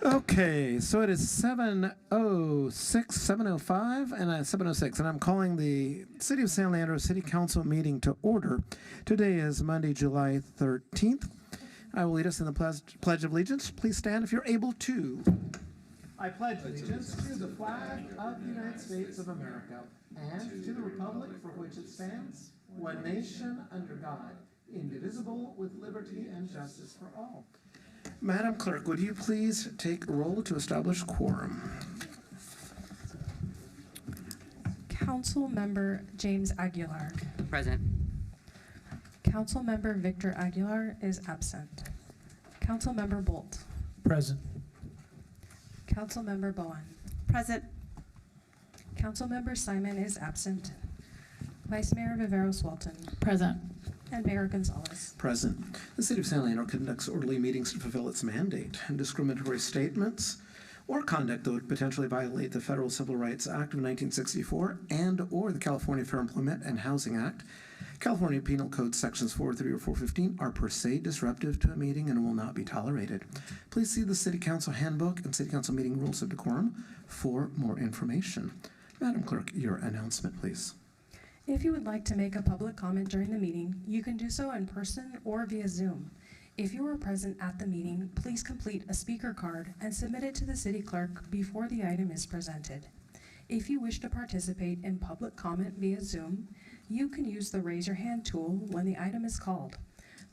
Okay, so it is 7:06, 7:05, and 7:06, and I'm calling the City of San Leandro City Council meeting to order. Today is Monday, July 13th. I will lead us in the Pledge of Allegiance. Please stand if you're able to. I pledge allegiance to the flag of the United States of America and to the republic for which it stands, one nation under God, indivisible, with liberty and justice for all. Madam Clerk, would you please take roll to establish quorum? Council Member James Aguilar. Present. Council Member Victor Aguilar is absent. Council Member Bolt. Present. Council Member Bowen. Present. Council Member Simon is absent. Vice Mayor Viveros Walton. Present. And Mayor Gonzalez. Present. The City of San Leandro conducts orderly meetings to fulfill its mandate, and discriminatory statements or conduct that would potentially violate the Federal Civil Rights Act of 1964 and or the California Fair Employment and Housing Act, California Penal Code Sections 403 or 415 are per se disruptive to a meeting and will not be tolerated. Please see the City Council Handbook and City Council Meeting Rules of Decorum for more information. Madam Clerk, your announcement, please. If you would like to make a public comment during the meeting, you can do so in person or via Zoom. If you are present at the meeting, please complete a speaker card and submit it to the city clerk before the item is presented. If you wish to participate in public comment via Zoom, you can use the raise your hand tool when the item is called.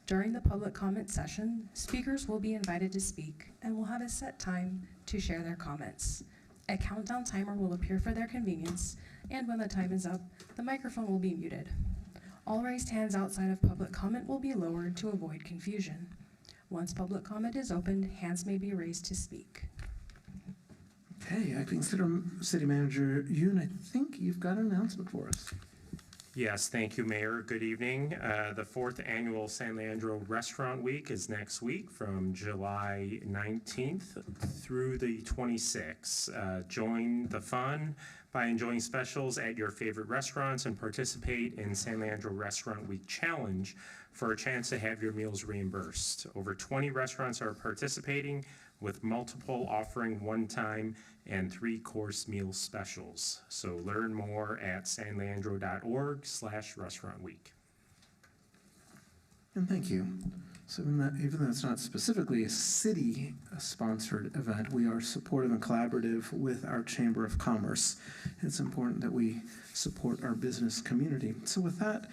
During the public comment session, speakers will be invited to speak and will have a set time to share their comments. A countdown timer will appear for their convenience, and when the time is up, the microphone will be muted. All raised hands outside of public comment will be lowered to avoid confusion. Once public comment is opened, hands may be raised to speak. Okay, Acting City Manager Yoon, I think you've got an announcement for us. Yes, thank you, Mayor. Good evening. The 4th Annual San Leandro Restaurant Week is next week from July 19th through the 26th. Join the fun by enjoying specials at your favorite restaurants and participate in San Leandro Restaurant Week Challenge for a chance to have your meals reimbursed. Over 20 restaurants are participating, with multiple offering one-time and 3-course meal specials. So learn more at sanleandro.org/restaurant week. And thank you. So even though it's not specifically a city-sponsored event, we are supportive and collaborative with our Chamber of Commerce. It's important that we support our business community. So with that,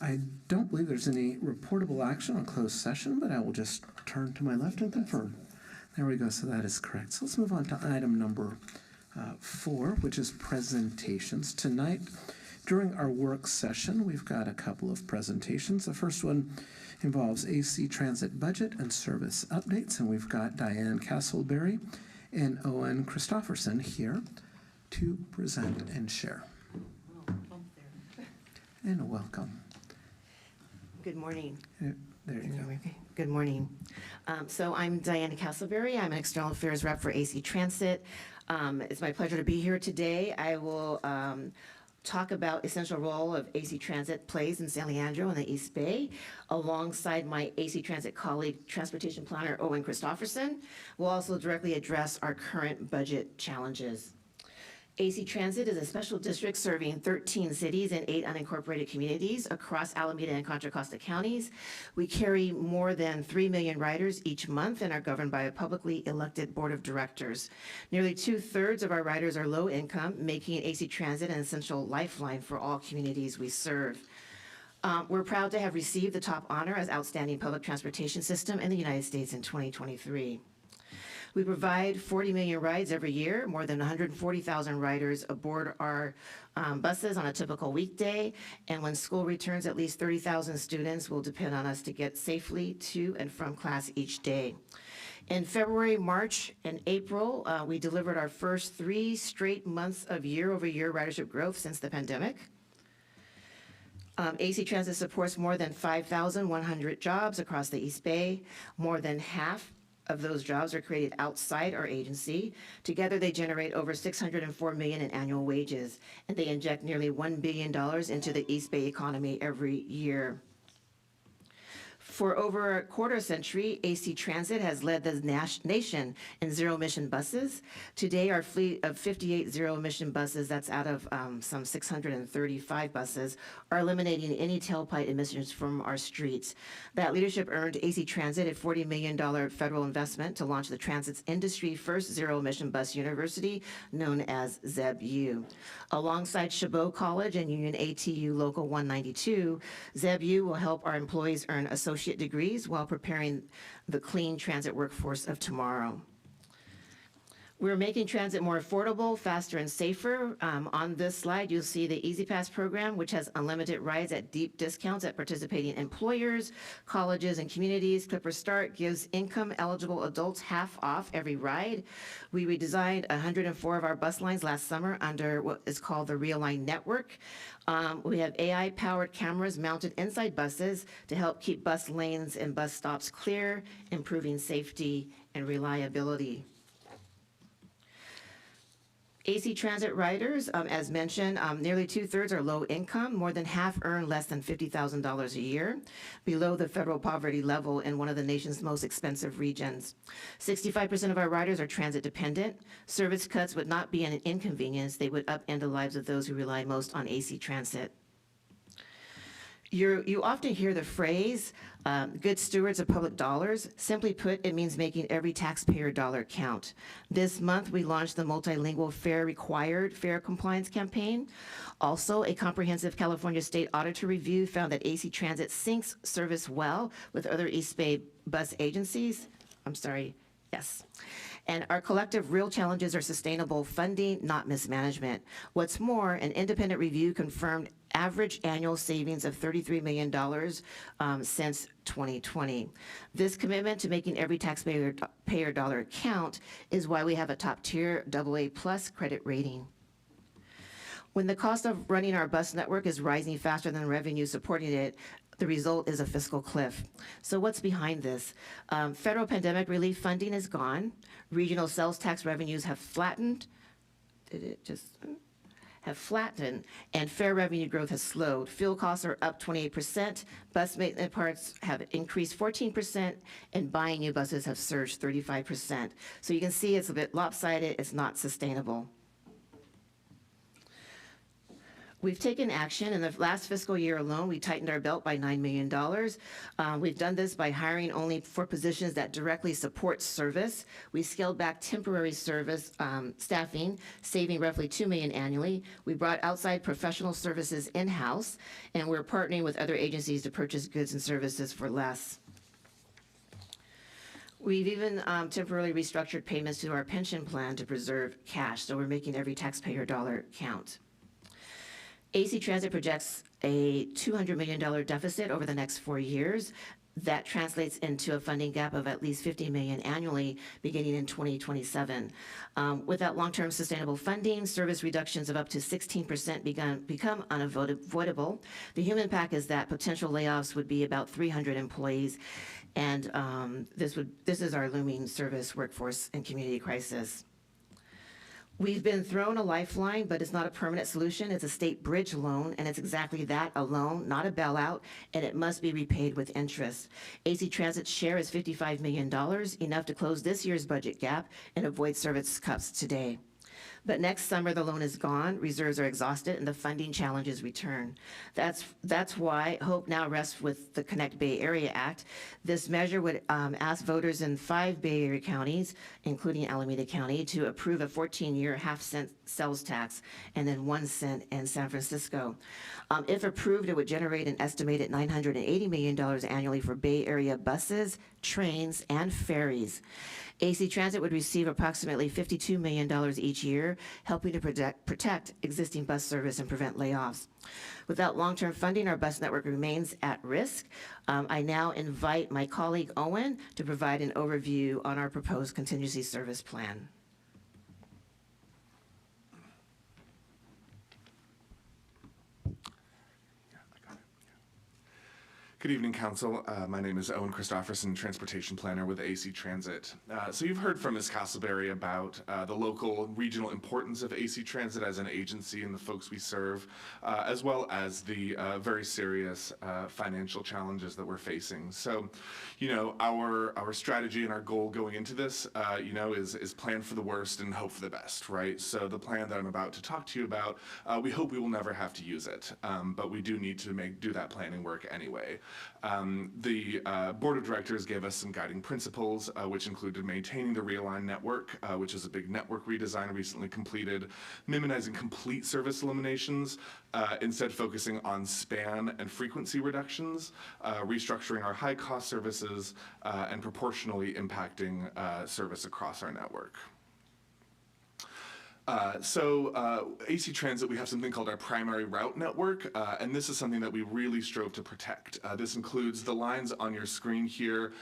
I don't believe there's any reportable action on closed session, but I will just turn to my left and confirm. There we go, so that is correct. So let's move on to item number 4, which is presentations. Tonight, during our work session, we've got a couple of presentations. The first one involves AC Transit budget and service updates, and we've got Diane Castleberry and Owen Christofferson here to present and share. And welcome. Good morning. There you go. Good morning. So I'm Diana Castleberry. I'm an external affairs rep for AC Transit. It's my pleasure to be here today. I will talk about essential role of AC Transit plays in San Leandro and the East Bay, alongside my AC Transit colleague, transportation planner Owen Christofferson. We'll also directly address our current budget challenges. AC Transit is a special district serving 13 cities and 8 unincorporated communities across Alameda and Contra Costa counties. We carry more than 3 million riders each month and are governed by a publicly elected board of directors. Nearly 2/3 of our riders are low income, making AC Transit an essential lifeline for all communities we serve. We're proud to have received the top honor as Outstanding Public Transportation System in the United States in 2023. We provide 40 million rides every year, more than 140,000 riders aboard our buses on a typical weekday. And when school returns, at least 30,000 students will depend on us to get safely to and from class each day. In February, March, and April, we delivered our first 3 straight months of year-over-year ridership growth since the pandemic. AC Transit supports more than 5,100 jobs across the East Bay. More than half of those jobs are created outside our agency. Together, they generate over $604 million in annual wages, and they inject nearly $1 billion into the East Bay economy every year. For over a quarter century, AC Transit has led the nation in zero-emission buses. Today, our fleet of 58 zero-emission buses, that's out of some 635 buses, are eliminating any tailpipe emissions from our streets. That leadership earned AC Transit a $40 million federal investment to launch the transit's industry-first zero-emission bus university, known as ZEBU. Alongside Chabot College and Union ATU Local 192, ZEBU will help our employees earn associate degrees while preparing the clean transit workforce of tomorrow. We're making transit more affordable, faster, and safer. On this slide, you'll see the Easy Pass program, which has unlimited rides at deep discounts at participating employers, colleges, and communities. Clipper Start gives income-eligible adults half off every ride. We redesigned 104 of our bus lines last summer under what is called the Realign Network. We have AI-powered cameras mounted inside buses to help keep bus lanes and bus stops clear, improving safety and reliability. AC Transit riders, as mentioned, nearly 2/3 are low income. More than half earn less than $50,000 a year, below the federal poverty level in one of the nation's most expensive regions. 65% of our riders are transit dependent. Service cuts would not be an inconvenience. They would upend the lives of those who rely most on AC Transit. You often hear the phrase, good stewards of public dollars. Simply put, it means making every taxpayer dollar count. This month, we launched the multilingual Fare Required Fare Compliance campaign. Also, a comprehensive California State Auditor review found that AC Transit syncs service well with other East Bay bus agencies. Yes. And our collective real challenges are sustainable funding, not mismanagement. What's more, an independent review confirmed average annual savings of $33 million since 2020. This commitment to making every taxpayer dollar count is why we have a top-tier AA+ credit rating. When the cost of running our bus network is rising faster than revenue supporting it, the result is a fiscal cliff. So what's behind this? Federal pandemic relief funding is gone. Regional sales tax revenues have flattened. And fare revenue growth has slowed. Fuel costs are up 28%, bus maintenance parts have increased 14%, and buying new buses have surged 35%. So you can see it's a bit lopsided, it's not sustainable. We've taken action. In the last fiscal year alone, we tightened our belt by $9 million. We've done this by hiring only for positions that directly support service. We scaled back temporary service staffing, saving roughly $2 million annually. We brought outside professional services in-house, and we're partnering with other agencies to purchase goods and services for less. We've even temporarily restructured payments to our pension plan to preserve cash, so we're making every taxpayer dollar count. AC Transit projects a $200 million deficit over the next 4 years. That translates into a funding gap of at least $50 million annually beginning in 2027. Without long-term sustainable funding, service reductions of up to 16% become unavoidable. The human impact is that potential layoffs would be about 300 employees, and this is our looming service workforce and community crisis. We've been thrown a lifeline, but it's not a permanent solution. It's a state bridge loan, and it's exactly that, a loan, not a bailout, and it must be repaid with interest. AC Transit's share is $55 million, enough to close this year's budget gap and avoid service cuts today. But next summer, the loan is gone, reserves are exhausted, and the funding challenges return. That's why hope now rests with the Connect Bay Area Act. This measure would ask voters in 5 Bay Area counties, including Alameda County, to approve a 14-year half-cent sales tax and then 1 cent in San Francisco. If approved, it would generate an estimated $980 million annually for Bay Area buses, trains, and ferries. AC Transit would receive approximately $52 million each year, helping to protect existing bus service and prevent layoffs. Without long-term funding, our bus network remains at risk. I now invite my colleague Owen to provide an overview on our proposed contingency service plan. Good evening, Council. My name is Owen Christofferson, Transportation Planner with AC Transit. So you've heard from Ms. Castleberry about the local and regional importance of AC Transit as an agency and the folks we serve, as well as the very serious financial challenges that we're facing. So, our strategy and our goal going into this, is plan for the worst and hope for the best, right? So the plan that I'm about to talk to you about, we hope we will never have to use it, but we do need to do that planning work anyway. The board of directors gave us some guiding principles, which included maintaining the realigned network, which is a big network redesign recently completed, minimizing complete service eliminations, instead focusing on span and frequency reductions, restructuring our high-cost services, and proportionally impacting service across our network. AC Transit, we have something called our primary route network, and this is something that we really strove to protect. This includes the lines on your screen here,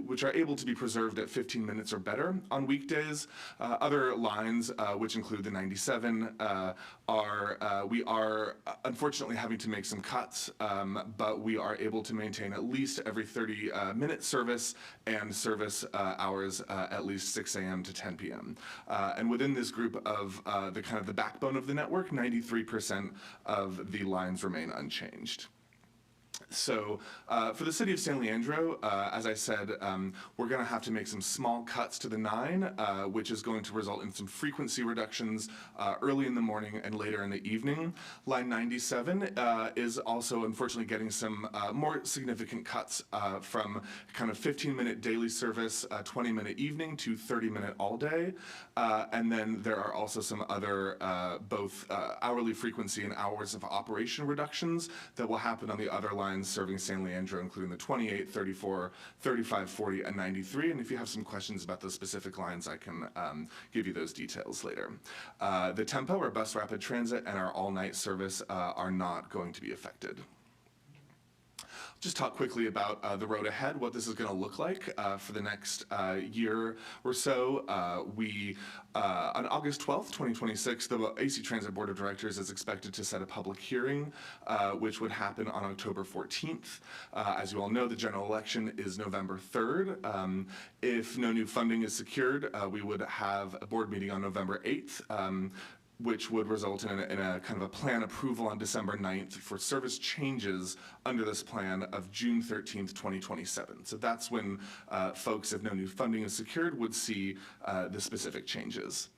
which are able to be preserved at 15 minutes or better on weekdays. Other lines, which include the 97, we are unfortunately having to make some cuts, but we are able to maintain at least every 30-minute service and service hours at least 6 a.m. to 10 p.m. And within this group of the backbone of the network, 93% of the lines remain unchanged. So for the city of San Leandro, as I said, we're going to have to make some small cuts to the 9, which is going to result in some frequency reductions early in the morning and later in the evening. Line 97 is also unfortunately getting some more significant cuts from kind of 15-minute daily service, 20-minute evening to 30-minute all day. And then there are also some other both hourly frequency and hours of operation reductions that will happen on the other lines serving San Leandro, including the 28, 34, 35, 40, and 93. And if you have some questions about those specific lines, I can give you those details later. The Tempo, our bus rapid transit, and our all-night service are not going to be affected. Just talk quickly about the road ahead, what this is going to look like for the next year or so. On August 12th, 2026, the AC Transit Board of Directors is expected to set a public hearing, which would happen on October 14th. As you all know, the general election is November 3rd. If no new funding is secured, we would have a board meeting on November 8th. Which would result in a kind of a plan approval on December 9th for service changes under this plan of June 13th, 2027. So that's when folks, if no new funding is secured, would see the specific changes.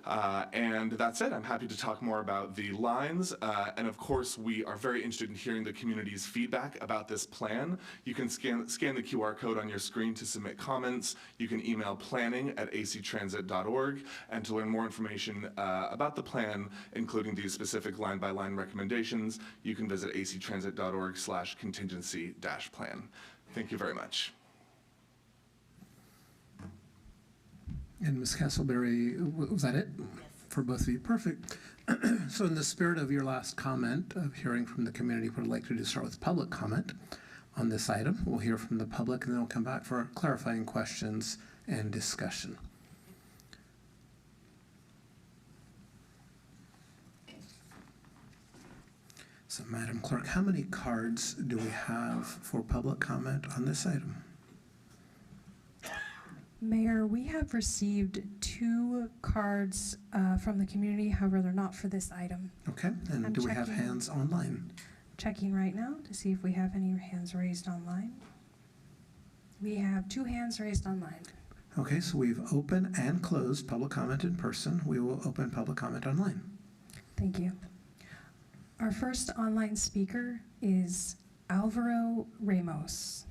And that's it. I'm happy to talk more about the lines. And of course, we are very interested in hearing the community's feedback about this plan. You can scan the QR code on your screen to submit comments. You can email planning@actransit.org. And to learn more information about the plan, including these specific line-by-line recommendations, you can visit actransit.org/contingency-plan. Thank you very much. And Ms. Castleberry, was that it? Yes. For both of you? Perfect. So in the spirit of your last comment of hearing from the community, what I'd like to do is start with public comment on this item. We'll hear from the public, and then we'll come back for clarifying questions and discussion. So, Madam Clerk, how many cards do we have for public comment on this item? Mayor, we have received 2 cards from the community, however, they're not for this item. Okay, and I'm do we have checking. hands online? Checking right now to see if we have any hands raised online. We have 2 hands raised online. Okay, so we've opened and closed public comment in person. We will open public comment online. Thank you. Our first online speaker is Alvaro Ramos.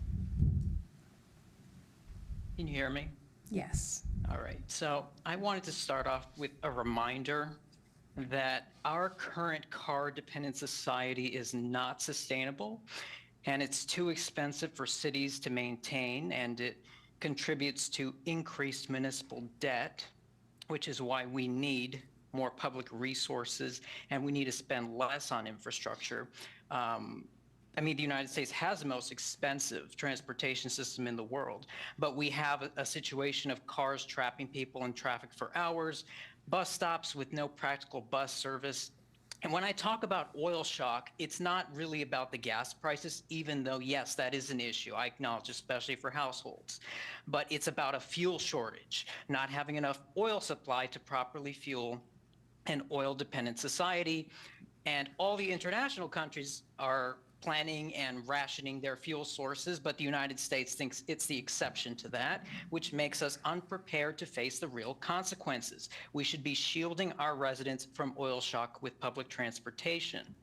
Can you hear me? Yes. All right. So I wanted to start off with a reminder that our current car-dependent society is not sustainable, and it's too expensive for cities to maintain, and it contributes to increased municipal debt, which is why we need more public resources, and we need to spend less on infrastructure. The United States has the most expensive transportation system in the world, but we have a situation of cars trapping people in traffic for hours, bus stops with no practical bus service, And when I talk about oil shock, it's not really about the gas prices, even though, yes, that is an issue, I acknowledge, especially for households. But it's about a fuel shortage, not having enough oil supply to properly fuel an oil-dependent society. And all the international countries are planning and rationing their fuel sources, but the United States thinks it's the exception to that, which makes us unprepared to face the real consequences. We should be shielding our residents from oil shock with public transportation.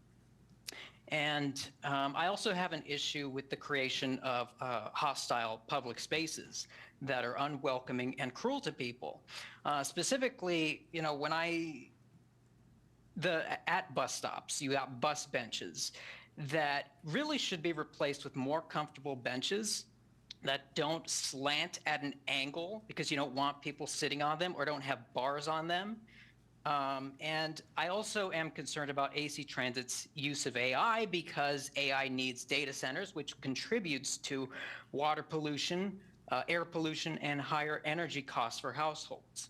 And I also have an issue with the creation of hostile public spaces that are unwelcoming and cruel to people. Specifically, you know, at bus stops, you have bus benches that really should be replaced with more comfortable benches that don't slant at an angle because you don't want people sitting on them, or don't have bars on them. And I also am concerned about AC Transit's use of AI, because AI needs data centers, which contributes to water pollution, air pollution, and higher energy costs for households.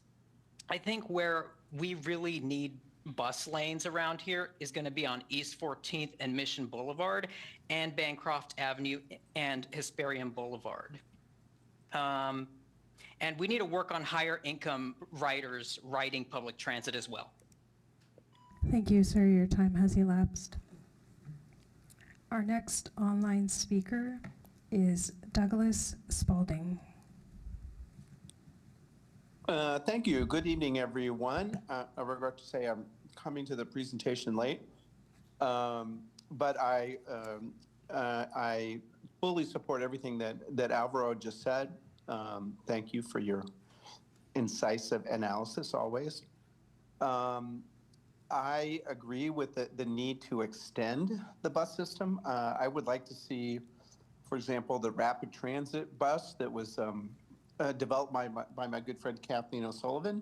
I think where we really need bus lanes around here is going to be on East 14th and Mission Boulevard, and Bancroft Avenue and Hesperian Boulevard. And we need to work on higher income riders riding public transit as well. Thank you, sir. Your time has elapsed. Our next online speaker is Douglas Spalding. Thank you. Good evening, everyone. I regret to say I'm coming to the presentation late, but I fully support everything that Alvaro just said. Thank you for your incisive analysis always. I agree with the need to extend the bus system. I would like to see, for example, the rapid transit bus that was developed by my good friend Kathleen O'Sullivan,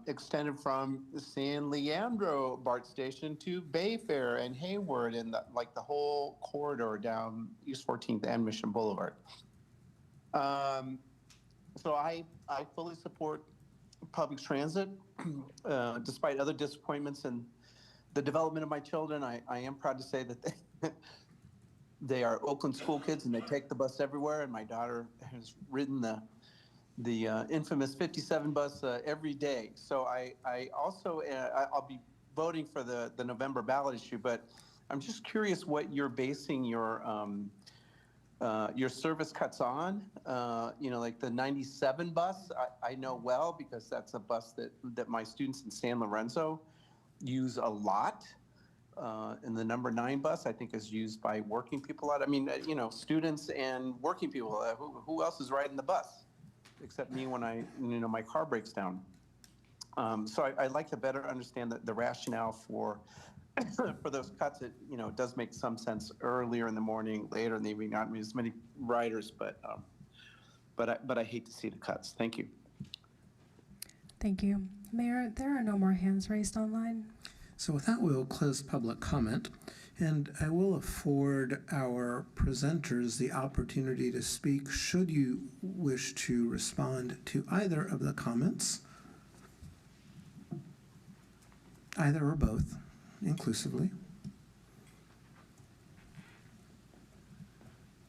extended from San Leandro BART station to Bayfair and Hayward, and the whole corridor down East 14th and Mission Boulevard. So I fully support public transit, despite other disappointments in the development of my children. I am proud to say that they are Oakland school kids and they take the bus everywhere. And my daughter has ridden the infamous 57 bus every day. So I also, I'll be voting for the November ballot issue, but I'm just curious what you're basing your service cuts on. You know, like the 97 bus, I know well, because that's a bus that my students in San Lorenzo use a lot. And the number 9 bus, I think, is used by working people a lot. I mean, you know, students and working people, who else is riding the bus except me when my car breaks down? So I'd like to better understand the rationale for those cuts. It does make some sense earlier in the morning, later in the evening, not as many riders, but I hate to see the cuts. Thank you. Thank you. Mayor, there are no more hands raised online. So with that, we'll close public comment, and I will afford our presenters the opportunity to speak should you wish to respond to either of the comments, either or both, inclusively.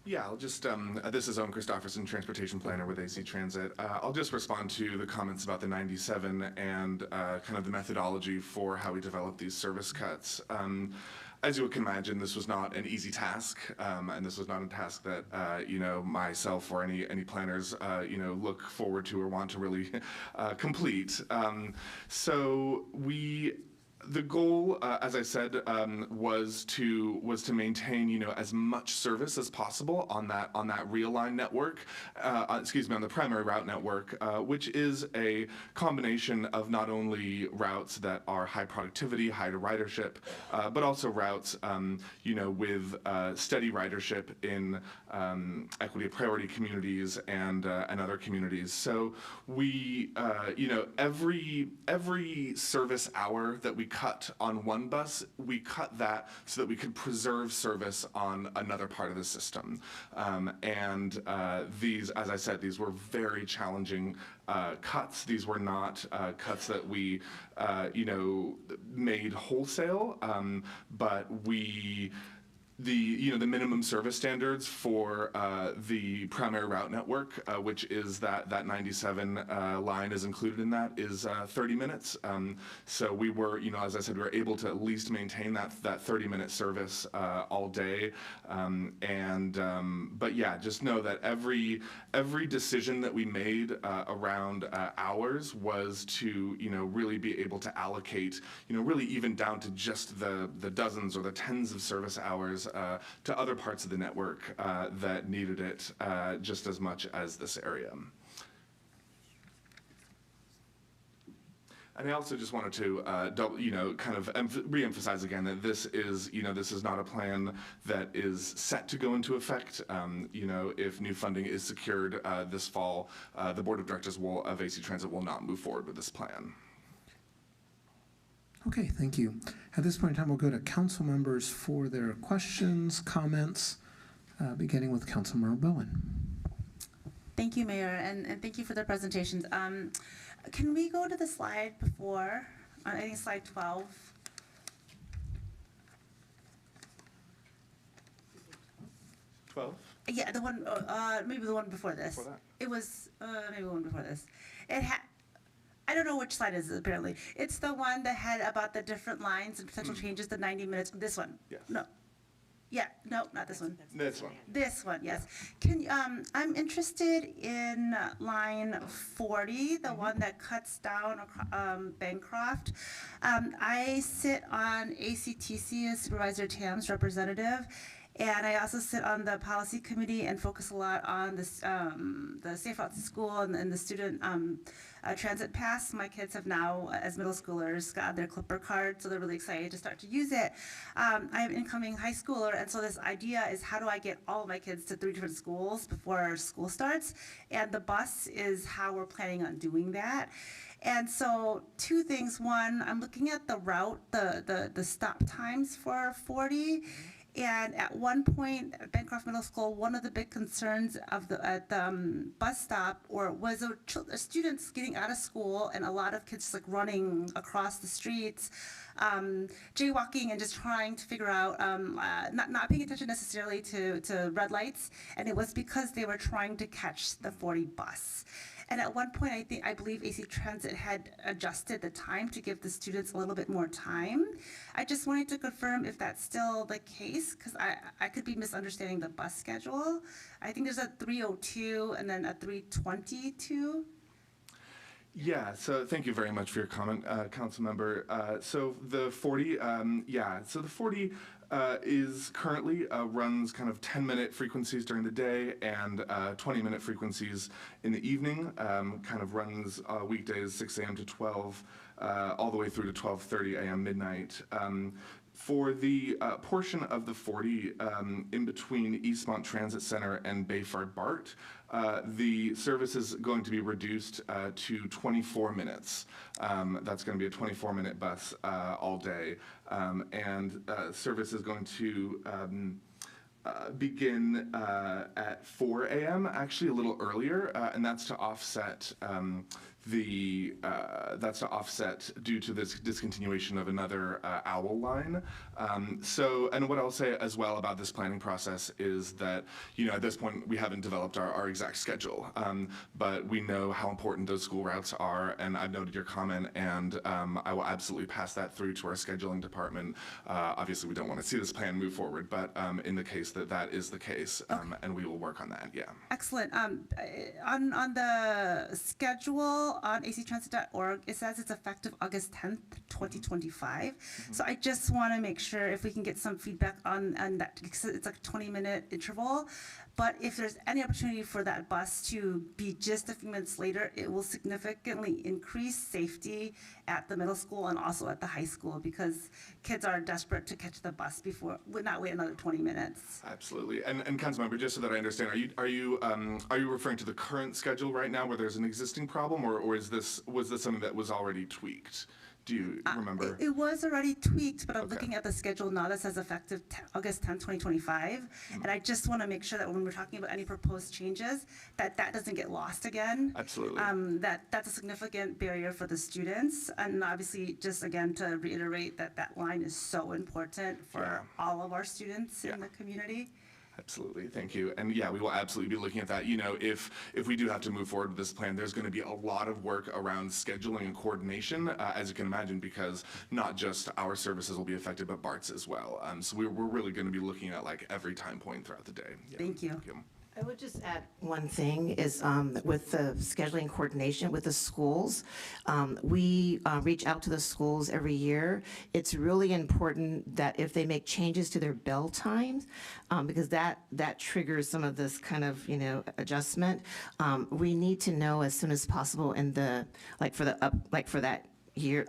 Yeah, I'll just, this is Owen Christofferson, Transportation Planner with AC Transit. I'll just respond to the comments about the 97 and kind of the methodology for how we develop these service cuts. As you can imagine, this was not an easy task, and this was not a task that, myself or any planners, look forward to or want to really complete. The goal, as I said, was to maintain, as much service as possible on that real-line network. On the primary route network, which is a combination of not only routes that are high productivity, high ridership, but also routes, with steady ridership in equity of priority communities and other communities. So we, every service hour that we cut on one bus, we cut that so that we could preserve service on another part of the system. These, as I said, these were very challenging cuts. These were not cuts that we, made wholesale, but the minimum service standards for the primary route network, which is that 97 line is included in that, is 30 minutes. So we were, as I said, we were able to at least maintain that 30-minute service all day. But yeah, just know that every decision that we made around hours was to, really be able to allocate, really even down to just the dozens or the tens of service hours to other parts of the network that needed it just as much as this area. And I also just wanted to, kind of re-emphasize again that this is not a plan that is set to go into effect. If new funding is secured this fall, the Board of Directors of AC Transit will not move forward with this plan. Okay, thank you. At this point in time, we'll go to council members for their questions, comments, beginning with Councilmember Bowen. Thank you, Mayor, and thank you for the presentations. Can we go to the slide before, I think slide 12? Yeah, the one, maybe the one before this. Before that? It was, maybe the one before this. It had, I don't know which slide it is apparently. It's the one that had about the different lines and potential changes, the 90 minutes. This one? Yes. No. Yeah, no, not this one. This one. This one, yes. Can you, I'm interested in line 40, the one that cuts down Bancroft. I sit on ACTC as Supervisor Tam's representative, and I also sit on the policy committee and focus a lot on this, the Safe Routes to School and the student transit pass. My kids have now, as middle schoolers, got their Clipper card, so they're really excited to start to use it. I'm an incoming high schooler, and so this idea is how do I get all of my kids to 3 different schools before school starts? And the bus is how we're planning on doing that. And so 2 things. One, I'm looking at the route, the stop times for 40. And at one point at Bancroft Middle School, one of the big concerns of at the bus stop was students getting out of school and a lot of kids like running across the streets, jaywalking and just trying to figure out, not paying attention necessarily to red lights. And it was because they were trying to catch the 40 bus. And at one point, I believe AC Transit had adjusted the time to give the students a little bit more time. I just wanted to confirm if that's still the case, because I could be misunderstanding the bus schedule. I think there's a 3:02 and then a 3:22. Yeah, so thank you very much for your comment, Council Member. So the 40, so the 40 is currently runs kind of 10-minute frequencies during the day and 20-minute frequencies in the evening. Kind of runs weekdays 6 a.m. to 12, all the way through to 12:30 a.m. midnight. For the portion of the 40 in between Eastmont Transit Center and Bayfront BART, the service is going to be reduced to 24 minutes. That's going to be a 24-minute bus all day. And service is going to begin at 4 a.m., actually a little earlier, and that's to offset due to this discontinuation of another OWL line. And what I'll say as well about this planning process is that, at this point, we haven't developed our exact schedule, but we know how important those school routes are, and I've noted your comment, and I will absolutely pass that through to our scheduling department. Obviously, we don't want to see this plan move forward, but in the case that is the case, and we will work on that, yeah. Excellent. On the schedule on actransit.org, it says it's effective August 10th, 2025. So I just want to make sure if we can get some feedback on that, because it's like a 20-minute interval. But if there's any opportunity for that bus to be just a few minutes later, it will significantly increase safety at the middle school and also at the high school, because kids are desperate to catch the bus would not wait another 20 minutes. Absolutely. And Councilmember, just so that I understand, are you referring to the current schedule right now where there's an existing problem, or was this something that was already tweaked Do you remember? It was already tweaked, but I'm Okay. looking at the schedule now that says effective August 10th, 2025. And I just want to make sure that when we're talking about any proposed changes, that doesn't get lost again. Absolutely. That's a significant barrier for the students. And obviously, just again, to reiterate that line is so important for Yeah. all of our students Yeah. in the community. Absolutely, thank you. And yeah, we will absolutely be looking at that. You know, if we do have to move forward with this plan, there's going to be a lot of work around scheduling and coordination, as you can imagine, because not just our services will be affected, but BART's as well. So we're really going to be looking at like every time point throughout the day. Yeah. Thank you. I would just add one thing is with the scheduling coordination with the schools, we reach out to the schools every year. It's really important that if they make changes to their bell times, because that triggers some of this kind of, adjustment, we need to know as soon as possible in the, for that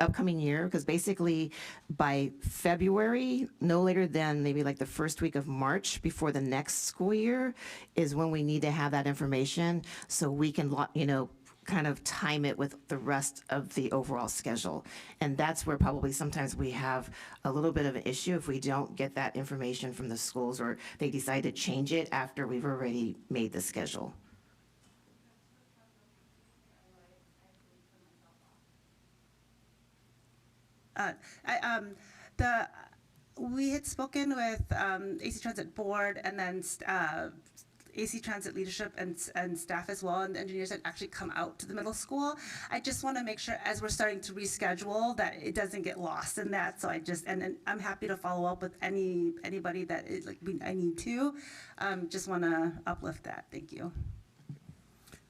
upcoming year, because basically by February, no later than maybe like the first week of March before the next school year is when we need to have that information so we can, kind of time it with the rest of the overall schedule. And that's where probably sometimes we have a little bit of an issue if we don't get that information from the schools or they decide to change it after we've already made the schedule. We had spoken with AC Transit Board and then AC Transit leadership and staff as well, and the engineers that actually come out to the middle school. I just want to make sure as we're starting to reschedule that it doesn't get lost in that. So and I'm happy to follow up with anybody that is I need to. Just want to uplift that. Thank you.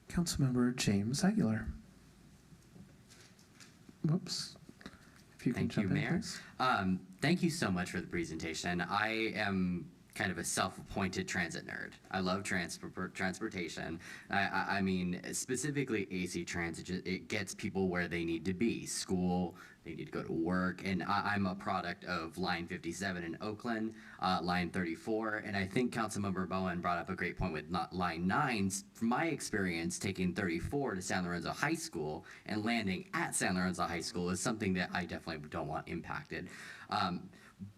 Councilmember James Aguilar. Whoops. If you can Thank you, jump in, Mayor. please. Thank you so much for the presentation. I am kind of a self-appointed transit nerd. I love transportation. I mean, specifically AC Transit, it gets people where they need to be. School, they need to go to work, and I'm a product of Line 57 in Oakland, Line 34, and I think Councilmember Bowen brought up a great point with Line 9. From my experience, taking 34 to San Lorenzo High School and landing at San Lorenzo High School is something that I definitely don't want impacted.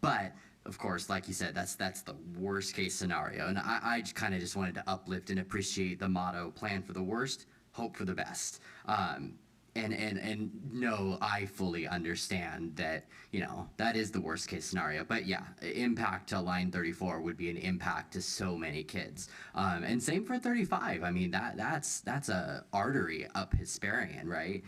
But of course, like you said, that's the worst case scenario. And I kind of just wanted to uplift and appreciate the motto, plan for the worst, hope for the best. And no, I fully understand that, that is the worst case scenario. But yeah, impact to Line 34 would be an impact to so many kids. And same for 35. I mean, that's a artery up Hesperian, right?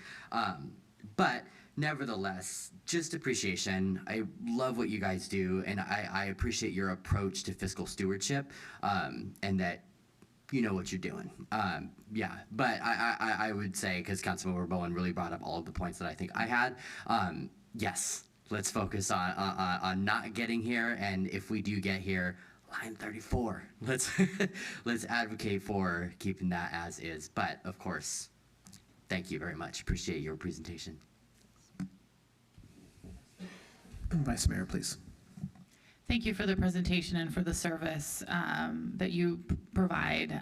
But nevertheless, just appreciation. I love what you guys do, and I appreciate your approach to fiscal stewardship, and that you know what you're doing. Yeah, but I would say, because Councilmember Bowen really brought up all of the points that I think I had, yes, let's focus on not getting here, and if we do get here, Line 34. Let's advocate for keeping that as is. But of course, thank you very much. Appreciate your presentation. And Vice Mayor, please. Thank you for the presentation and for the service that you provide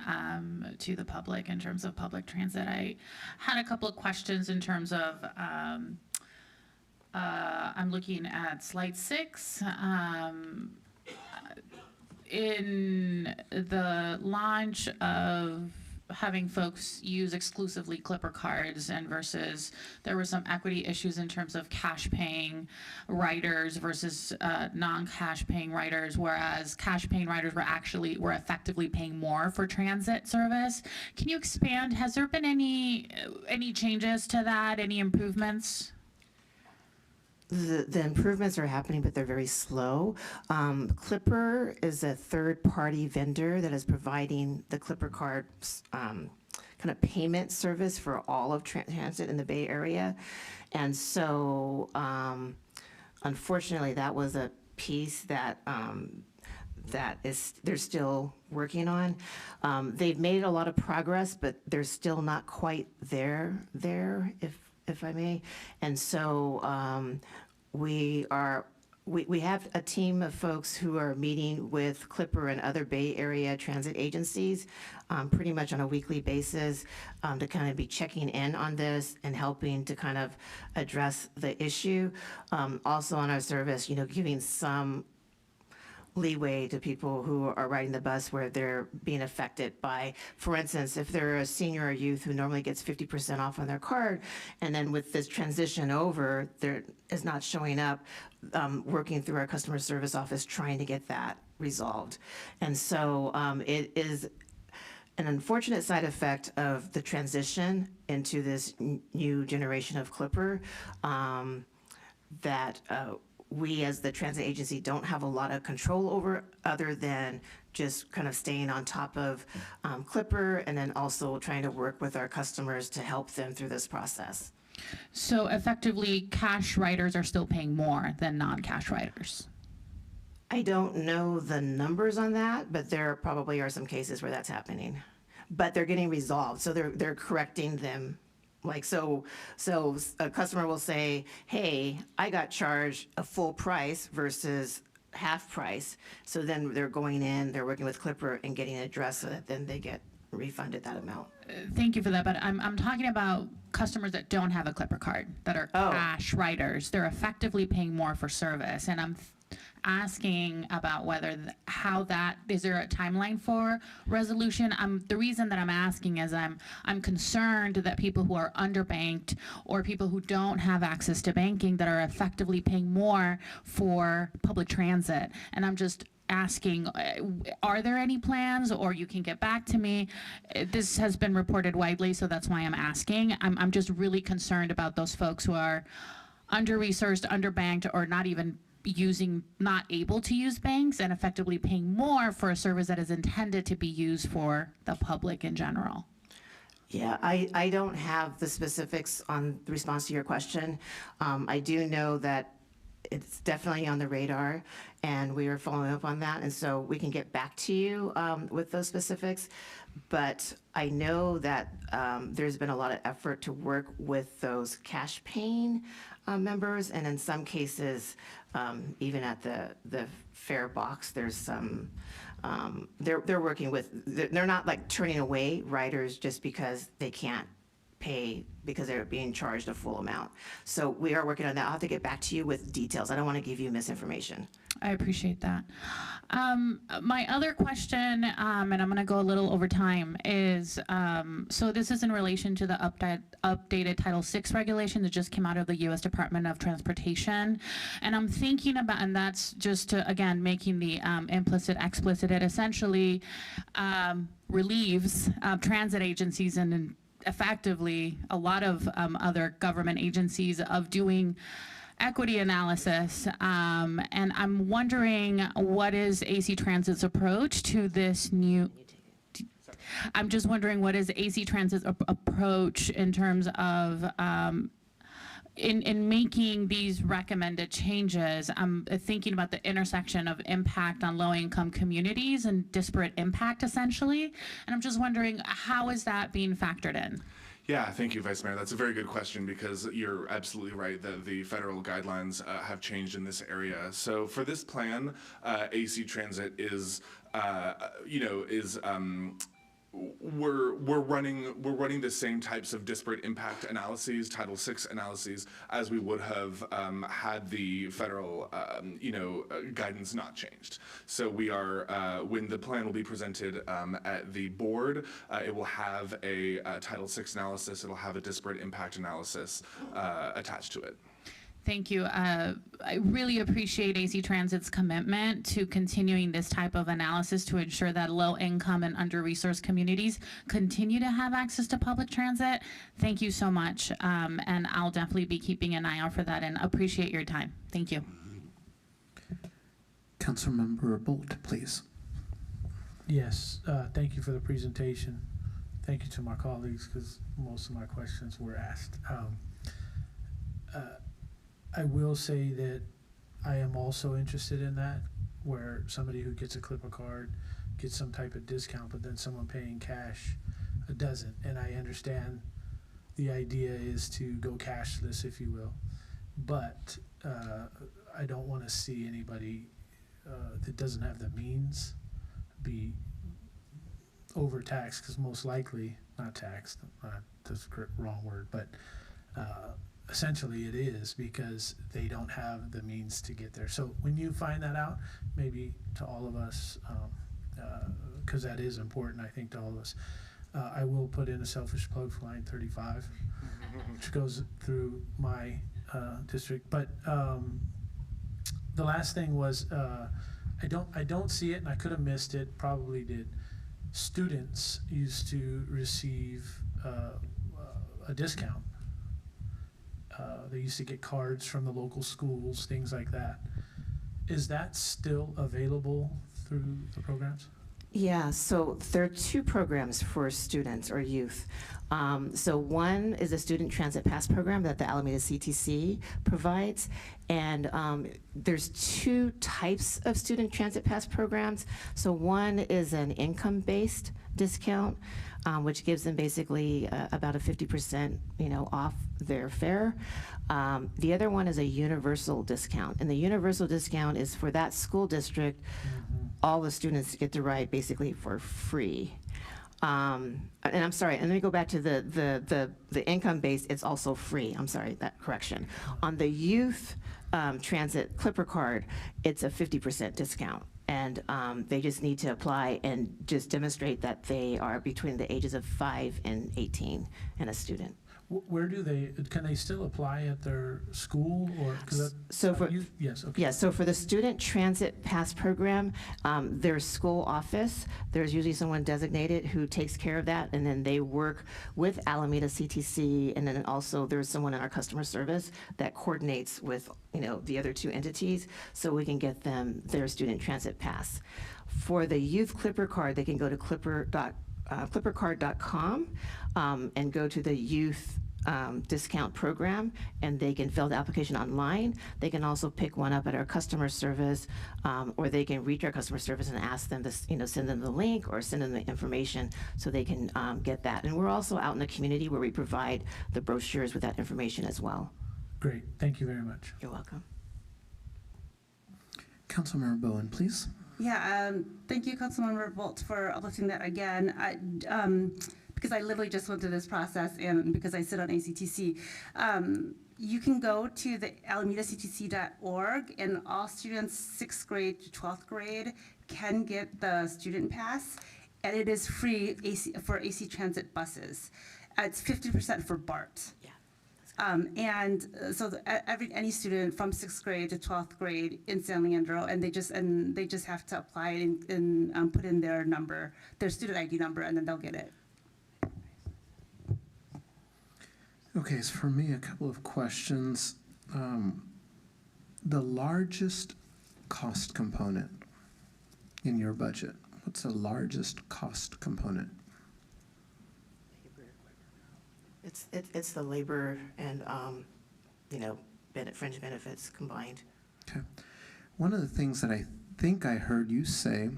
to the public in terms of public transit. I had a couple of questions in terms of, I'm looking at slide 6. In the launch of having folks use exclusively Clipper cards and versus there were some equity issues in terms of cash paying riders versus non-cash paying riders, whereas cash paying riders were effectively paying more for transit service. Can you expand? Has there been any changes to that? Any improvements? The improvements are happening, but they're very slow. Clipper is a third-party vendor that is providing the Clipper card kind of payment service for all of transit in the Bay Area. And so, unfortunately, that was a piece that they're still working on. They've made a lot of progress, but they're still not quite there, if I may. And so we are we have a team of folks who are meeting with Clipper and other Bay Area transit agencies pretty much on a weekly basis to kind of be checking in on this and helping to kind of address the issue. Also on our service, giving some leeway to people who are riding the bus where they're being affected by, for instance, if they're a senior or youth who normally gets 50% off on their card, and then with this transition over, there is not showing up, working through our customer service office trying to get that resolved. And so it is an unfortunate side effect of the transition into this new generation of Clipper that we as the transit agency don't have a lot of control over, other than just kind of staying on top of Clipper, and then also trying to work with our customers to help them through this process. So effectively, cash riders are still paying more than non-cash riders. I don't know the numbers on that, but there probably are some cases where that's happening. But they're getting resolved, so they're correcting them. Like, so a customer will say, hey, I got charged a full price versus half price. So then they're going in, they're working with Clipper and getting it addressed so that then they get refunded that amount. Thank you for that, but I'm talking about customers that don't have a Clipper card, that are cash riders. They're effectively paying more for service, and I'm asking about whether how that is there a timeline for resolution. The reason that I'm asking is I'm concerned that people who are underbanked or people who don't have access to banking that are effectively paying more for public transit, and I'm just asking, are there any plans, or you can get back to me? This has been reported widely, so that's why I'm asking. I'm just really concerned about those folks who are under-resourced, underbanked, or not able to use banks and effectively paying more for a service that is intended to be used for the public in general. Yeah, I don't have the specifics on the response to your question. I do know that it's definitely on the radar, and we are following up on that, and so we can get back to you with those specifics. But I know that there's been a lot of effort to work with those cash paying members, and in some cases, even at the fare box, there's some, they're working with, they're not like turning away riders just because they can't pay because they're being charged a full amount. So we are working on that. I'll have to get back to you with details. I don't want to give you misinformation. I appreciate that. My other question, and I'm going to go a little over time, is so this is in relation to the updated Title VI regulation that just came out of the U.S. Department of Transportation. And I'm thinking about, and that's just to, again, making the implicit explicit, it essentially relieves transit agencies and effectively a lot of other government agencies of doing equity analysis, and I'm wondering what is AC Transit's approach to this new. I'm just wondering what is AC Transit's approach in terms of in making these recommended changes. I'm thinking about the intersection of impact on low-income communities and disparate impact, essentially, and I'm just wondering how is that being factored in? Yeah, thank you, Vice Mayor. That's a very good question because you're absolutely right that the federal guidelines have changed in this area. So for this plan, AC Transit is, we're running the same types of disparate impact analyses, Title VI analyses, as we would have had the federal, guidance not changed. So we are, when the plan will be presented at the board, it will have a Title VI analysis. It'll have a disparate impact analysis attached to it. Thank you. I really appreciate AC Transit's commitment to continuing this type of analysis to ensure that low-income and under-resourced communities continue to have access to public transit. Thank you so much, and I'll definitely be keeping an eye out for that and appreciate your time. Thank you. Councilmember Bolt, please. Yes, thank you for the presentation. Thank you to my colleagues because most of my questions were asked. I will say that I am also interested in that, where somebody who gets a Clipper card gets some type of discount, but then someone paying cash doesn't. And I understand the idea is to go cashless, if you will. But I don't want to see anybody that doesn't have the means be overtaxed, because most likely, not taxed, that's the wrong word, but essentially it is, because they don't have the means to get there. So when you find that out, maybe to all of us, because that is important, I think, to all of us, I will put in a selfish plug for line 35, which goes through my district. But the last thing was, I don't see it, and I could have missed it, probably did. Students used to receive a discount. They used to get cards from the local schools, things like that. Is that still available through the programs? Yeah, so there are two programs for students or youth. So one is a Student Transit Pass program that the Alameda CTC provides. And there's two types of Student Transit Pass programs. So one is an income-based discount, which gives them basically about a 50%, off their fare. The other one is a universal discount. And the universal discount is for that school district. All the students get to ride basically for free. And I'm sorry, and let me go back to the income-based, it's also free. I'm sorry, that correction. On the youth transit Clipper card, it's a 50% discount. And they just need to apply and just demonstrate that they are between the ages of 5 and 18 and a student. Where can they still apply at their school, or? So for Yes, okay. Yeah, so for the Student Transit Pass program, there's school office. There's usually someone designated who takes care of that, and then they work with Alameda CTC, and then also there's someone in our customer service that coordinates with, the other two entities, so we can get them their Student Transit Pass. For the Youth Clipper card, they can go to clippercard.com and go to the youth discount program, and they can fill the application online. They can also pick one up at our customer service, or they can reach our customer service and ask them to, send them the link or send them the information so they can get that. And we're also out in the community where we provide the brochures with that information as well. Great, thank you very much. You're welcome. Councilmember Bowen, please. Yeah, thank you, Councilmember Bolt, for uplifting that again. Because I literally just went through this process, and because I sit on ACTC, you can go to the alamedactc.org, and all students 6th grade to 12th grade can get the student pass, and it is free for AC Transit buses. It's 50% for BART. Yeah. So any student from 6th grade to 12th grade in San Leandro, and they just have to apply and put in their number, their student ID number, and then they'll get it. Okay, so for me, a couple of questions. The largest cost component in your budget, what's the largest cost component? It's the labor and, fringe benefits combined. Okay. One of the things that I think I heard you say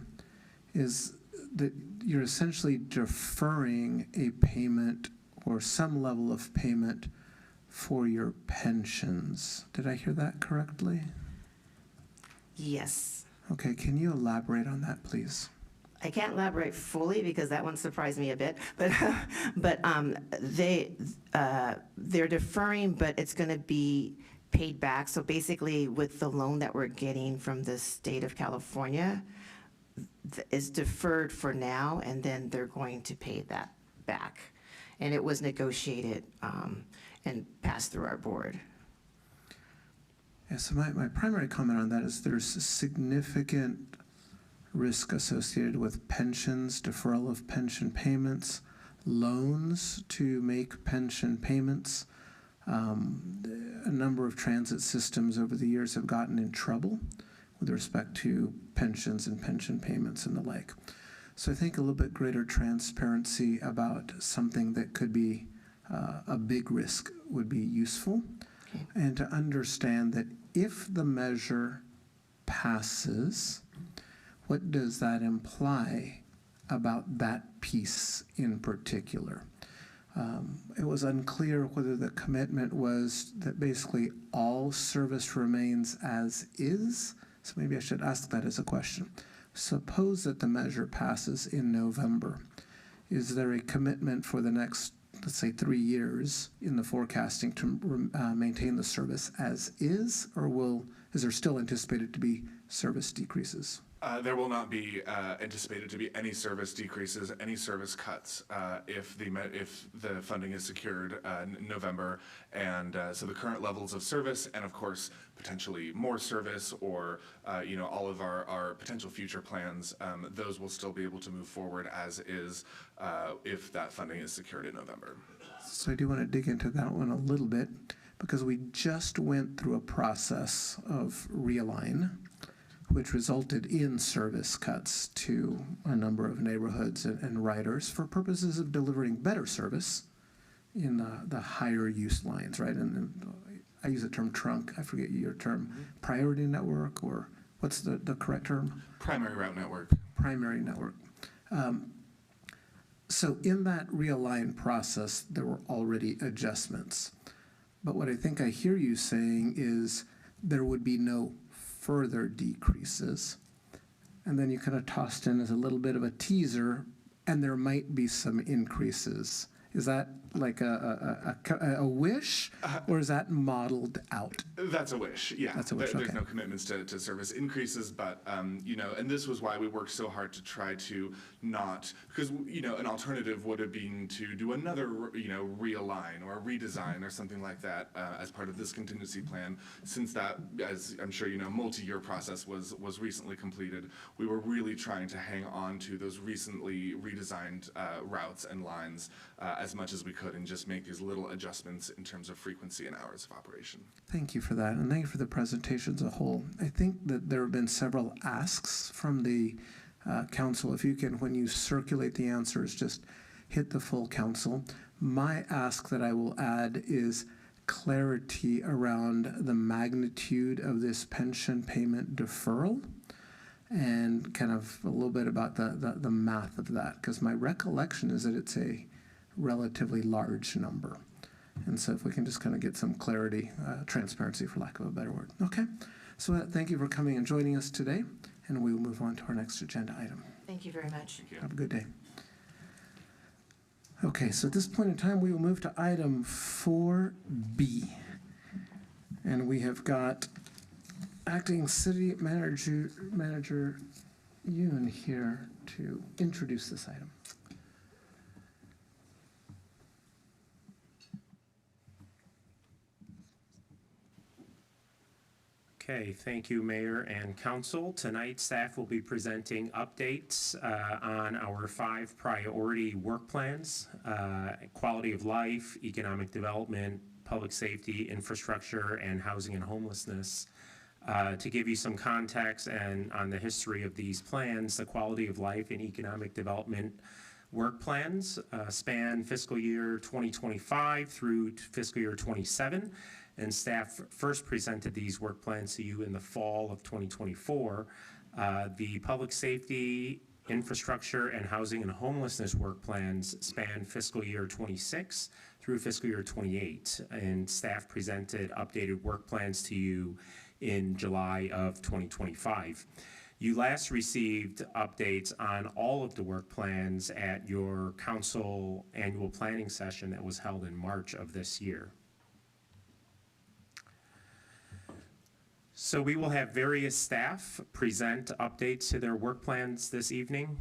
is that you're essentially deferring a payment or some level of payment for your pensions. Did I hear that correctly? Yes. Okay, can you elaborate on that, please? I can't elaborate fully because that one surprised me a bit, but they're deferring, but it's going to be paid back. So basically, with the loan that we're getting from the state of California, is deferred for now, and then they're going to pay that back. And it was negotiated and passed through our board. Yeah, so my primary comment on that is there's a significant risk associated with pensions, deferral of pension payments, loans to make pension payments. A number of transit systems over the years have gotten in trouble with respect to pensions and pension payments and the like. So I think a little bit greater transparency about something that could be a big risk would be useful. Okay. And to understand that if the measure passes, what does that imply about that piece in particular? It was unclear whether the commitment was that basically all service remains as is. So maybe I should ask that as a question. Suppose that the measure passes in November. Is there a commitment for the next, let's say, 3 years in the forecasting to maintain the service as is, or is there still anticipated to be service decreases? There will not be anticipated to be any service decreases, any service cuts if the funding is secured in November. And so the current levels of service, and of course, potentially more service, or all of our potential future plans, those will still be able to move forward as is if that funding is secured in November. So I do want to dig into that one a little bit, because we just went through a process of realign, which resulted in service cuts to a number of neighborhoods and riders for purposes of delivering better service in the higher use lines, right? And I use the term trunk, I forget your term, priority network, or what's the correct term? Primary route network. Primary network. So in that realign process, there were already adjustments. But what I think I hear you saying is there would be no further decreases. And then you kind of tossed in as a little bit of a teaser, and there might be some increases. Is that like a wish, or is that modeled out? That's a wish, yeah. That's a wish, There's okay. no commitments to service increases, but, and this was why we worked so hard to try to not, because, an alternative would have been to do another, realign or redesign or something like that as part of this contingency plan. Since that, as I'm sure you know, multi-year process was recently completed, we were really trying to hang on to those recently redesigned routes and lines as much as we could, and just make these little adjustments in terms of frequency and hours of operation. Thank you for that, and thank you for the presentation as a whole. I think that there have been several asks from the council. If you can, when you circulate the answers, just hit the full council. My ask that I will add is clarity around the magnitude of this pension payment deferral, and kind of a little bit about the math of that, because my recollection is that it's a relatively large number. And so if we can just kind of get some clarity, transparency for lack of a better word. Okay, so thank you for coming and joining us today, and we will move on to our next agenda item. Thank you very much. Have a good day. Okay, so at this point in time, we will move to item 4B. And we have got Acting City Manager Yoon here to introduce this item. Okay, thank you, Mayor and Council. Tonight, staff will be presenting updates on our 5 priority work plans: quality of life, economic development, public safety, infrastructure, and housing and homelessness. To give you some context and on the history of these plans, the quality of life and economic development work plans span fiscal year 2025 through fiscal year 27. And staff first presented these work plans to you in the fall of 2024. The public safety, infrastructure, and housing and homelessness work plans span fiscal year 26 through fiscal year 28. And staff presented updated work plans to you in July of 2025. You last received updates on all of the work plans at your council annual planning session that was held in March of this year. So we will have various staff present updates to their work plans this evening.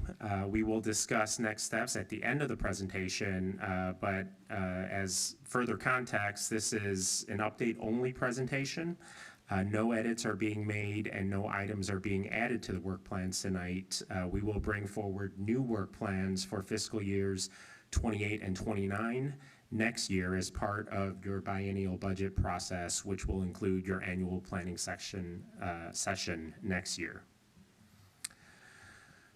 We will discuss next steps at the end of the presentation, but as further context, this is an update-only presentation. No edits are being made and no items are being added to the work plans tonight. We will bring forward new work plans for fiscal years 28 and 29 next year as part of your biennial budget process, which will include your annual planning session next year.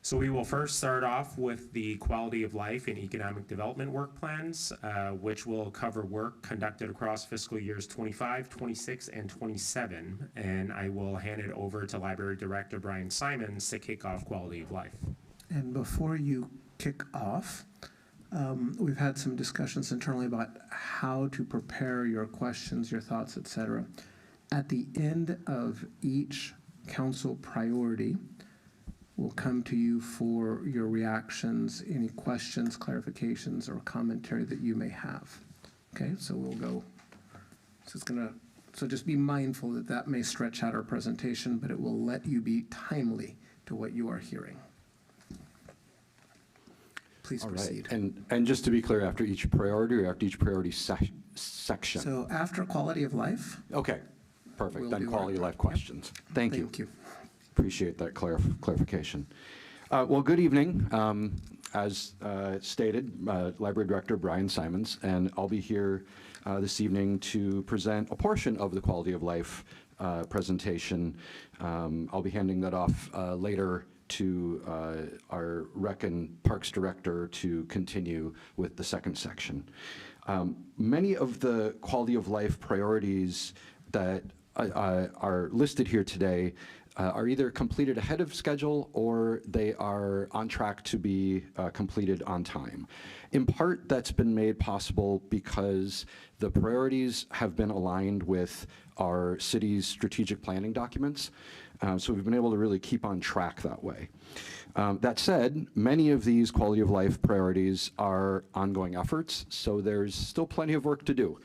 So we will first start off with the quality of life and economic development work plans, which will cover work conducted across fiscal years 25, 26, and 27. And I will hand it over to Library Director Brian Simons to kick off quality of life. And before you kick off, We've had some discussions internally about how to prepare your questions, your thoughts, etc. At the end of each council priority, we'll come to you for your reactions, any questions, clarifications, or commentary that you may have. Okay, so we'll go. So just be mindful that that may stretch out our presentation, but it will let you be timely to what you are hearing. Please All proceed. right. And just to be clear, after each priority or after each priority section? So after quality of life. Okay, perfect. We'll Then do quality of our- life questions. Thank you. Thank you. Appreciate that clarification. Well, good evening. As stated, Library Director Brian Simons, and I'll be here this evening to present a portion of the quality of life presentation. I'll be handing that off later to our Rec and Parks Director to continue with the second section. Many of the quality of life priorities that are listed here today are either completed ahead of schedule or they are on track to be completed on time. In part, that's been made possible because the priorities have been aligned with our city's strategic planning documents. So we've been able to really keep on track that way. That said, many of these quality of life priorities are ongoing efforts, so there's still plenty of work to do.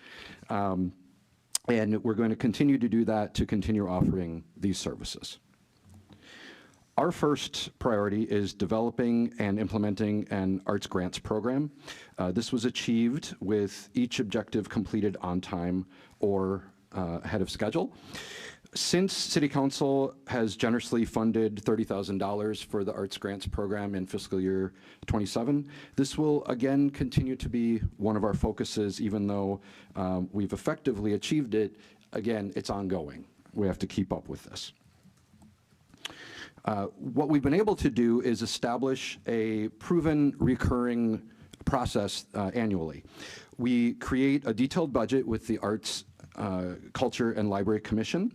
And we're going to continue to do that to continue offering these services. Our first priority is developing and implementing an arts grants program. This was achieved with each objective completed on time or ahead of schedule. Since City Council has generously funded $30,000 for the Arts Grants Program in fiscal year 27, this will again continue to be one of our focuses, even though we've effectively achieved it. Again, it's ongoing. We have to keep up with this. What we've been able to do is establish a proven recurring process annually. We create a detailed budget with the Arts, Culture, and Library Commission.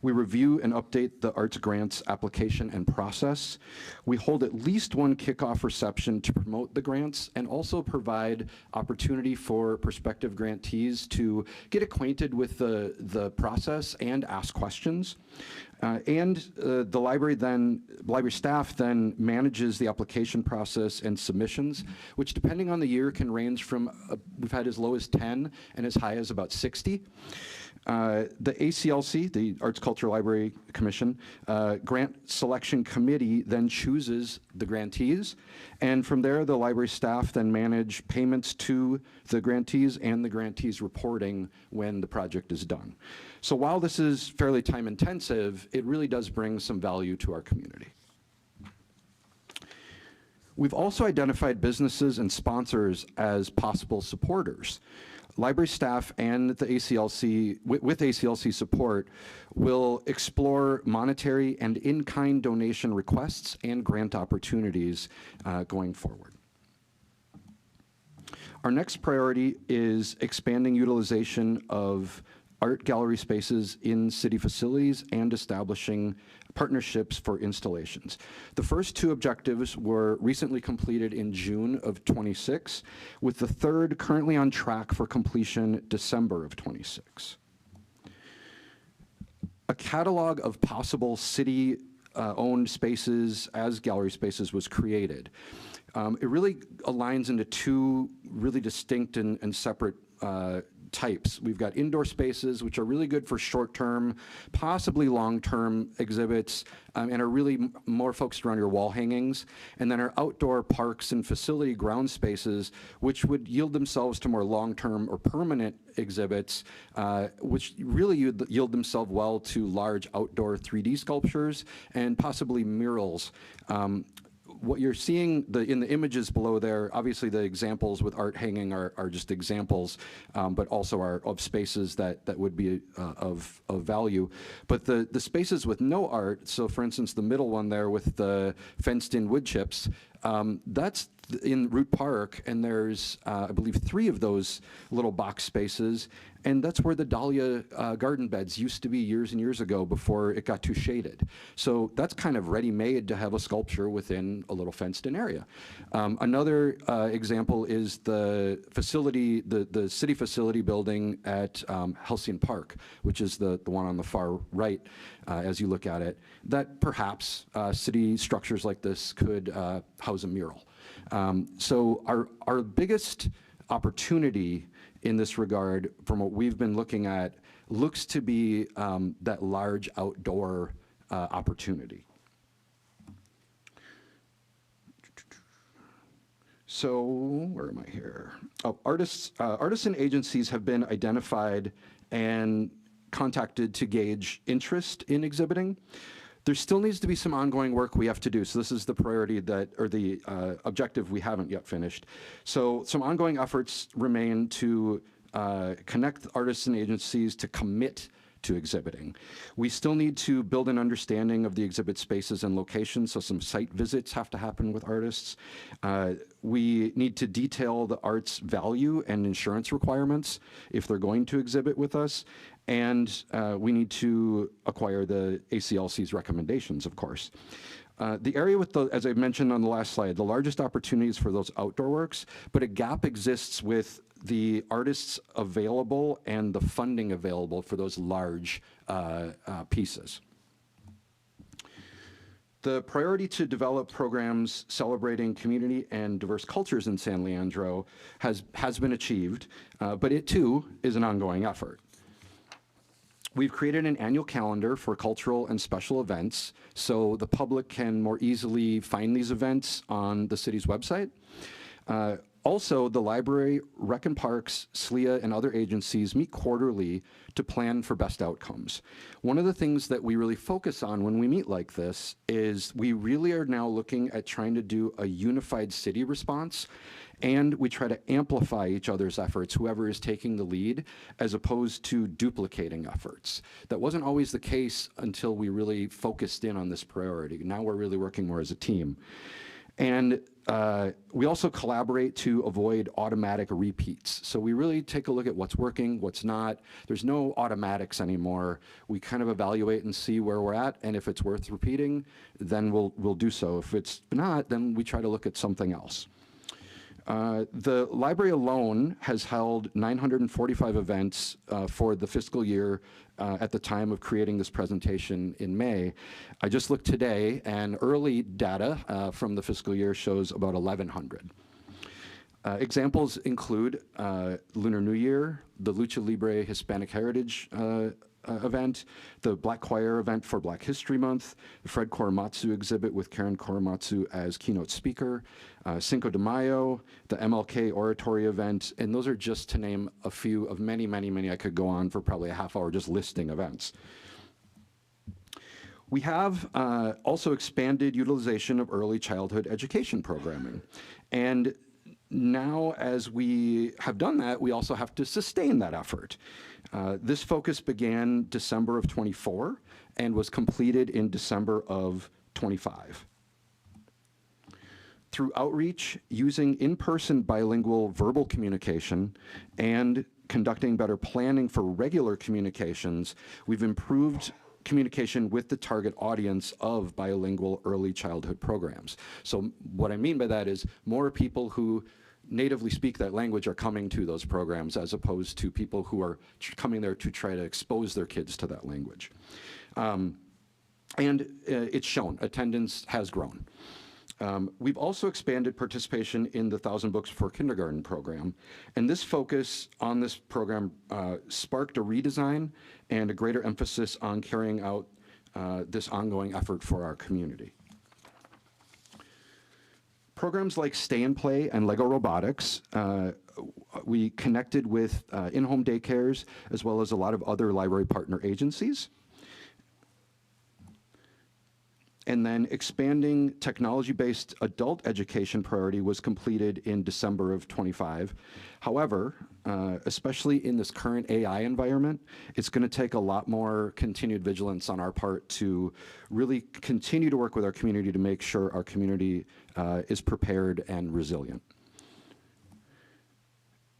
We review and update the arts grants application and process. We hold at least one kickoff reception to promote the grants and also provide opportunity for prospective grantees to get acquainted with the process and ask questions. The library staff then manages the application process and submissions, which depending on the year can range from, we've had as low as 10 and as high as about 60. The ACLC, the Arts Culture Library Commission, grant selection committee then chooses the grantees, and from there the library staff then manage payments to the grantees and the grantees reporting when the project is done. So while this is fairly time intensive, it really does bring some value to our community. We've also identified businesses and sponsors as possible supporters. Library staff and the ACLC, with ACLC support, will explore monetary and in-kind donation requests and grant opportunities going forward. Our next priority is expanding utilization of art gallery spaces in city facilities and establishing partnerships for installations. The first two objectives were recently completed in June of 26, with the third currently on track for completion December of 26. A catalog of possible city owned spaces as gallery spaces was created. It really aligns into two really distinct and separate types. We've got indoor spaces, which are really good for short-term, possibly long-term exhibits, and are really more focused around your wall hangings. And then our outdoor parks and facility ground spaces, which would yield themselves to more long-term or permanent exhibits, which really yield themselves well to large outdoor 3D sculptures and possibly murals. What you're seeing in the images below there, obviously the examples with art hanging are just examples, but also are of spaces that would be of value. But the spaces with no art, so for instance, the middle one there with the fenced-in wood chips, that's in Root Park, and there's, I believe, 3 of those little box spaces, and that's where the dahlia garden beds used to be years and years ago before it got too shaded. So that's kind of ready-made to have a sculpture within a little fenced-in area. Another example is the facility, the city facility building at Halcyon Park, which is the one on the far right as you look at it, that perhaps city structures like this could house a mural. So our biggest opportunity in this regard, from what we've been looking at, looks to be that large outdoor opportunity. So where am I here? Oh, artists and agencies have been identified and contacted to gauge interest in exhibiting. There still needs to be some ongoing work we have to do. So this is the priority that, or the objective we haven't yet finished. So some ongoing efforts remain to connect artists and agencies to commit to exhibiting. We still need to build an understanding of the exhibit spaces and locations, so some site visits have to happen with artists. We need to detail the art's value and insurance requirements if they're going to exhibit with us. And we need to acquire the ACLC's recommendations, of course. The area with the, as I mentioned on the last slide, the largest opportunities for those outdoor works, but a gap exists with the artists available and the funding available for those large pieces. The priority to develop programs celebrating community and diverse cultures in San Leandro has been achieved, but it too is an ongoing effort. We've created an annual calendar for cultural and special events so the public can more easily find these events on the city's website. Also, the library, Rec and Parks, SLEA, and other agencies meet quarterly to plan for best outcomes. One of the things that we really focus on when we meet like this is we really are now looking at trying to do a unified city response, and we try to amplify each other's efforts, whoever is taking the lead, as opposed to duplicating efforts. That wasn't always the case until we really focused in on this priority. Now we're really working more as a team. And we also collaborate to avoid automatic repeats. So we really take a look at what's working, what's not. There's no automatics anymore. We kind of evaluate and see where we're at, and if it's worth repeating, then we'll do so. If it's not, then we try to look at something else. The library alone has held 945 events for the fiscal year at the time of creating this presentation in May. I just looked today, and early data from the fiscal year shows about 1,100. Examples include Lunar New Year, the Lucha Libre Hispanic Heritage event, the Black Choir event for Black History Month, the Fred Korematsu exhibit with Karen Korematsu as keynote speaker, Cinco de Mayo, the MLK oratory event, and those are just to name a few of many, many, many. I could go on for probably a half hour just listing events. We have also expanded utilization of early childhood education programming. And now, as we have done that, we also have to sustain that effort. This focus began December of '24 and was completed in December of '25. Through outreach, using in-person bilingual verbal communication, and conducting better planning for regular communications, we've improved communication with the target audience of bilingual early childhood programs. So what I mean by that is more people who natively speak that language are coming to those programs as opposed to people who are coming there to try to expose their kids to that language. And it's shown, attendance has grown. We've also expanded participation in the 1,000 Books for Kindergarten program, and this focus on this program sparked a redesign and a greater emphasis on carrying out this ongoing effort for our community. Programs like Stay and Play and Lego Robotics, we connected with in-home daycares as well as a lot of other library partner agencies. And then expanding technology-based adult education priority was completed in December of '25. However, especially in this current AI environment, it's going to take a lot more continued vigilance on our part to really continue to work with our community to make sure our community is prepared and resilient.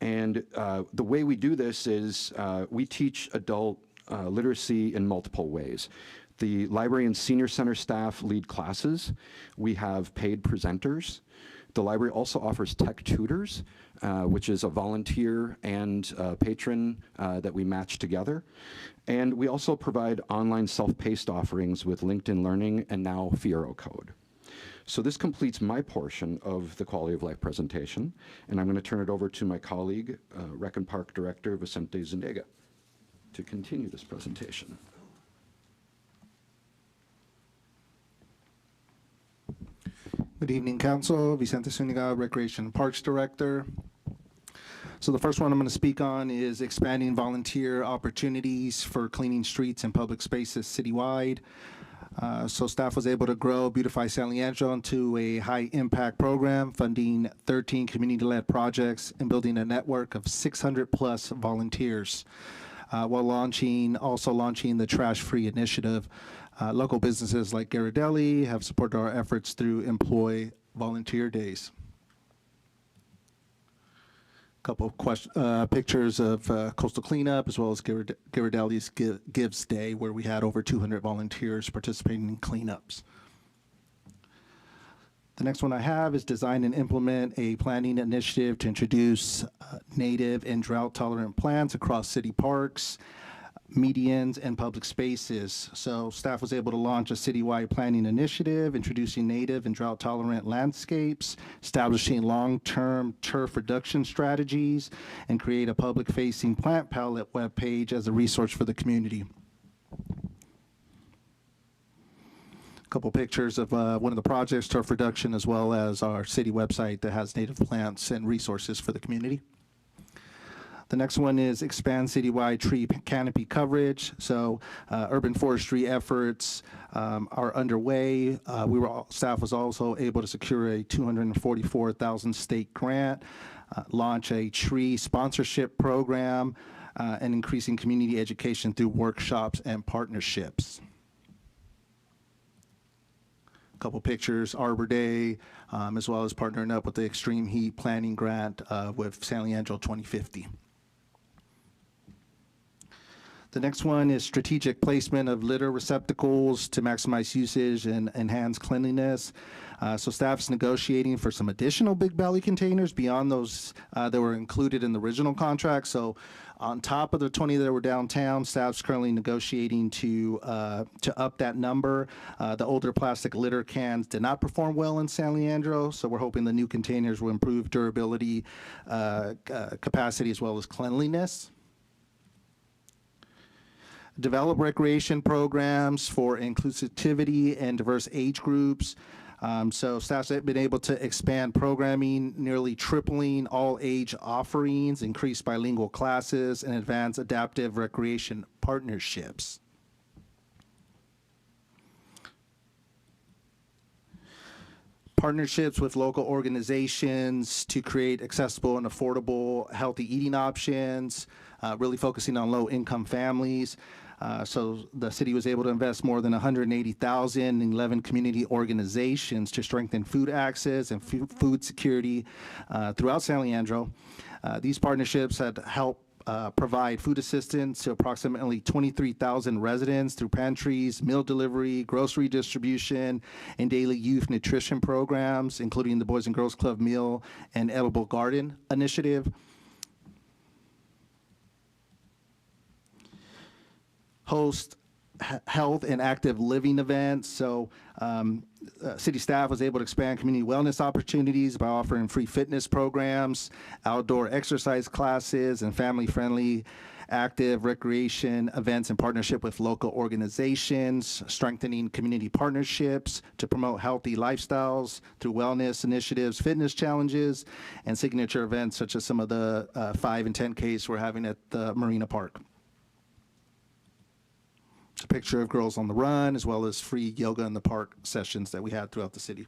And the way we do this is we teach adult literacy in multiple ways. The library and senior center staff lead classes. We have paid presenters. The library also offers tech tutors, which is a volunteer and patron that we match together. And we also provide online self-paced offerings with LinkedIn Learning and now Fiero Code. So this completes my portion of the quality of life presentation, and I'm going to turn it over to my colleague, Rec and Park Director Vicente Zuniga, to continue this presentation. Good evening, Council. Vicente Zuniga, Recreation and Parks Director. So the first one I'm going to speak on is expanding volunteer opportunities for cleaning streets and public spaces citywide. So staff was able to grow Beautify San Leandro into a high-impact program, funding 13 community-led projects and building a network of 600-plus volunteers, while also launching the Trash-Free Initiative. Local businesses like Ghirardelli have supported our efforts through Employ Volunteer Days. A couple of pictures of coastal cleanup, as well as Ghirardelli's Gives Day, where we had over 200 volunteers participating in cleanups. The next one I have is design and implement a planning initiative to introduce native and drought-tolerant plants across city parks, medians, and public spaces. So staff was able to launch a citywide planning initiative, introducing native and drought-tolerant landscapes, establishing long-term turf reduction strategies, and create a public-facing plant palette webpage as a resource for the community. A couple pictures of one of the projects, turf reduction, as well as our city website that has native plants and resources for the community. The next one is expand citywide tree canopy coverage. So urban forestry efforts are underway. Staff was also able to secure a $244,000 state grant, launch a tree sponsorship program, and increasing community education through workshops and partnerships. A couple pictures, Arbor Day, as well as partnering up with the Extreme Heat Planning Grant with San Leandro 2050. The next one is strategic placement of litter receptacles to maximize usage and enhance cleanliness. So staff's negotiating for some additional Big Belly containers beyond those that were included in the original contract. So on top of the 20 that were downtown, staff's currently negotiating to up that number. The older plastic litter cans did not perform well in San Leandro, so we're hoping the new containers will improve durability, capacity, as well as cleanliness. Develop recreation programs for inclusivity and diverse age groups. So staff's been able to expand programming, nearly tripling all age offerings, increase bilingual classes, and advance adaptive recreation partnerships. Partnerships with local organizations to create accessible and affordable healthy eating options, really focusing on low-income families. So the city was able to invest more than $180,000 in 11 community organizations to strengthen food access and food security throughout San Leandro. These partnerships had helped provide food assistance to approximately 23,000 residents through pantries, meal delivery, grocery distribution, and daily youth nutrition programs, including the Boys and Girls Club Meal and Edible Garden Initiative. Host health and active living events. So city staff was able to expand community wellness opportunities by offering free fitness programs, outdoor exercise classes, and family-friendly active recreation events in partnership with local organizations, strengthening community partnerships to promote healthy lifestyles through wellness initiatives, fitness challenges, and signature events such as some of the 5 and 10Ks we're having at the Marina Park. It's a picture of Girls on the Run, as well as free yoga in the park sessions that we had throughout the city.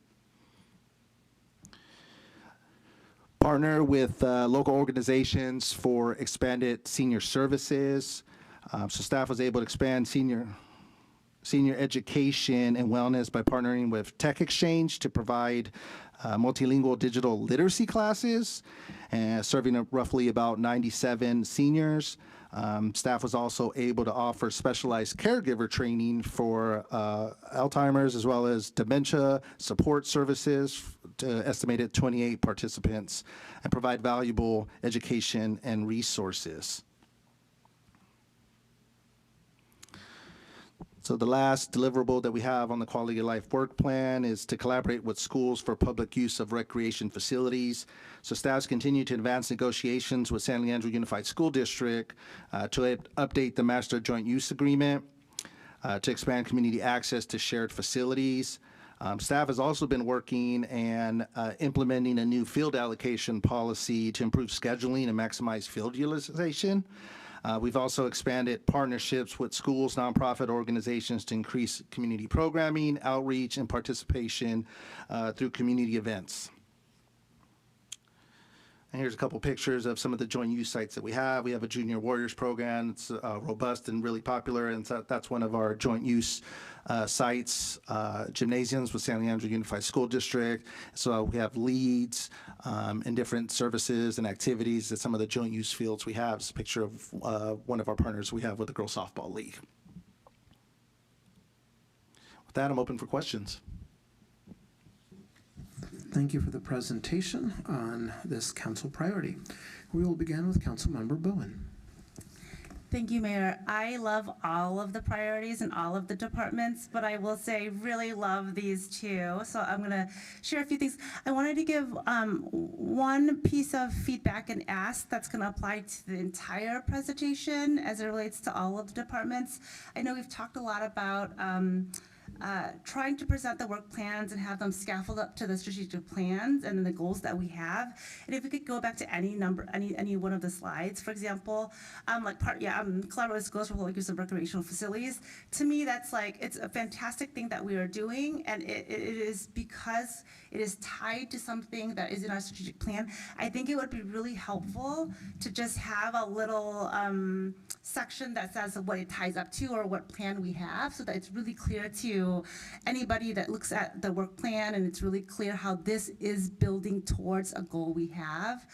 Partner with local organizations for expanded senior services. So staff was able to expand senior education and wellness by partnering with Tech Exchange to provide multilingual digital literacy classes, serving roughly about 97 seniors. Staff was also able to offer specialized caregiver training for Alzheimer's as well as dementia support services to estimated 28 participants and provide valuable education and resources. So the last deliverable that we have on the Quality of Life Work Plan is to collaborate with schools for public use of recreation facilities. So staffs continue to advance negotiations with San Leandro Unified School District to update the Master Joint Use Agreement, to expand community access to shared facilities. Staff has also been working and implementing a new field allocation policy to improve scheduling and maximize field utilization. We've also expanded partnerships with schools, nonprofit organizations to increase community programming, outreach, and participation through community events. And here's a couple pictures of some of the joint use sites that we have. We have a Junior Warriors program. It's robust and really popular, and so that's one of our joint use sites. Gymnasiums with San Leandro Unified School District. So we have leads and different services and activities at some of the joint use fields we have. It's a picture of one of our partners we have with the Girls Softball League. With that, I'm open for questions. Thank you for the presentation on this council priority. We will begin with Councilmember Bowen. Thank you, Mayor. I love all of the priorities and all of the departments, but I will say really love these two. So I'm going to share a few things. I wanted to give one piece of feedback and ask that's going to apply to the entire presentation as it relates to all of the departments. I know we've talked a lot about trying to present the work plans and have them scaffold up to the strategic plans and then the goals that we have. And if we could go back to any one of the slides, for example, collaborate with schools for public use of recreational facilities. To me, that's like, it's a fantastic thing that we are doing, and it is because it is tied to something that is in our strategic plan. I think it would be really helpful to just have a little section that says what it ties up to or what plan we have, so that it's really clear to anybody that looks at the work plan, and it's really clear how this is building towards a goal we have.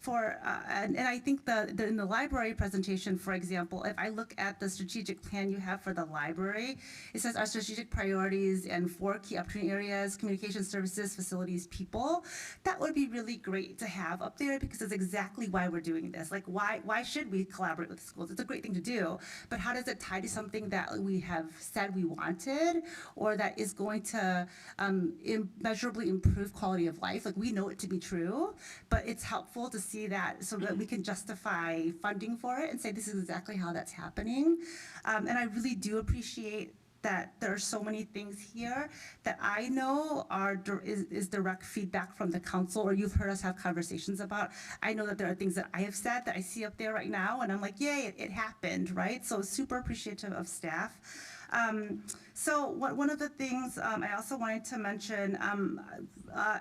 And I think in the library presentation, for example, if I look at the strategic plan you have for the library, it says our strategic priorities and 4 key opportunity areas: communication services, facilities, people. That would be really great to have up there, because it's exactly why we're doing this. Like, why should we collaborate with schools? It's a great thing to do, but how does it tie to something that we have said we wanted, or that is going to immeasurably improve quality of life? Like, we know it to be true, but it's helpful to see that so that we can justify funding for it and say this is exactly how that's happening. And I really do appreciate that there are so many things here that I know is direct feedback from the council, or you've heard us have conversations about. I know that there are things that I have said that I see up there right now, and I'm like, yay, it happened, right? So super appreciative of staff. So one of the things I also wanted to mention,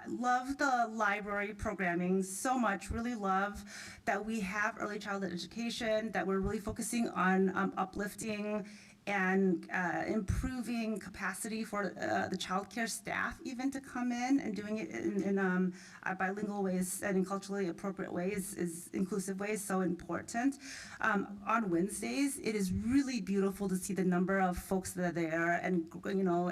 love the library programming so much, really love that we have early childhood education, that we're really focusing on uplifting and improving capacity for the childcare staff even to come in, and doing it in bilingual ways and in culturally appropriate ways, is inclusive ways, so important. On Wednesdays, it is really beautiful to see the number of folks that are there, and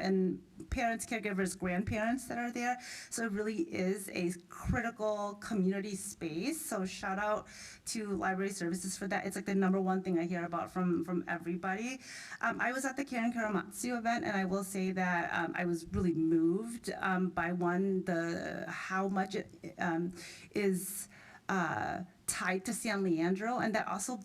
and parents, caregivers, grandparents that are there. So it really is a critical community space. So shout out to Library Services for that. It's like the #1 thing I hear about from everybody. I was at the Karen Karamatsu event, and I will say that I was really moved by how much it is tied to San Leandro, and that also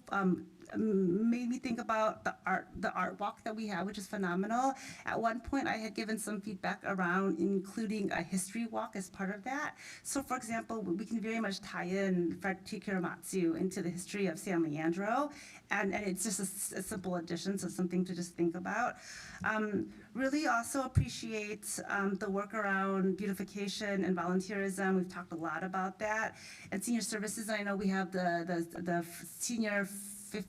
made me think about the art walk that we have, which is phenomenal. At one point, I had given some feedback around including a history walk as part of that. So, for example, we can very much tie in Fred T. Kiramatsu into the history of San Leandro, and it's just a simple addition, so something to just think about. Really also appreciate the work around beautification and volunteerism. We've talked a lot about that. And senior services, I know we have the senior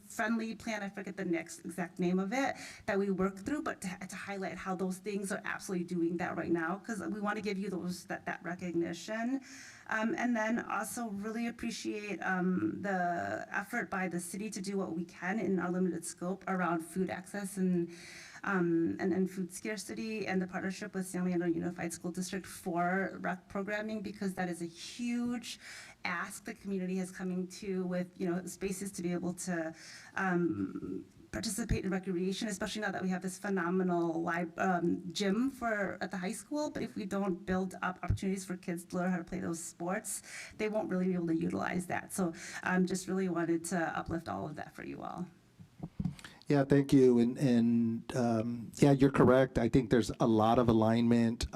friendly plan, I forget the next exact name of it, that we work through, but to highlight how those things are absolutely doing that right now, because we want to give you that recognition. And then also really appreciate the effort by the city to do what we can in our limited scope around food access and food scarcity, and the partnership with San Leandro Unified School District for rec programming, because that is a huge ask the community has coming to with spaces to be able to participate in recreation, especially now that we have this phenomenal gym at the high school. But if we don't build up opportunities for kids to learn how to play those sports, they won't really be able to utilize that. So just really wanted to uplift all of that for you all. Yeah, thank you. And yeah, you're correct. I think there's a lot of alignment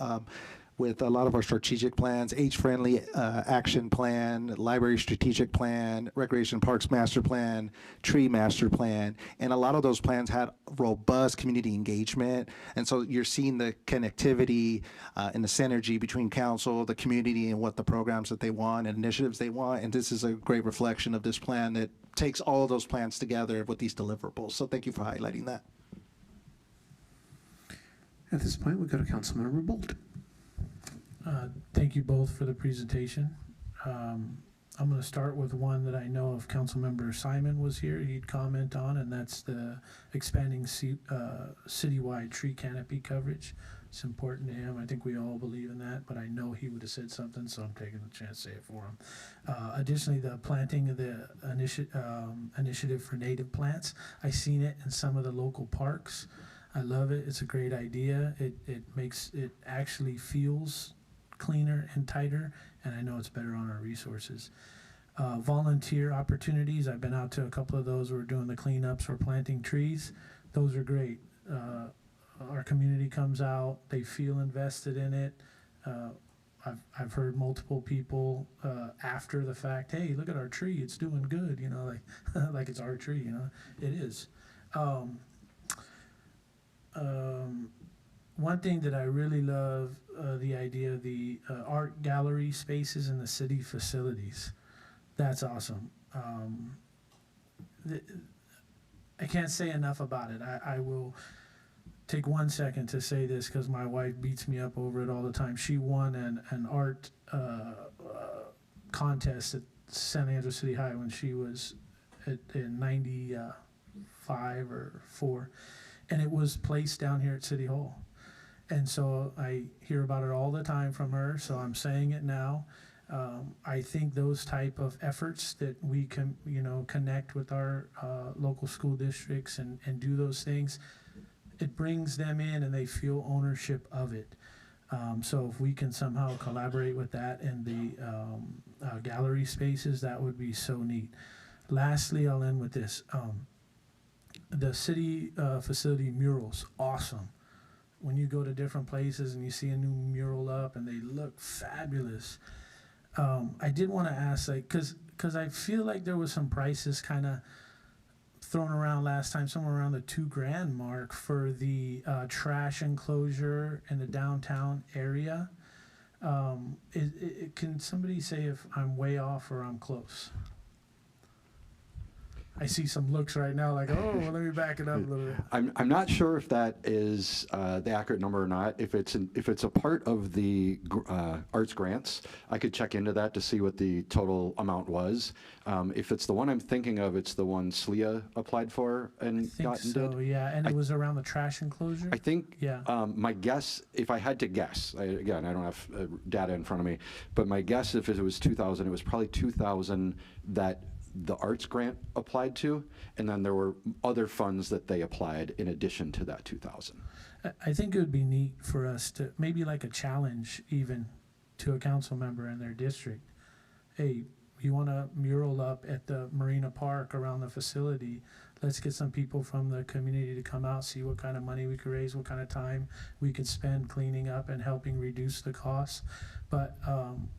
with a lot of our strategic plans, age-friendly action plan, library strategic plan, recreation parks master plan, tree master plan, and a lot of those plans had robust community engagement. And so you're seeing the connectivity and the synergy between council, the community, and what the programs that they want and initiatives they want. And this is a great reflection of this plan that takes all of those plans together with these deliverables. So thank you for highlighting that. At this point, we go to Councilmember Bolt. Thank you both for the presentation. I'm going to start with one that I know if Councilmember Simon was here, he'd comment on, and that's the expanding citywide tree canopy coverage. It's important to him. I think we all believe in that, but I know he would have said something, so I'm taking the chance to say it for him. Additionally, the planting of the initiative for native plants, I've seen it in some of the local parks. I love it. It's a great idea. It makes it actually feels cleaner and tighter, and I know it's better on our resources. Volunteer opportunities, I've been out to a couple of those. We're doing the cleanups, we're planting trees. Those are great. Our community comes out, they feel invested in it. I've heard multiple people after the fact, hey, look at our tree, it's doing good, like it's our tree, it is. One thing that I really love, the idea of the art gallery spaces in the city facilities. That's awesome. I can't say enough about it. I will take 1 second to say this because my wife beats me up over it all the time. She won an art contest at San Leandro City High when she was in 95 or 4, and it was placed down here at City Hall. And so I hear about it all the time from her, so I'm saying it now. I think those type of efforts that we can, connect with our local school districts and do those things, it brings them in and they feel ownership of it. So if we can somehow collaborate with that in the gallery spaces, that would be so neat. Lastly, I'll end with this. The city facility murals, awesome. When you go to different places and you see a new mural up and they look fabulous. I did want to ask, because I feel like there was some prices kind of thrown around last time, somewhere around the $2,000 mark for the trash enclosure in the downtown area. Can somebody say if I'm way off or I'm close? I see some looks right now like, oh, well, let me back it up a little bit. I'm not sure if that is the accurate number or not. If it's a part of the arts grants, I could check into that to see what the total amount was. If it's the one I'm thinking of, it's the one SLEA applied for and did. Yeah, and it was around the trash enclosure? I think, yeah. My guess, if I had to guess, again, I don't have data in front of me, but my guess if it was 2,000, it was probably 2,000 that the arts grant applied to, and then there were other funds that they applied in addition to that 2,000. I think it would be neat for us to, maybe like a challenge even to a council member in their district. Hey, you want a mural up at the Marina Park around the facility, let's get some people from the community to come out, see what kind of money we could raise, what kind of time we could spend cleaning up and helping reduce the costs. But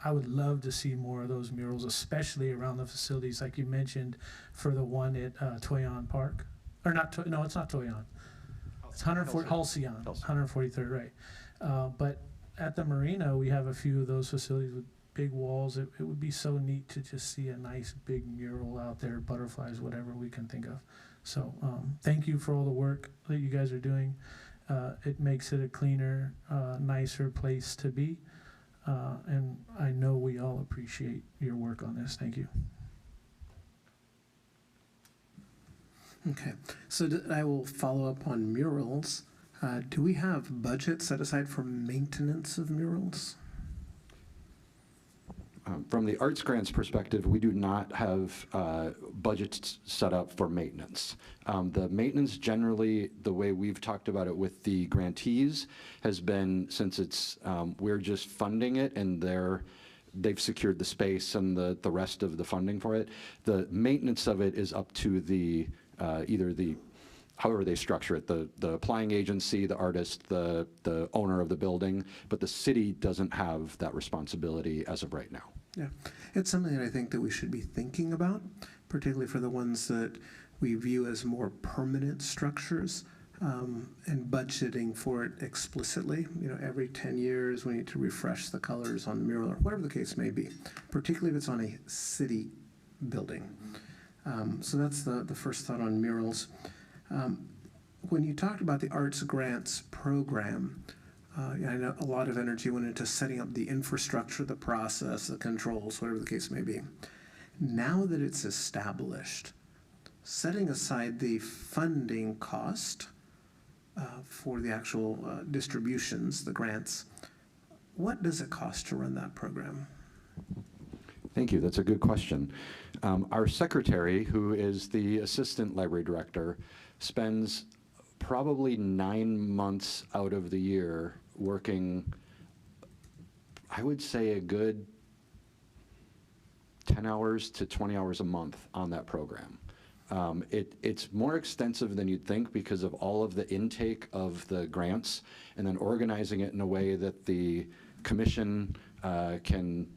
I would love to see more of those murals, especially around the facilities, like you mentioned, for the one at Toyon Park. Or not, no, it's not Toyon. It's 140, Halcyon, 143rd, right. But at the marina, we have a few of those facilities with big walls. It would be so neat to just see a nice big mural out there, butterflies, whatever we can think of. So thank you for all the work that you guys are doing. It makes it a cleaner, nicer place to be. And I know we all appreciate your work on this. Thank you. Okay, so I will follow up on murals. Do we have budget set aside for maintenance of murals? From the arts grants perspective, we do not have budgets set up for maintenance. The maintenance generally, the way we've talked about it with the grantees, has been, since it's we're just funding it and they've secured the space and the rest of the funding for it. The maintenance of it is up to the either the however they structure it, the applying agency, the artist, the owner of the building, but the city doesn't have that responsibility as of right now. Yeah, it's something that I think that we should be thinking about, particularly for the ones that we view as more permanent structures, and budgeting for it explicitly. You know, every 10 years we need to refresh the colors on the mural or whatever the case may be, particularly if it's on a city building. So that's the first thought on murals. When you talked about the arts grants program, I know a lot of energy went into setting up the infrastructure, the process, the controls, whatever the case may be. Now that it's established, setting aside the funding cost for the actual distributions, the grants, what does it cost to run that program? Thank you. That's a good question. Our secretary, who is the assistant library director, spends probably 9 months out of the year working, I would say, a good 10 hours to 20 hours a month on that program. It's more extensive than you'd think because of all of the intake of the grants and then organizing it in a way that the commission can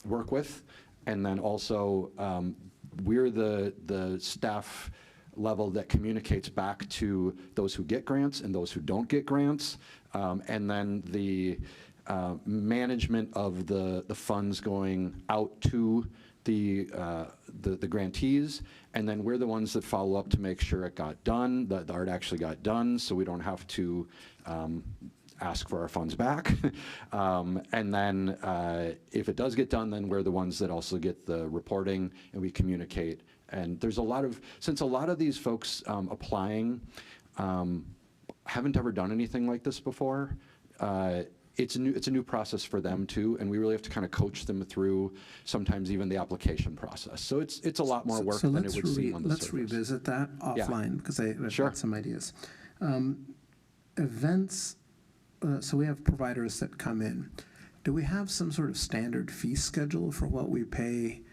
work with. And then also, we're the staff level that communicates back to those who get grants and those who don't get grants. And then the management of the funds going out to the grantees, and then we're the ones that follow up to make sure it got done, that the art actually got done, so we don't have to ask for our funds back. And then if it does get done, then we're the ones that also get the reporting and we communicate. And there's a lot of, since a lot of these folks applying haven't ever done anything like this before, it's a new process for them too, and we really have to kind of coach them through sometimes even the application process. So it's a lot more work than it would seem on the surface. Let's revisit that offline, because I've got some ideas. Events, so we have providers that come in. Do we have some sort of standard fee schedule for what we pay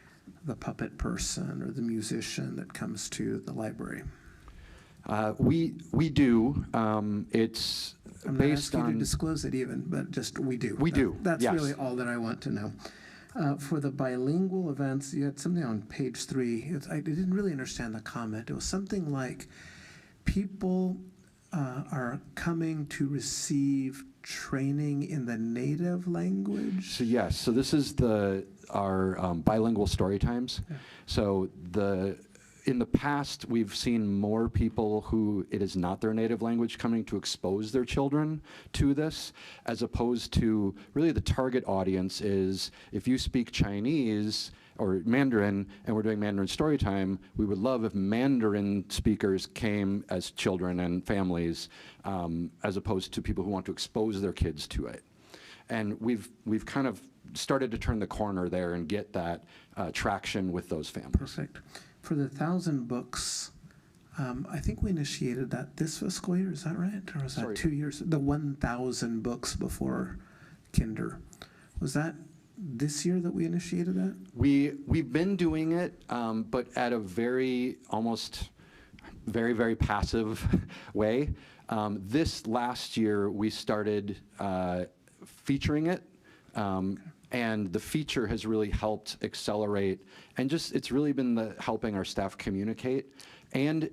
the puppet person or the musician that comes to the library? We do. It's I'm not based asking you on. to disclose it even, but just we do. We do, That's yes. really all that I want to know. For the bilingual events, you had something on page 3. I didn't really understand the comment. It was something like people are coming to receive training in the native language. So yes, so this is our bilingual story times. Yeah. So in the past, we've seen more people who it is not their native language coming to expose their children to this, as opposed to really the target audience is if you speak Chinese or Mandarin and we're doing Mandarin story time, we would love if Mandarin speakers came as children and families, as opposed to people who want to expose their kids to it. And we've kind of started to turn the corner there and get that traction with those families. Perfect. For the 1,000 books, I think we initiated that this fiscal year. Is that right? Or was that 2 years? The 1,000 books before Kinder. Was that this year that we initiated that? We've been doing it, but at a almost very passive way. This last year, we started featuring it, and the feature has really helped accelerate, and it's really been helping our staff communicate, and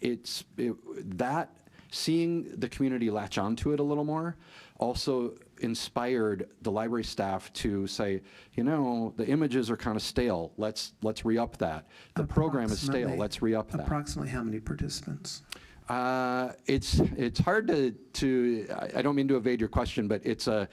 that seeing the community latch onto it a little more also inspired the library staff to say, the images are kind of stale. Let's re-up that. The program is stale. Let's re-up that. Approximately how many participants? It's hard to I don't mean to evade your question, but it's a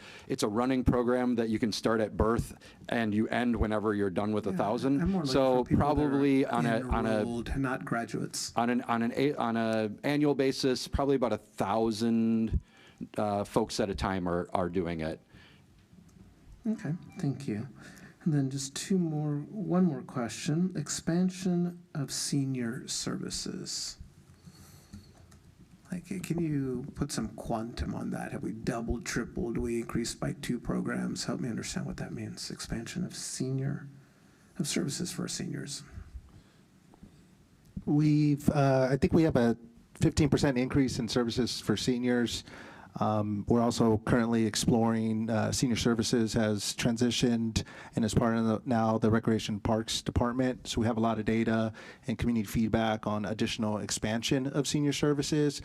running program that you can start at birth and you end whenever you're done with 1,000. I'm more looking So for people that probably are enrolled, not graduates. on an annual basis, probably about 1,000 folks at a time are doing it. Okay, thank you. And then just one more question. Expansion of senior services. Can you put some quantum on that? Have we doubled, tripled? Do we increased by 2 programs? Help me understand what that means. Expansion of services for seniors. I think we have a 15% increase in services for seniors. We're also currently exploring senior services has transitioned and is part of now the Recreation Parks Department. So we have a lot of data and community feedback on additional expansion of senior services.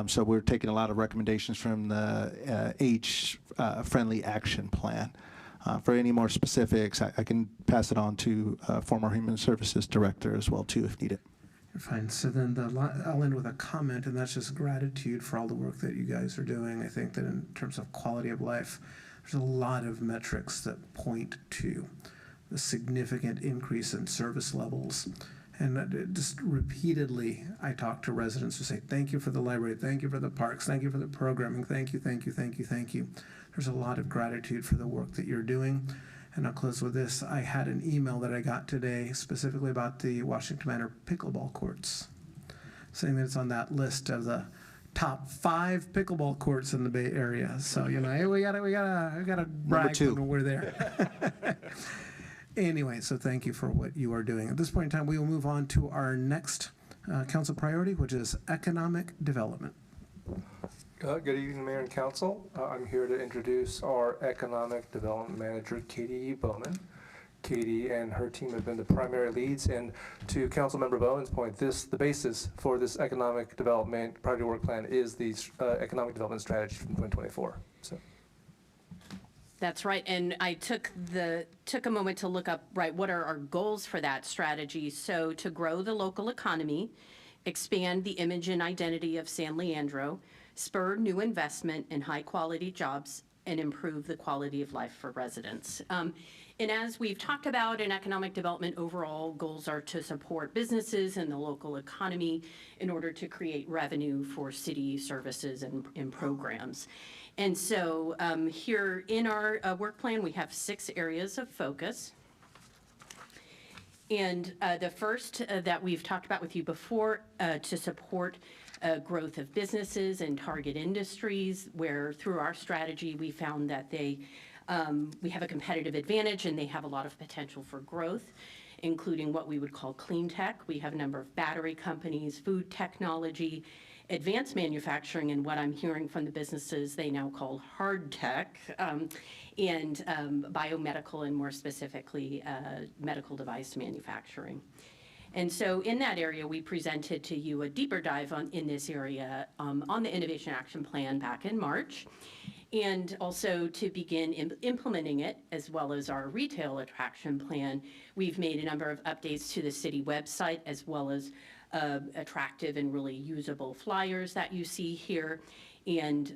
So we're taking a lot of recommendations from the age-friendly action plan. For any more specifics, I can pass it on to former Human Services Director as well too if needed. You're fine. So then I'll end with a comment, and that's just gratitude for all the work that you guys are doing. I think that in terms of quality of life, there's a lot of metrics that point to the significant increase in service levels. And just repeatedly, I talk to residents who say, thank you for the library, thank you for the parks, thank you for the programming, thank you, thank you, thank you, thank you. There's a lot of gratitude for the work that you're doing. And I'll close with this. I had an email that I got today specifically about the Washington Manor pickleball courts, saying that it's on that list of the top 5 pickleball courts in the Bay Area. So, hey, we gotta brag when we're there. Anyway, so thank you for what you are doing. At this point in time, we will move on to our next council priority, which is economic development. Good evening, Mayor and Council. I'm here to introduce our Economic Development Manager, Katie Bowman. Katie and her team have been the primary leads, and to Councilmember Bowen's point, the basis for this Economic Development Priority Work Plan is the Economic Development Strategy from 2024. So. That's right, and I took a moment to look up, what are our goals for that strategy. So to grow the local economy, expand the image and identity of San Leandro, spur new investment in high-quality jobs, and improve the quality of life for residents. And as we've talked about in economic development, overall goals are to support businesses and the local economy in order to create revenue for city services and programs. And so here in our work plan, we have 6 areas of focus. And the first that we've talked about with you before, to support growth of businesses and target industries, where through our strategy we found that we have a competitive advantage and they have a lot of potential for growth, including what we would call clean tech. We have a number of battery companies, food technology, advanced manufacturing, and what I'm hearing from the businesses they now call hard tech, and biomedical, and more specifically medical device manufacturing. And so in that area, we presented to you a deeper dive in this area on the Innovation Action Plan back in March, and also to begin implementing it, as well as our Retail Attraction Plan. We've made a number of updates to the city website, as well as attractive and really usable flyers that you see here. And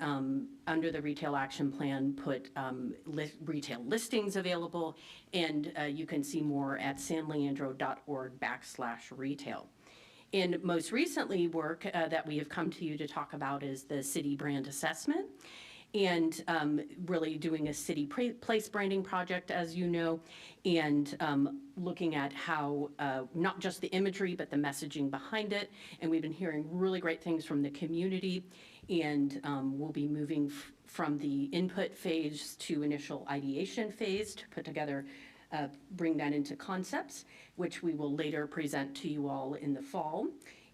under the Retail Action Plan, put retail listings available, and you can see more at sanleandro.org/retail. And most recently, work that we have come to you to talk about is the city brand assessment. and really doing a city place branding project, as you know, and looking at how not just the imagery, but the messaging behind it. And we've been hearing really great things from the community, and we'll be moving from the input phase to initial ideation phase to put together, bring that into concepts, which we will later present to you all in the fall.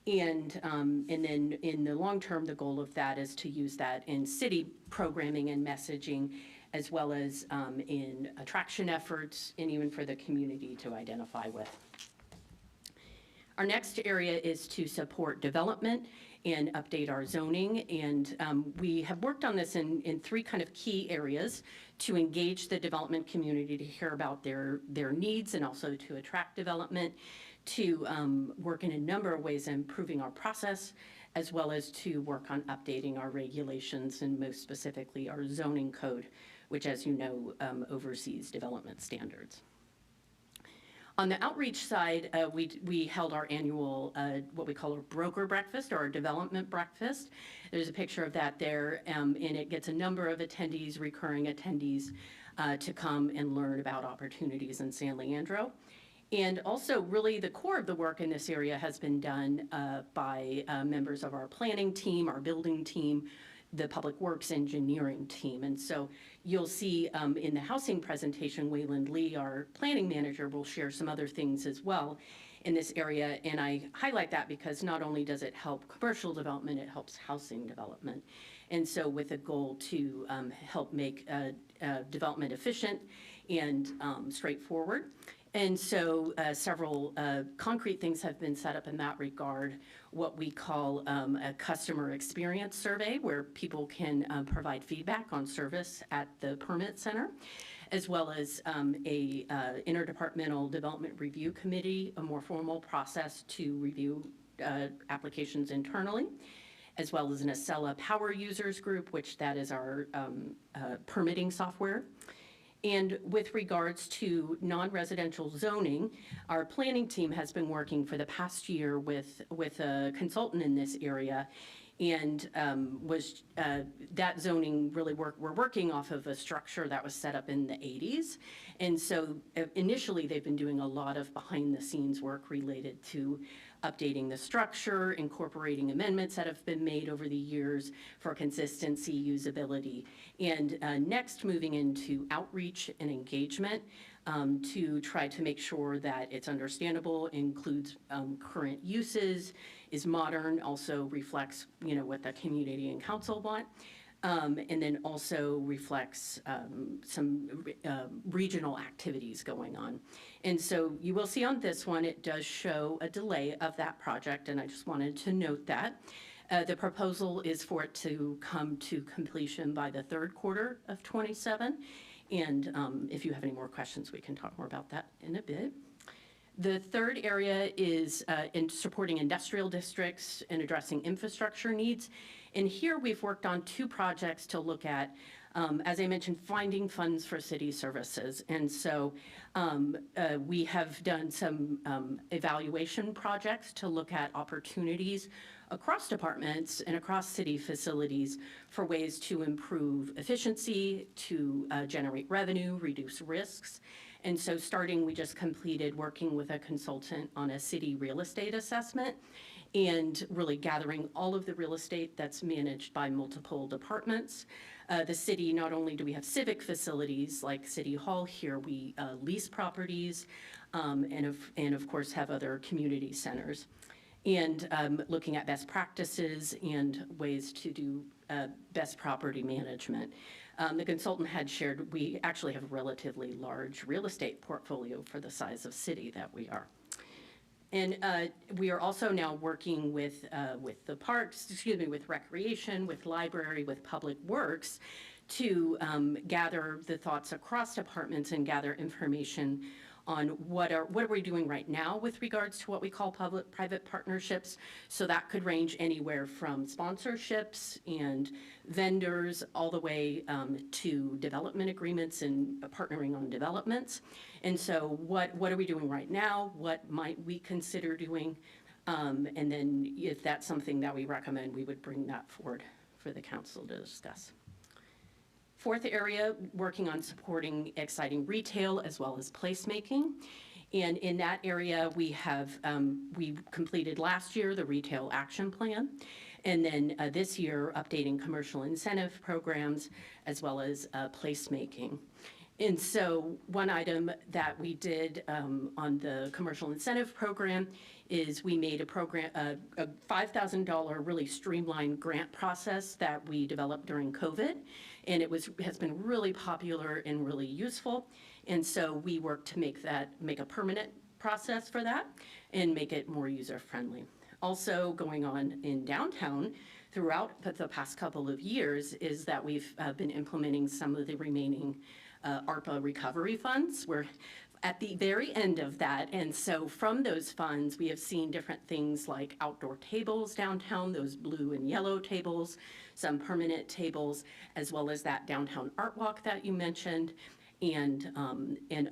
And then in the long term, the goal of that is to use that in city programming and messaging, as well as in attraction efforts, and even for the community to identify with. Our next area is to support development and update our zoning. And we have worked on this in three kind of key areas: to engage the development community, to hear about their needs, and also to attract development, to work in a number of ways improving our process, as well as to work on updating our regulations, and most specifically our zoning code, which, as you know, oversees development standards. On the outreach side, we held our annual, what we call a broker breakfast, or our development breakfast. There's a picture of that there, and it gets a number of attendees, recurring attendees, to come and learn about opportunities in San Leandro. And also, really, the core of the work in this area has been done by members of our planning team, our building team, the public works engineering team. And so you'll see in the housing presentation, Wayland Lee, our planning manager, will share some other things as well in this area. And I highlight that because not only does it help commercial development, it helps housing development. And so with a goal to help make development efficient and straightforward. And so several concrete things have been set up in that regard, what we call a customer experience survey, where people can provide feedback on service at the permit center, as well as a interdepartmental development review committee, a more formal process to review applications internally, as well as an Acela power users group, which that is our permitting software. And with regards to non-residential zoning, our planning team has been working for the past year with a consultant in this area, and that zoning really we're working off of a structure that was set up in the 80s. And so initially they've been doing a lot of behind the scenes work related to updating the structure, incorporating amendments that have been made over the years for consistency, usability, and next moving into outreach and engagement to try to make sure that it's understandable, includes current uses, is modern, also reflects what the community and council want. And then also reflects some regional activities going on. And so you will see on this one, it does show a delay of that project, and I just wanted to note that. The proposal is for it to come to completion by the third quarter of '27. And if you have any more questions, we can talk more about that in a bit. The third area is in supporting industrial districts and addressing infrastructure needs. And here we've worked on two projects to look at, as I mentioned, finding funds for city services. And so we have done some evaluation projects to look at opportunities across departments and across city facilities for ways to improve efficiency, to generate revenue, reduce risks. And so starting, we just completed working with a consultant on a city real estate assessment, and really gathering all of the real estate that's managed by multiple departments. The city, not only do we have civic facilities like City Hall here, we lease properties, and of course have other community centers. And looking at best practices and ways to do best property management. The consultant had shared, we actually have a relatively large real estate portfolio for the size of city that we are. And we are also now working with the parks, with recreation, with library, with public works, to gather the thoughts across departments and gather information on what are we doing right now with regards to what we call public-private partnerships. So that could range anywhere from sponsorships and vendors all the way to development agreements and partnering on developments. And so what are we doing right now? What might we consider doing? And then if that's something that we recommend, we would bring that forward for the council to discuss. Fourth area, working on supporting exciting retail as well as placemaking. And in that area, we have, we completed last year the retail action plan. And then this year, updating commercial incentive programs as well as placemaking. And so one item that we did on the commercial incentive program is we made a program, a $5,000 really streamlined grant process that we developed during COVID. And it has been really popular and really useful. And so we worked to make a permanent process for that and make it more user-friendly. Also going on in downtown throughout the past couple of years is that we've been implementing some of the remaining ARPA recovery funds. We're at the very end of that. And so from those funds, we have seen different things like outdoor tables downtown, those blue and yellow tables, some permanent tables, as well as that downtown art walk that you mentioned, and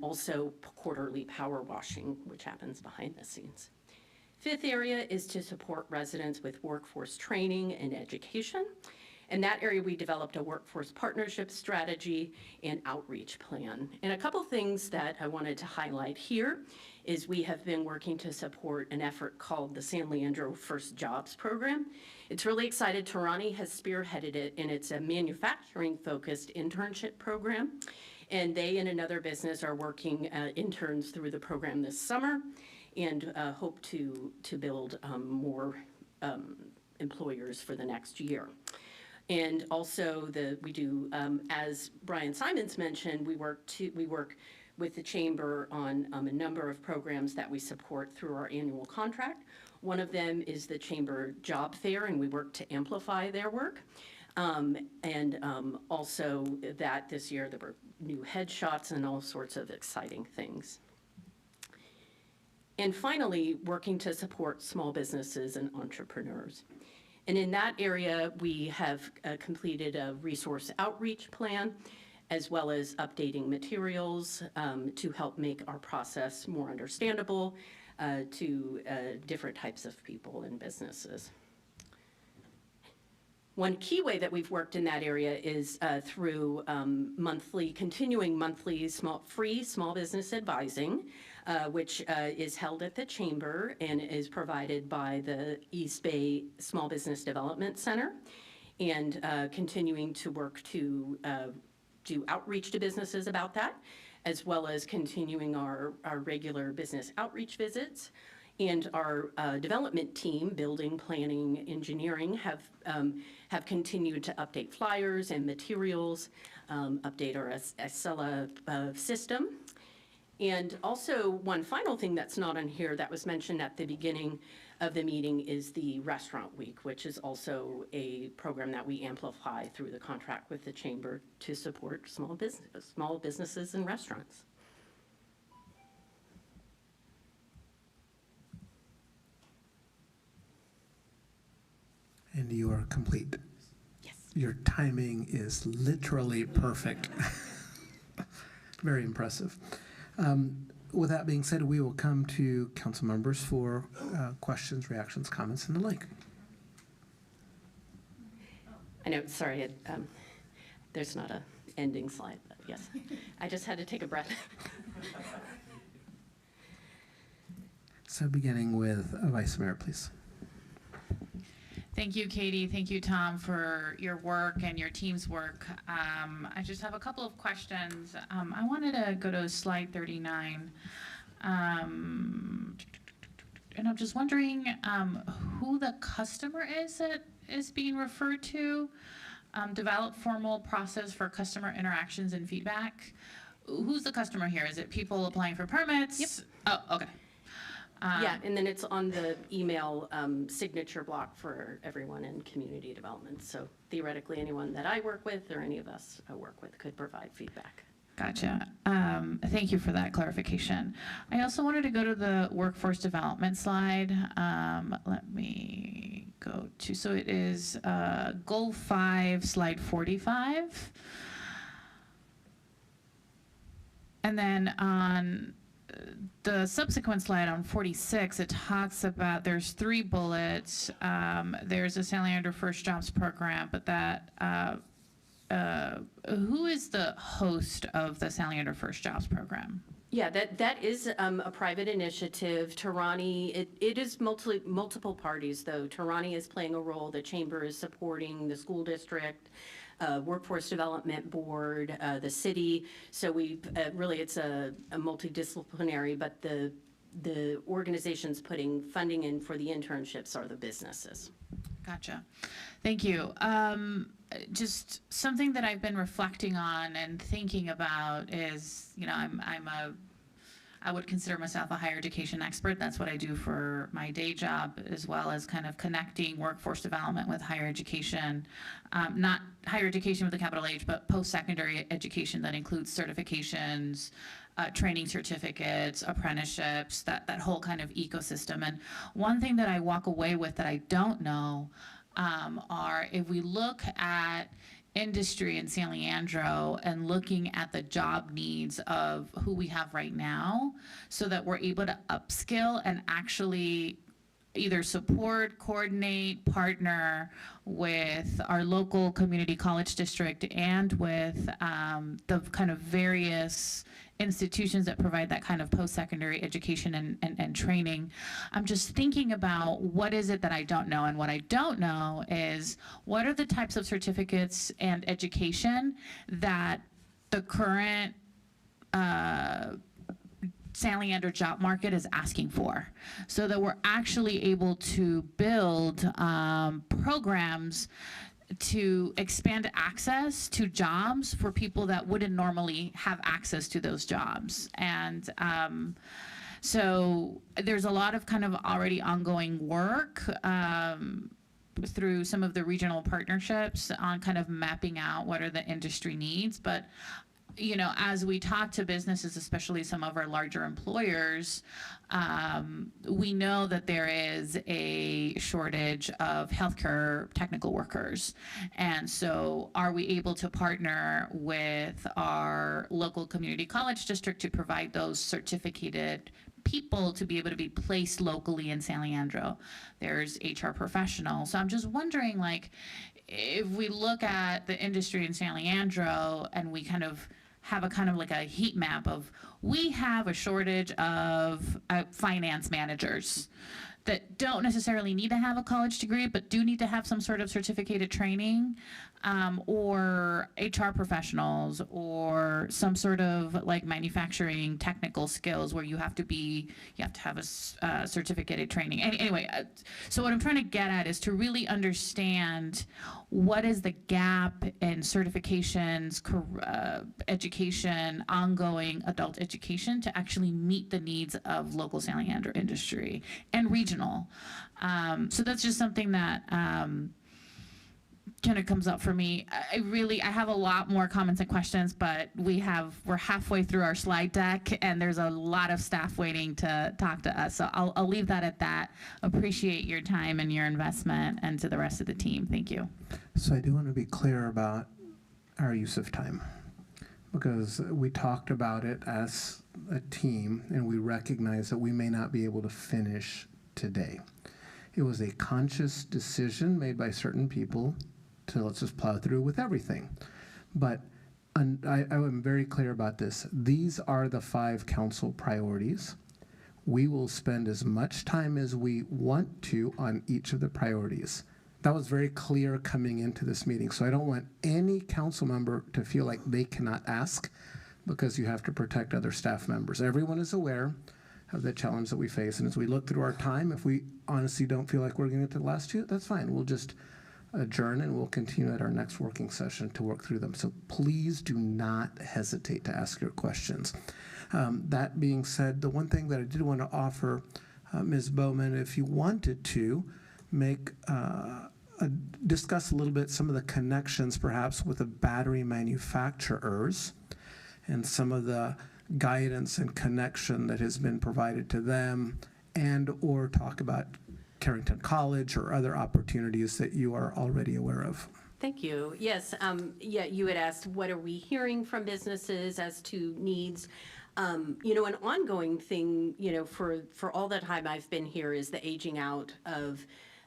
also quarterly power washing, which happens behind the scenes. Fifth area is to support residents with workforce training and education. In that area, we developed a workforce partnership strategy and outreach plan. And a couple things that I wanted to highlight here is we have been working to support an effort called the San Leandro First Jobs Program. It's really excited. Tarani has spearheaded it, and it's a manufacturing-focused internship program. And they and another business are working interns through the program this summer and hope to build more employers for the next year. And also we do, as Brian Simons mentioned, we work with the Chamber on a number of programs that we support through our annual contract. One of them is the Chamber Job Fair, and we work to amplify their work. Also that this year there were new headshots and all sorts of exciting things. And finally, working to support small businesses and entrepreneurs. And in that area, we have completed a resource outreach plan, as well as updating materials to help make our process more understandable to different types of people and businesses. One key way that we've worked in that area is through continuing monthly free small business advising, which is held at the Chamber and is provided by the East Bay Small Business Development Center, and continuing to work to do outreach to businesses about that, as well as continuing our regular business outreach visits. And our development team, building, planning, engineering, have continued to update flyers and materials, update our Acela system. And also, one final thing that's not on here that was mentioned at the beginning of the meeting is the Restaurant Week, which is also a program that we amplify through the contract with the Chamber to support small businesses and restaurants. And you are complete. Yes. Your timing is literally perfect. Very impressive. With that being said, we will come to council members for questions, reactions, comments, and the like. I know, sorry, there's not a ending slide, but yes. I just had to take a breath. So beginning with Vice Mayor, please. Thank you, Katie. Thank you, Tom, for your work and your team's work. I just have a couple of questions. I wanted to go to slide 39. And I'm just wondering who the customer is that is being referred to. Develop formal process for customer interactions and feedback. Who's the customer here? Is it people applying for permits? Yep. Oh, okay. Yeah, and then it's on the email signature block for everyone in community development. So theoretically, anyone that I work with or any of us work with could provide feedback. Gotcha. Thank you for that clarification. I also wanted to go to the workforce development slide. Let me go to, so it is goal 5, slide 45. And then on the subsequent slide on 46, it talks about, there's 3 bullets. There's a San Leandro First Jobs program, but that who is the host of the San Leandro First Jobs program? Yeah, that is a private initiative. Tarani, it is multiple parties, though. Tarani is playing a role. The chamber is supporting the school district, workforce development board, the city. So we really, it's a multidisciplinary, but the organizations putting funding in for the internships are the businesses. Gotcha. Thank you. Just something that I've been reflecting on and thinking about is, you know, I would consider myself a higher education expert. That's what I do for my day job, as well as kind of connecting workforce development with higher education. Not higher education with a capital H, but post-secondary education that includes certifications, training certificates, apprenticeships, that whole kind of ecosystem. And one thing that I walk away with that I don't know are, if we look at industry in San Leandro and looking at the job needs of who we have right now, so that we're able to upskill and actually either support, coordinate, partner with our local community college district and with the kind of various institutions that provide that kind of post-secondary education and training. I'm just thinking about what is it that I don't know, and what I don't know is what are the types of certificates and education that the current San Leandro job market is asking for, so that we're actually able to build programs to expand access to jobs for people that wouldn't normally have access to those jobs. And so there's a lot of kind of already ongoing work through some of the regional partnerships on kind of mapping out what are the industry needs. But you know, as we talk to businesses, especially some of our larger employers, we know that there is a shortage of healthcare technical workers. And so are we able to partner with our local community college district to provide those certificated people to be able to be placed locally in San Leandro? There's HR professionals. So I'm just wondering, like, if we look at the industry in San Leandro and we kind of have a kind of like a heat map of, we have a shortage of finance managers that don't necessarily need to have a college degree, but do need to have some sort of certificated training, or HR professionals, or some sort of like manufacturing technical skills where you have to have a certificated training. Anyway, so what I'm trying to get at is to really understand what is the gap in certifications, education, ongoing adult education to actually meet the needs of local San Leandro industry and regional. So that's just something that kind of comes up for me. I have a lot more comments and questions, but we're halfway through our slide deck and there's a lot of staff waiting to talk to us. So I'll leave that at that. Appreciate your time and your investment, and to the rest of the team, thank you. So I do want to be clear about our use of time, because we talked about it as a team and we recognize that we may not be able to finish today. It was a conscious decision made by certain people to let's just plow through with everything. But I am very clear about this. These are the 5 council priorities. We will spend as much time as we want to on each of the priorities. That was very clear coming into this meeting. So I don't want any council member to feel like they cannot ask, because you have to protect other staff members. Everyone is aware of the challenge that we face. And as we look through our time, if we honestly don't feel like we're going to get to the last 2, that's fine. We'll just adjourn and we'll continue at our next working session to work through them. So please do not hesitate to ask your questions. That being said, the one thing that I did want to offer, Ms. Bowman, if you wanted to discuss a little bit some of the connections perhaps with the battery manufacturers and some of the guidance and connection that has been provided to them, and or talk about Carrington College or other opportunities that you are already aware of. Thank you. Yes, you had asked, what are we hearing from businesses as to needs? An ongoing thing, for all the time I've been here is the aging out of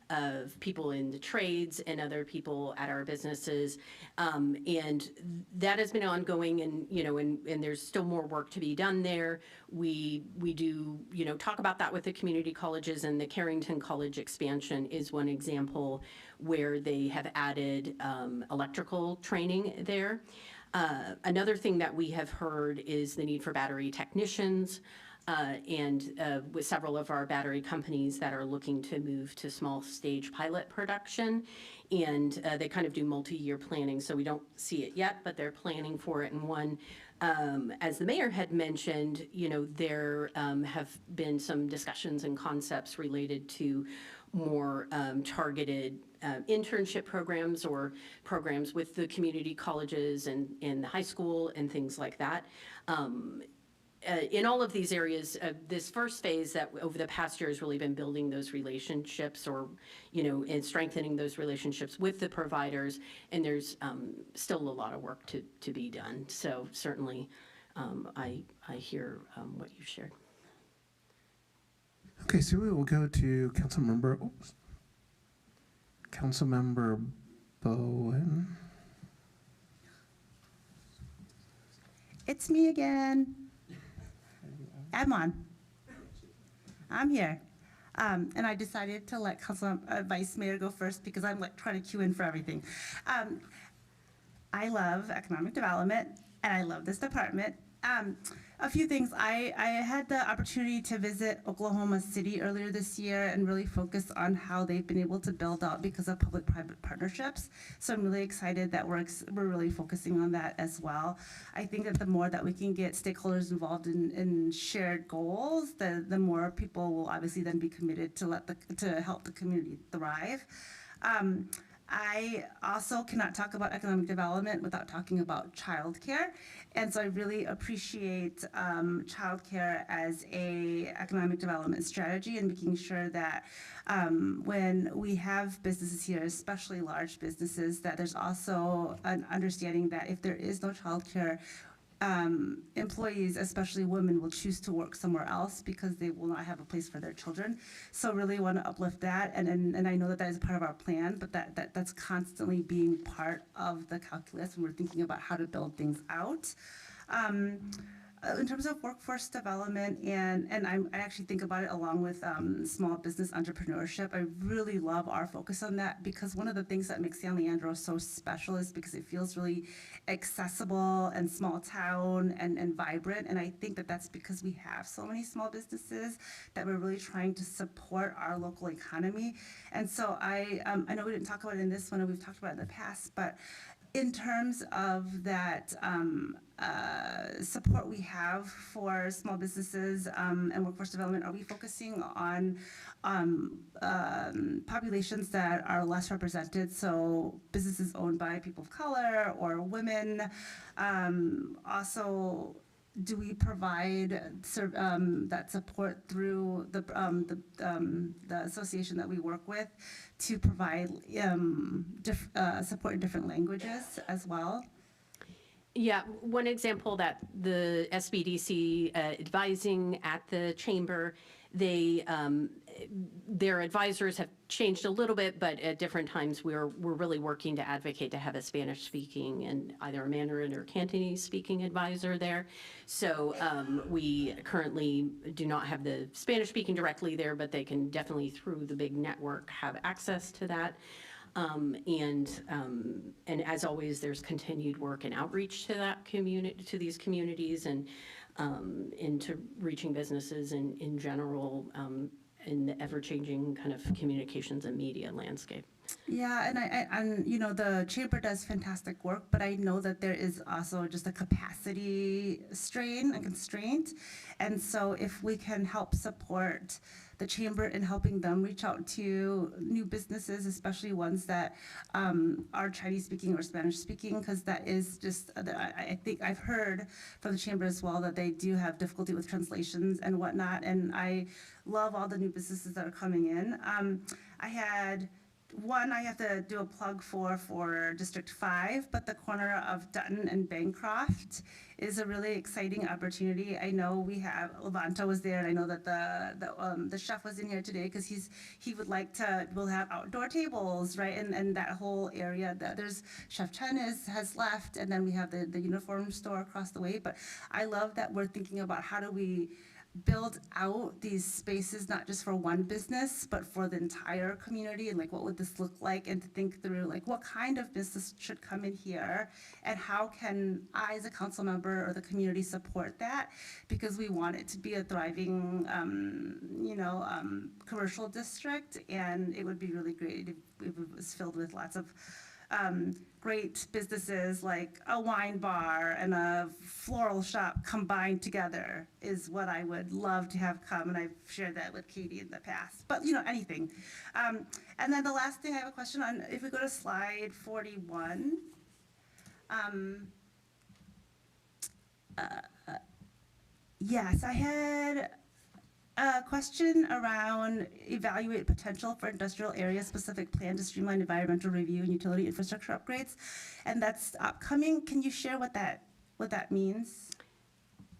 of people in the trades and other people at our businesses. And that has been ongoing, and, and there's still more work to be done there. We do, talk about that with the community colleges, and the Carrington College expansion is one example where they have added electrical training there. Another thing that we have heard is the need for battery technicians, and with several of our battery companies that are looking to move to small stage pilot production. And they kind of do multi-year planning, so we don't see it yet, but they're planning for it. And one, as the mayor had mentioned, there have been some discussions and concepts related to more targeted internship programs or programs with the community colleges and in the high school and things like that. In all of these areas, this first phase that over the past year has really been building those relationships, or, and strengthening those relationships with the providers. And there's still a lot of work to be done. So certainly, I hear what you shared. Okay, so we will go to Councilmember Bowen. It's me again. I'm here. And I decided to let Vice Mayor go first because I'm like trying to cue in for everything. I love economic development and I love this department. A few things. I had the opportunity to visit Oklahoma City earlier this year and really focus on how they've been able to build out because of public-private partnerships. So I'm really excited that we're really focusing on that as well. I think that the more that we can get stakeholders involved in shared goals, the more people will obviously then be committed to help the community thrive. I also cannot talk about economic development without talking about childcare. And so I really appreciate childcare as a economic development strategy, and making sure that when we have businesses here, especially large businesses, that there's also an understanding that if there is no childcare, employees, especially women, will choose to work somewhere else because they will not have a place for their children. So really want to uplift that, and I know that is part of our plan, but that's constantly being part of the calculus when we're thinking about how to build things out. In terms of workforce development, and I actually think about it along with small business entrepreneurship, I really love our focus on that, because one of the things that makes San Leandro so special is because it feels really accessible and small town and vibrant. And I think that that's because we have so many small businesses that we're really trying to support our local economy. And so I know we didn't talk about it in this one, and we've talked about it in the past, but in terms of that support we have for small businesses and workforce development, are we focusing on populations that are less represented, so businesses owned by people of color or women? Also, do we provide that support through the association that we work with to provide support in different languages as well? Yeah, one example that the SBDC advising at the chamber, their advisors have changed a little bit, but at different times we're really working to advocate to have a Spanish-speaking and either a Mandarin or Cantonese-speaking advisor there. So we currently do not have the Spanish-speaking directly there, but they can definitely, through the big network, have access to that. And as always, there's continued work and outreach to that community, to these communities, and into reaching businesses in general in the ever-changing kind of communications and media landscape. Yeah, and you know, the chamber does fantastic work, but I know that there is also just a capacity strain, a constraint. And so if we can help support the chamber in helping them reach out to new businesses, especially ones that are Chinese speaking or Spanish speaking, because that is just, I think I've heard from the chamber as well that they do have difficulty with translations and whatnot. And I love all the new businesses that are coming in. I had one I have to do a plug for District 5, but the corner of Dutton and Bancroft is a really exciting opportunity. I know we have, Levanta was there, and I know that the chef was in here today because he would like to, we'll have outdoor tables, right? And that whole area, there's Chef Chen has left, and then we have the uniform store across the way. But I love that we're thinking about how do we build out these spaces, not just for one business, but for the entire community, and like, what would this look like, and to think through, like, what kind of business should come in here, and how can I, as a council member, or the community support that, because we want it to be a thriving, commercial district, and it would be really great if it was filled with lots of great businesses like a wine bar and a floral shop combined together is what I would love to have come, and I've shared that with Katie in the past. But anything. And then the last thing I have a question on, if we go to slide 41, yes, I had a question around evaluate potential for industrial area-specific plan to streamline environmental review and utility infrastructure upgrades, and that's upcoming. Can you share what that means?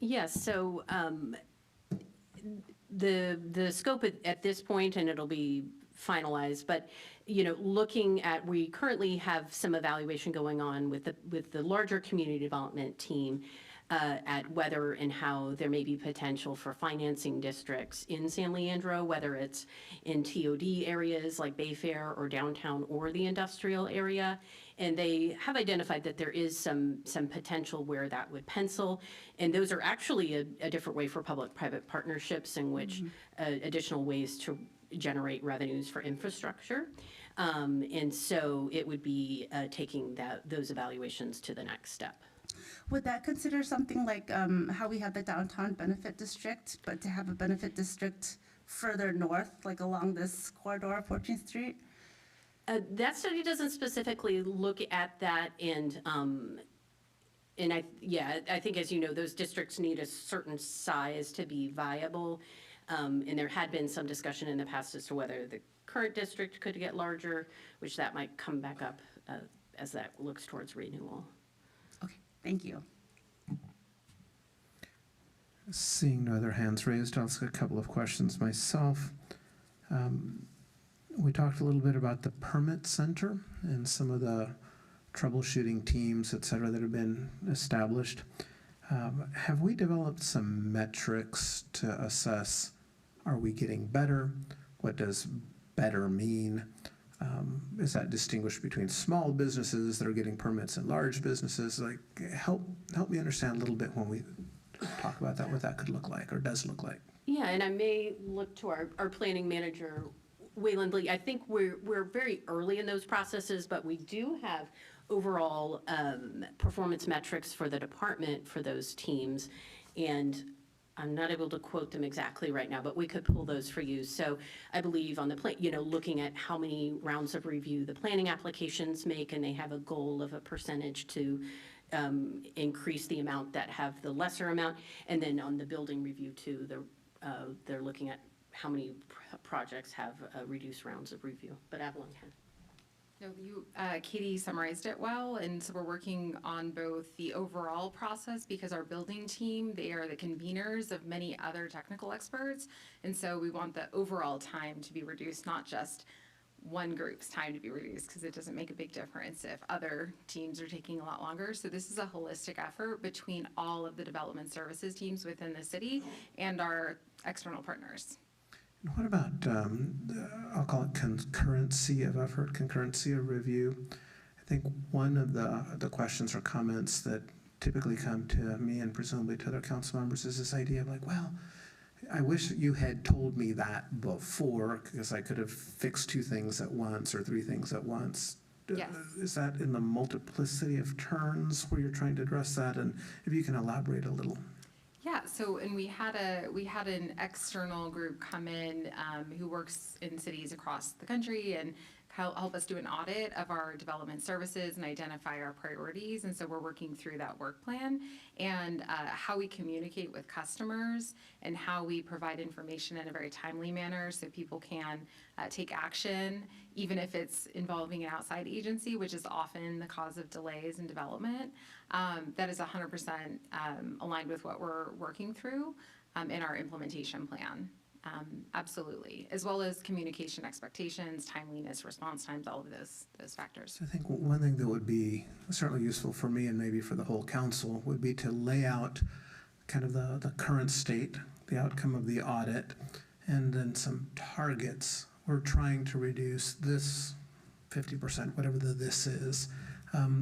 Yes, so the scope at this point, and it'll be finalized, but looking at, we currently have some evaluation going on with the larger community development team at whether and how there may be potential for financing districts in San Leandro, whether it's in TOD areas like Bayfair or downtown or the industrial area. And they have identified that there is some potential where that would pencil. And those are actually a different way for public-private partnerships in which additional ways to generate revenues for infrastructure. And so it would be taking those evaluations to the next step. Would that consider something like how we have the downtown benefit district, but to have a benefit district further north, like along this corridor of 14th Street? That study doesn't specifically look at that, and I think, as you know, those districts need a certain size to be viable, and there had been some discussion in the past as to whether the current district could get larger, which that might come back up as that looks towards renewal. Okay, thank you. Seeing no other hands raised, I'll ask a couple of questions myself. We talked a little bit about the permit center and some of the troubleshooting teams, et cetera, that have been established. Have we developed some metrics to assess, are we getting better? What does better mean? Is that distinguished between small businesses that are getting permits and large businesses? Like, help me understand a little bit when we talk about that, what that could look like or does look like. Yeah, and I may look to our planning manager, Wayland Lee. I think we're very early in those processes, but we do have overall performance metrics for the department for those teams, and I'm not able to quote them exactly right now, but we could pull those for you. So I believe on the plan, looking at how many rounds of review the planning applications make, and they have a goal of a percentage to increase the amount that have the lesser amount, and then on the building review too, they're looking at how many projects have reduced rounds of review. But Avalon can. No, Katie summarized it well, and so we're working on both the overall process because our building team, they are the conveners of many other technical experts, and so we want the overall time to be reduced, not just one group's time to be reduced, because it doesn't make a big difference if other teams are taking a lot longer. So this is a holistic effort between all of the development services teams within the city and our external partners. And what about, I'll call it concurrency of effort, concurrency of review? I think one of the questions or comments that typically come to me and presumably to other council members is this idea of like, well, I wish you had told me that before because I could have fixed 2 things at once or 3 things at once. Yes. Is that in the multiplicity of turns where you're trying to address that? And if you can elaborate a little. Yeah, so, and we had an external group come in who works in cities across the country and help us do an audit of our development services and identify our priorities. And so we're working through that work plan and how we communicate with customers and how we provide information in a very timely manner so people can take action, even if it's involving an outside agency, which is often the cause of delays in development. That is 100% aligned with what we're working through in our implementation plan. Absolutely, as well as communication expectations, timeliness, response times, all of those factors. I think one thing that would be certainly useful for me and maybe for the whole council would be to lay out kind of the current state, the outcome of the audit, and then some targets. We're trying to reduce this 50%, whatever this is,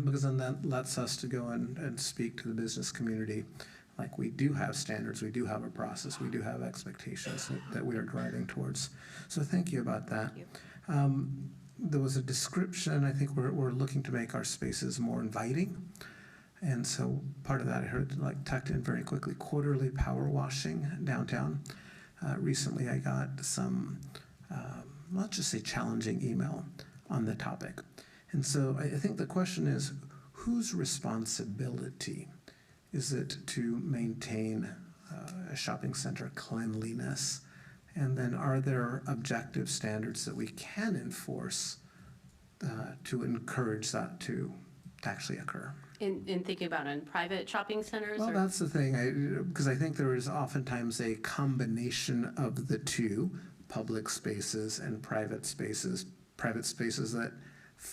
because then that lets us to go and speak to the business community. Like, we do have standards, we do have a process, we do have expectations that we are driving towards. So thank you about that. There was a description, I think we're looking to make our spaces more inviting. And so part of that I heard like tucked in very quickly, quarterly power washing downtown. Recently I got some, let's just say challenging email on the topic. And so I think the question is, whose responsibility is it to maintain a shopping center cleanliness? And then are there objective standards that we can enforce to encourage that to actually occur? In thinking about in private shopping centers? Well, that's the thing, because I think there is oftentimes a combination of the two, public spaces and private spaces that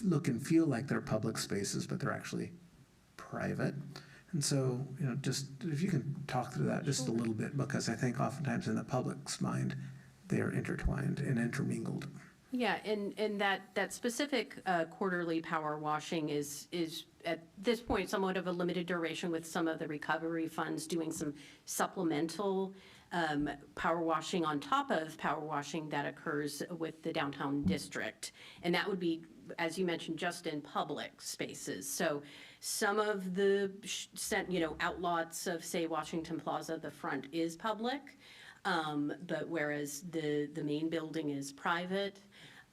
look and feel like they're public spaces, but they're actually private. And so, just if you can talk through that just a little bit, because I think oftentimes in the public's mind, they are intertwined and intermingled. Yeah, and that specific quarterly power washing is at this point somewhat of a limited duration, with some of the recovery funds doing some supplemental power washing on top of power washing that occurs with the downtown district. And that would be, as you mentioned, just in public spaces. So some of the outlots of, say, Washington Plaza, the front is public, but whereas the main building is private.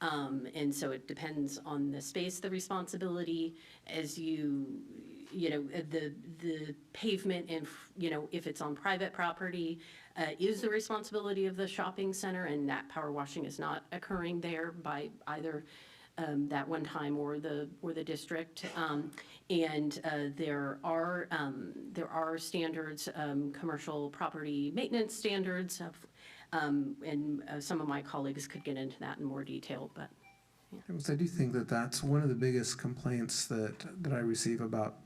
And so it depends on the space, the responsibility, as the pavement, and if it's on private property, is the responsibility of the shopping center, and that power washing is not occurring there by either that one time or the district. And there are standards, commercial property maintenance standards of, and some of my colleagues could get into that in more detail, but. Yeah. I do think that that's one of the biggest complaints that I receive about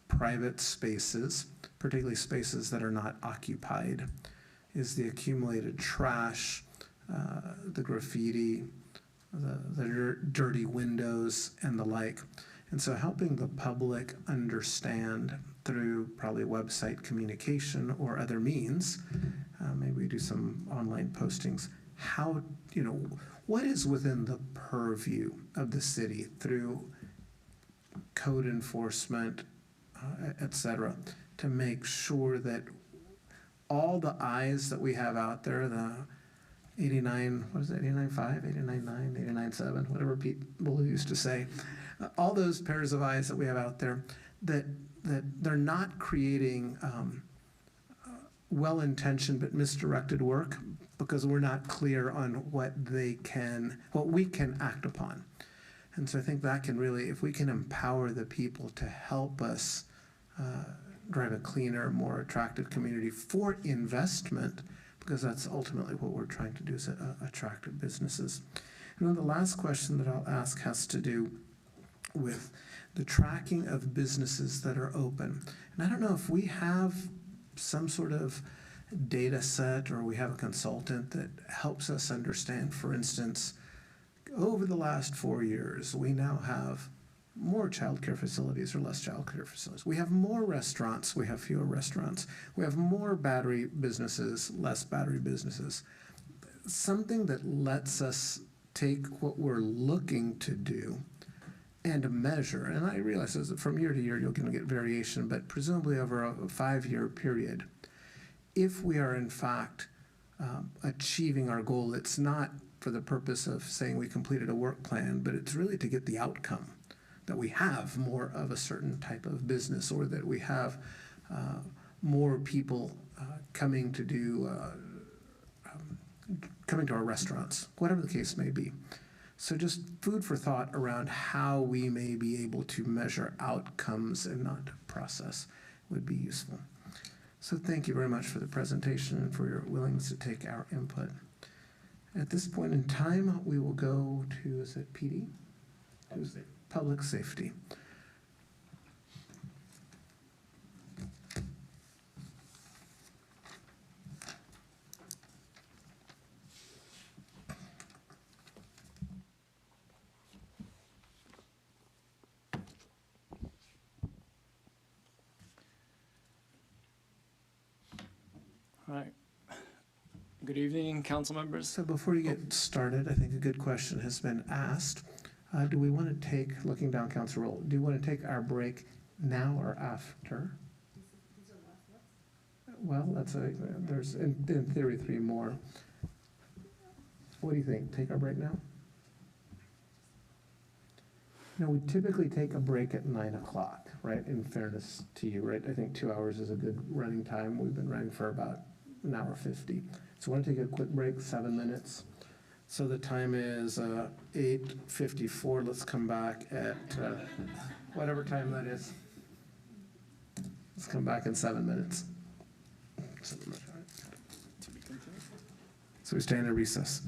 private spaces, particularly spaces that are not occupied, is the accumulated trash, the graffiti, the dirty windows, and the like. And so helping the public understand through probably website communication or other means, maybe we do some online postings, how, what is within the purview of the city through code enforcement, et cetera, to make sure that all the eyes that we have out there, the 89, what is it, 89.5, 89.9, 89.7, whatever people used to say, all those pairs of eyes that we have out there, that they're not creating well-intentioned but misdirected work, because we're not clear on what we can act upon. And so I think that can really, if we can empower the people to help us drive a cleaner, more attractive community for investment, because that's ultimately what we're trying to do, is attractive businesses. And then the last question that I'll ask has to do with the tracking of businesses that are open. And I don't know if we have some sort of data set, or we have a consultant that helps us understand, for instance, over the last 4 years, we now have more childcare facilities or less childcare facilities. We have more restaurants, we have fewer restaurants. We have more battery businesses, less battery businesses. Something that lets us take what we're looking to do and measure. And I realize that from year to year you're going to get variation, but presumably over a 5-year period, if we are in fact achieving our goal, it's not for the purpose of saying we completed a work plan, but it's really to get the outcome, that we have more of a certain type of business, or that we have more people coming to our restaurants, whatever the case may be. So just food for thought around how we may be able to measure outcomes and not process would be useful. So thank you very much for the presentation and for your willingness to take our input. At this point in time, we will go to, is it PD? Public Safety. All right. Good evening, council members. So before you get started, I think a good question has been asked. Do we want to take, looking down council roll, do you want to take our break now or after? Well, there's in theory 3 more. What do you think? Take our break now? No, we typically take a break at 9 o'clock, right? In fairness to you, right? I think 2 hours is a good running time. We've been running for about an hour 50. So I want to take a quick break, 7 minutes. So the time is 8:54. Let's come back at whatever time that is. Let's come back in 7 minutes. So we stay in a recess.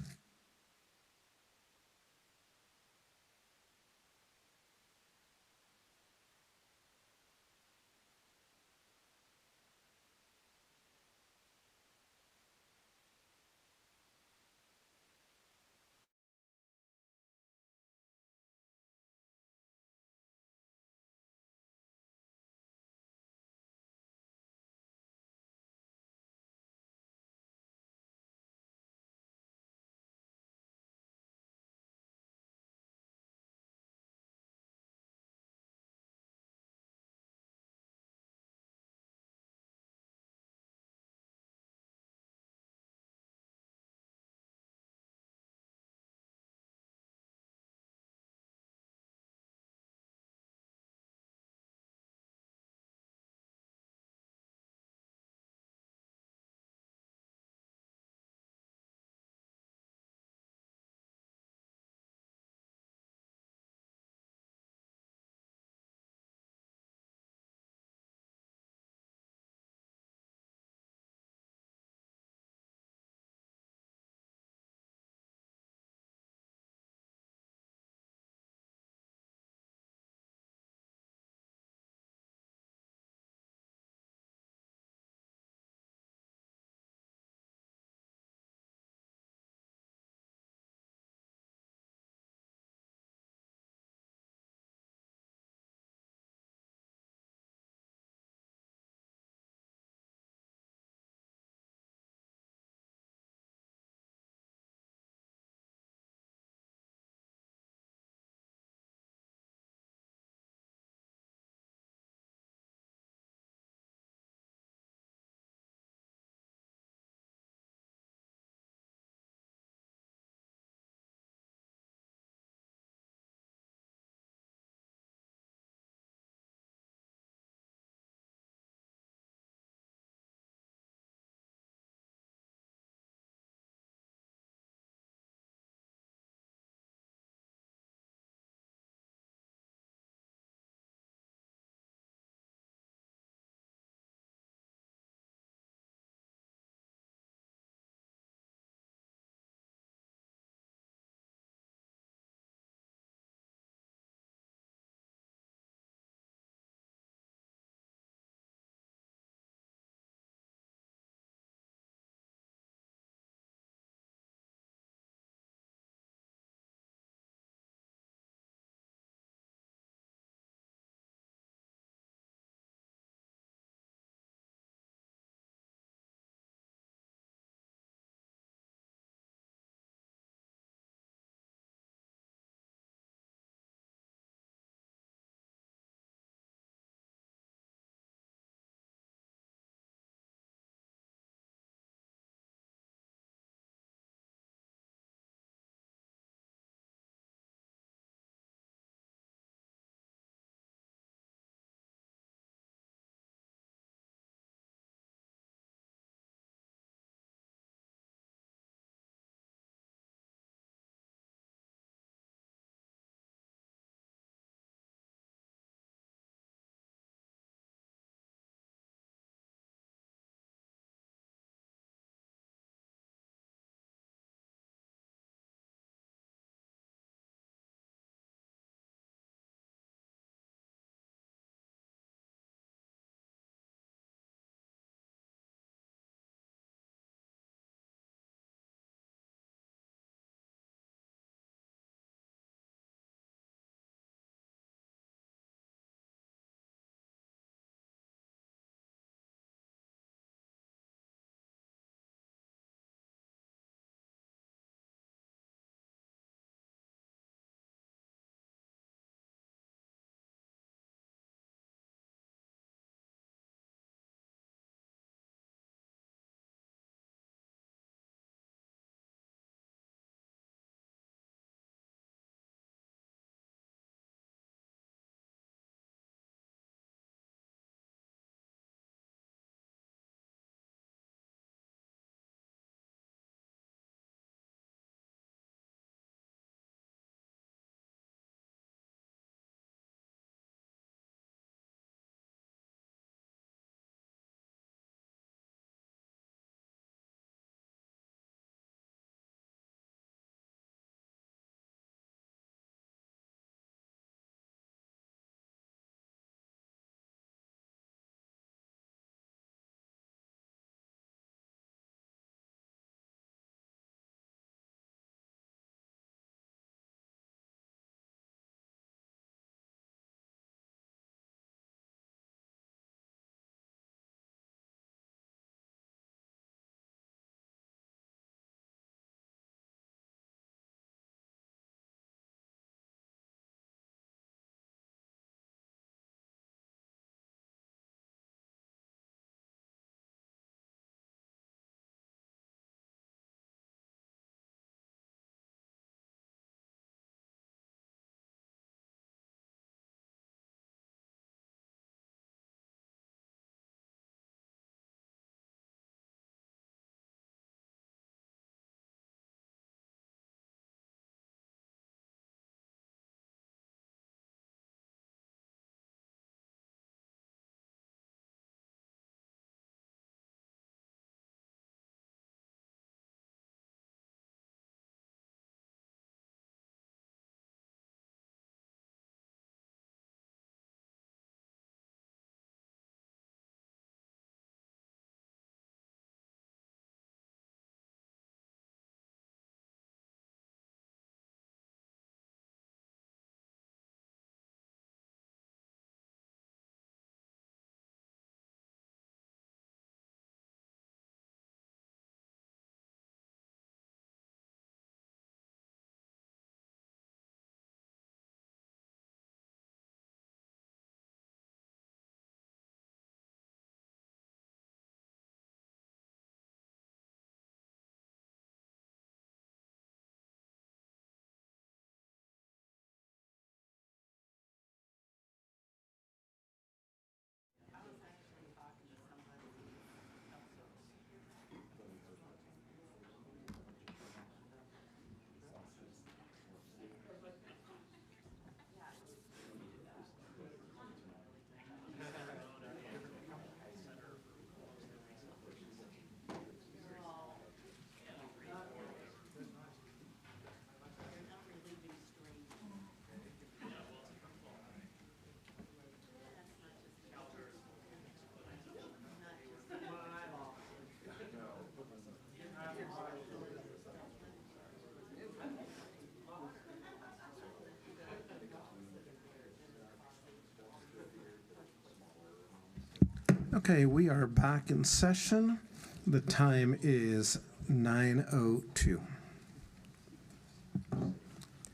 Okay, we are back in session. The time is 9:02.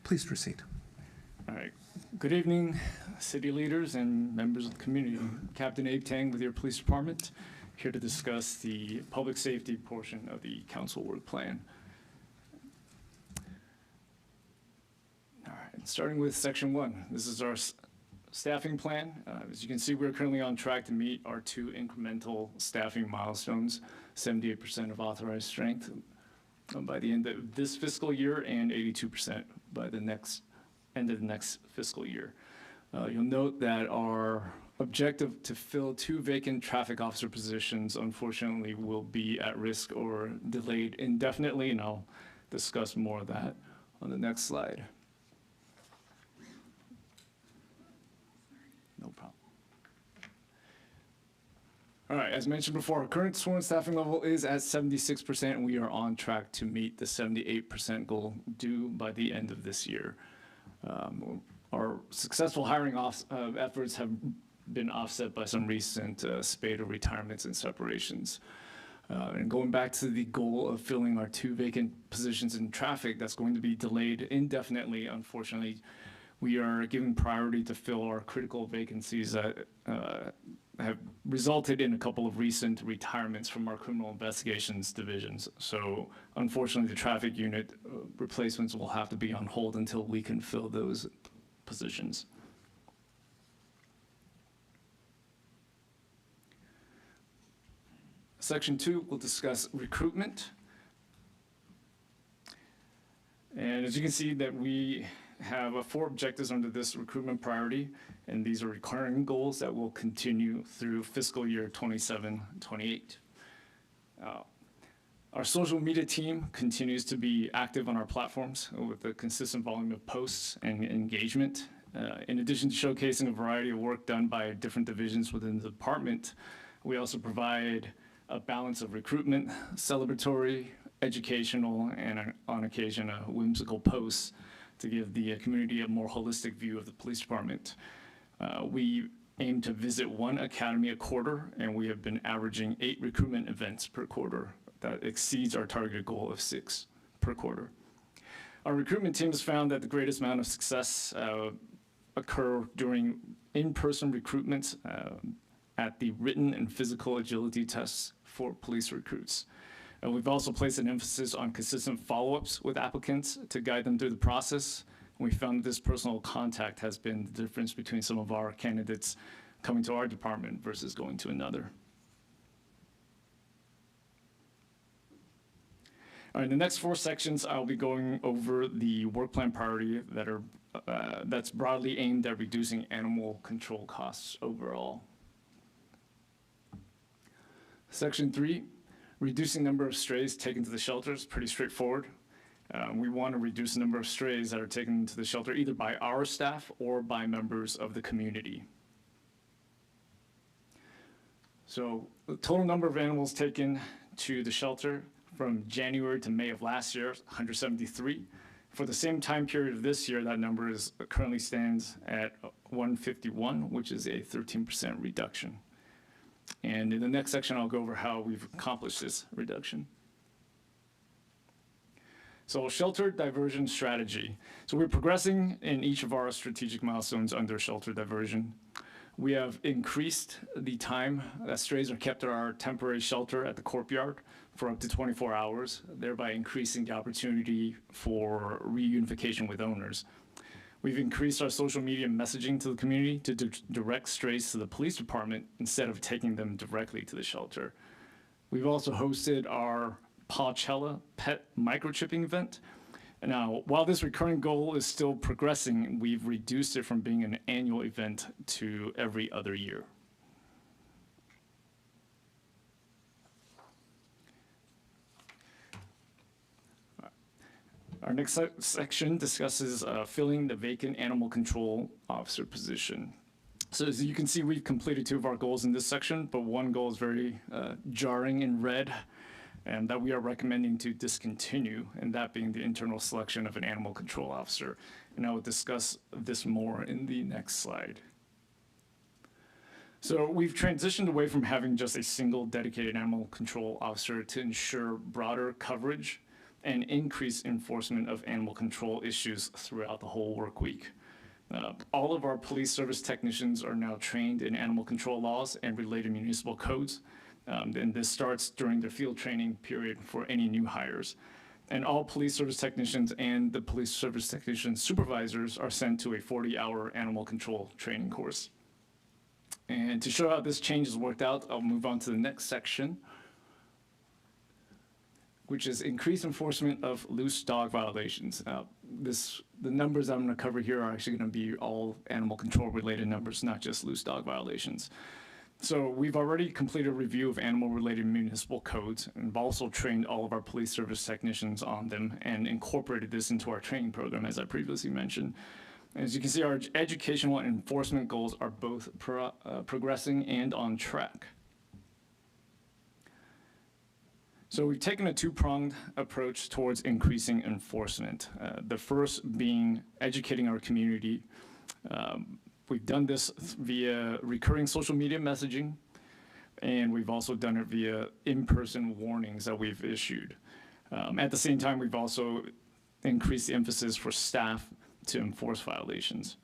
Please proceed. All right. Good evening, city leaders and members of the community. Captain Abe Tang with your police department, here to discuss the public safety portion of the council work plan. All right, starting with section 1. This is our staffing plan. As you can see, we're currently on track to meet our 2 incremental staffing milestones, 78% of authorized strength by the end of this fiscal year and 82% by the end of the next fiscal year. You'll note that our objective to fill 2 vacant traffic officer positions, unfortunately, will be at risk or delayed indefinitely, and I'll discuss more of that on the next slide. No problem. All right, as mentioned before, our current sworn staffing level is at 76%, and we are on track to meet the 78% goal due by the end of this year. Our successful hiring efforts have been offset by some recent spate of retirements and separations. And going back to the goal of filling our 2 vacant positions in traffic, that's going to be delayed indefinitely. Unfortunately, we are giving priority to fill our critical vacancies that have resulted in a couple of recent retirements from our criminal investigations divisions. So unfortunately, the traffic unit replacements will have to be on hold until we can fill those positions. Section 2 will discuss recruitment. And as you can see that we have 4 objectives under this recruitment priority, and these are recurring goals that will continue through fiscal year 27-28. Our social media team continues to be active on our platforms with a consistent volume of posts and engagement. In addition to showcasing a variety of work done by different divisions within the department, we also provide a balance of recruitment, celebratory, educational, and on occasion, whimsical posts to give the community a more holistic view of the police department. We aim to visit 1 academy a quarter, and we have been averaging 8 recruitment events per quarter. That exceeds our targeted goal of 6 per quarter. Our recruitment team has found that the greatest amount of success occur during in-person recruitments at the written and physical agility tests for police recruits. We've also placed an emphasis on consistent follow-ups with applicants to guide them through the process. We found that this personal contact has been the difference between some of our candidates coming to our department versus going to another. All right, in the next 4 sections, I'll be going over the work plan priority that's broadly aimed at reducing animal control costs overall. Section 3, reducing number of strays taken to the shelter is pretty straightforward. We want to reduce the number of strays that are taken to the shelter either by our staff or by members of the community. So the total number of animals taken to the shelter from January to May of last year, 173. For the same time period of this year, that number currently stands at 151, which is a 13% reduction. And in the next section, I'll go over how we've accomplished this reduction. So shelter diversion strategy. So we're progressing in each of our strategic milestones under shelter diversion. We have increased the time that strays are kept at our temporary shelter at the courtyard for up to 24 hours, thereby increasing the opportunity for reunification with owners. We've increased our social media messaging to the community to direct strays to the police department instead of taking them directly to the shelter. We've also hosted our Pawcella pet microchipping event. And now, while this recurring goal is still progressing, we've reduced it from being an annual event to every other year. Our next section discusses filling the vacant animal control officer position. So as you can see, we've completed 2 of our goals in this section, but 1 goal is very jarring in red, and that we are recommending to discontinue, and that being the internal selection of an animal control officer. And I will discuss this more in the next slide. So we've transitioned away from having just a single dedicated animal control officer to ensure broader coverage and increased enforcement of animal control issues throughout the whole work week. All of our police service technicians are now trained in animal control laws and related municipal codes. And this starts during their field training period for any new hires. And all police service technicians and the police service technician supervisors are sent to a 40-hour animal control training course. And to show how this change has worked out, I'll move on to the next section, which is increased enforcement of loose dog violations. The numbers I'm going to cover here are actually going to be all animal control related numbers, not just loose dog violations. So we've already completed a review of animal related municipal codes and have also trained all of our police service technicians on them and incorporated this into our training program, as I previously mentioned. As you can see, our educational and enforcement goals are both progressing and on track. So we've taken a two-pronged approach towards increasing enforcement. The first being educating our community. We've done this via recurring social media messaging, and we've also done it via in-person warnings that we've issued. At the same time, we've also increased the emphasis for staff to enforce violations.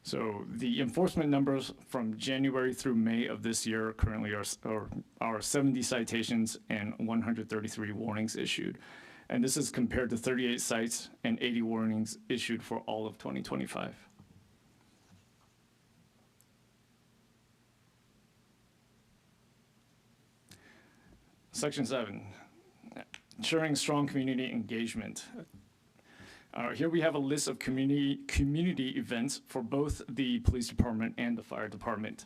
So the enforcement numbers from January through May of this year currently are 70 citations and 133 warnings issued. And this is compared to 38 cites and 80 warnings issued for all of 2025. Section 7, ensuring strong community engagement. Here we have a list of community events for both the police department and the fire department.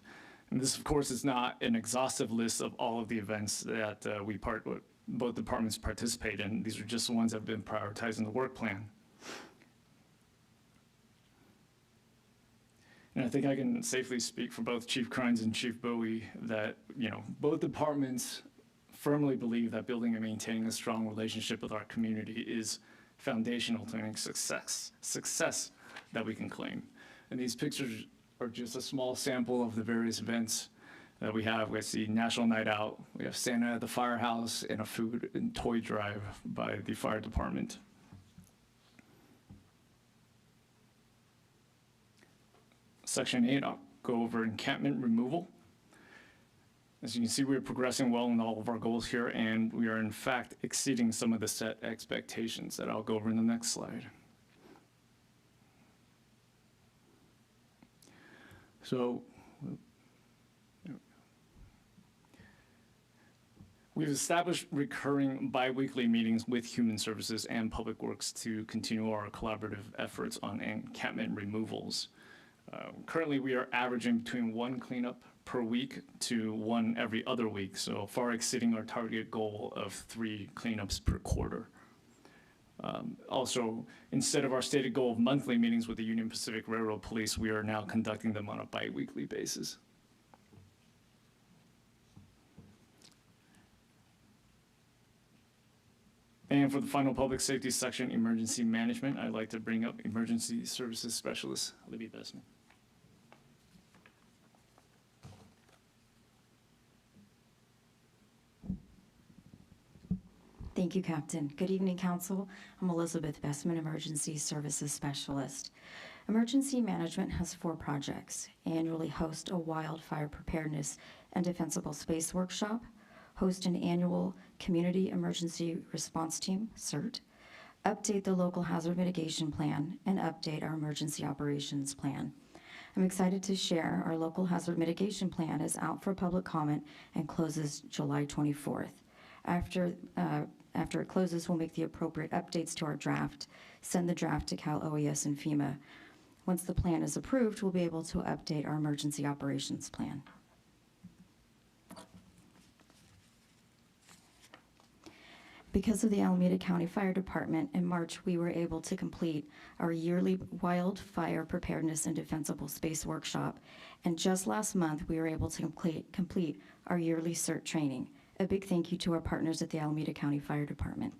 And this, of course, is not an exhaustive list of all of the events that both departments participate in. These are just the ones that have been prioritized in the work plan. And I think I can safely speak for both Chief Crines and Chief Bowie that, both departments firmly believe that building and maintaining a strong relationship with our community is foundational to any success that we can claim. And these pictures are just a small sample of the various events that we have. We have the National Night Out, we have Santa at the Firehouse, and a food and toy drive by the fire department. Section 8, I'll go over encampment removal. As you can see, we're progressing well in all of our goals here, and we are in fact exceeding some of the set expectations that I'll go over in the next slide. So, we've established recurring bi-weekly meetings with Human Services and Public Works to continue our collaborative efforts on encampment removals. Currently, we are averaging between one cleanup per week to one every other week, so far exceeding our target goal of 3 cleanups per quarter. Also, instead of our stated goal of monthly meetings with the Union Pacific Railroad Police, we are now conducting them on a bi-weekly basis. And for the final public safety section, emergency management, I'd like to bring up Emergency Services Specialist Libby Bestman. Thank you, Captain. Good evening, Council. I'm Elizabeth Bestman, Emergency Services Specialist. Emergency Management has 4 projects. Annually host a wildfire preparedness and defensible space workshop, host an annual Community Emergency Response Team, CERT, update the local hazard mitigation plan, and update our emergency operations plan. I'm excited to share our local hazard mitigation plan is out for public comment and closes July 24th. After it closes, we'll make the appropriate updates to our draft, send the draft to Cal OES and FEMA. Once the plan is approved, we'll be able to update our emergency operations plan. Because of the Alameda County Fire Department, in March, we were able to complete our yearly wildfire preparedness and defensible space workshop. And just last month, we were able to complete our yearly CERT training. A big thank you to our partners at the Alameda County Fire Department.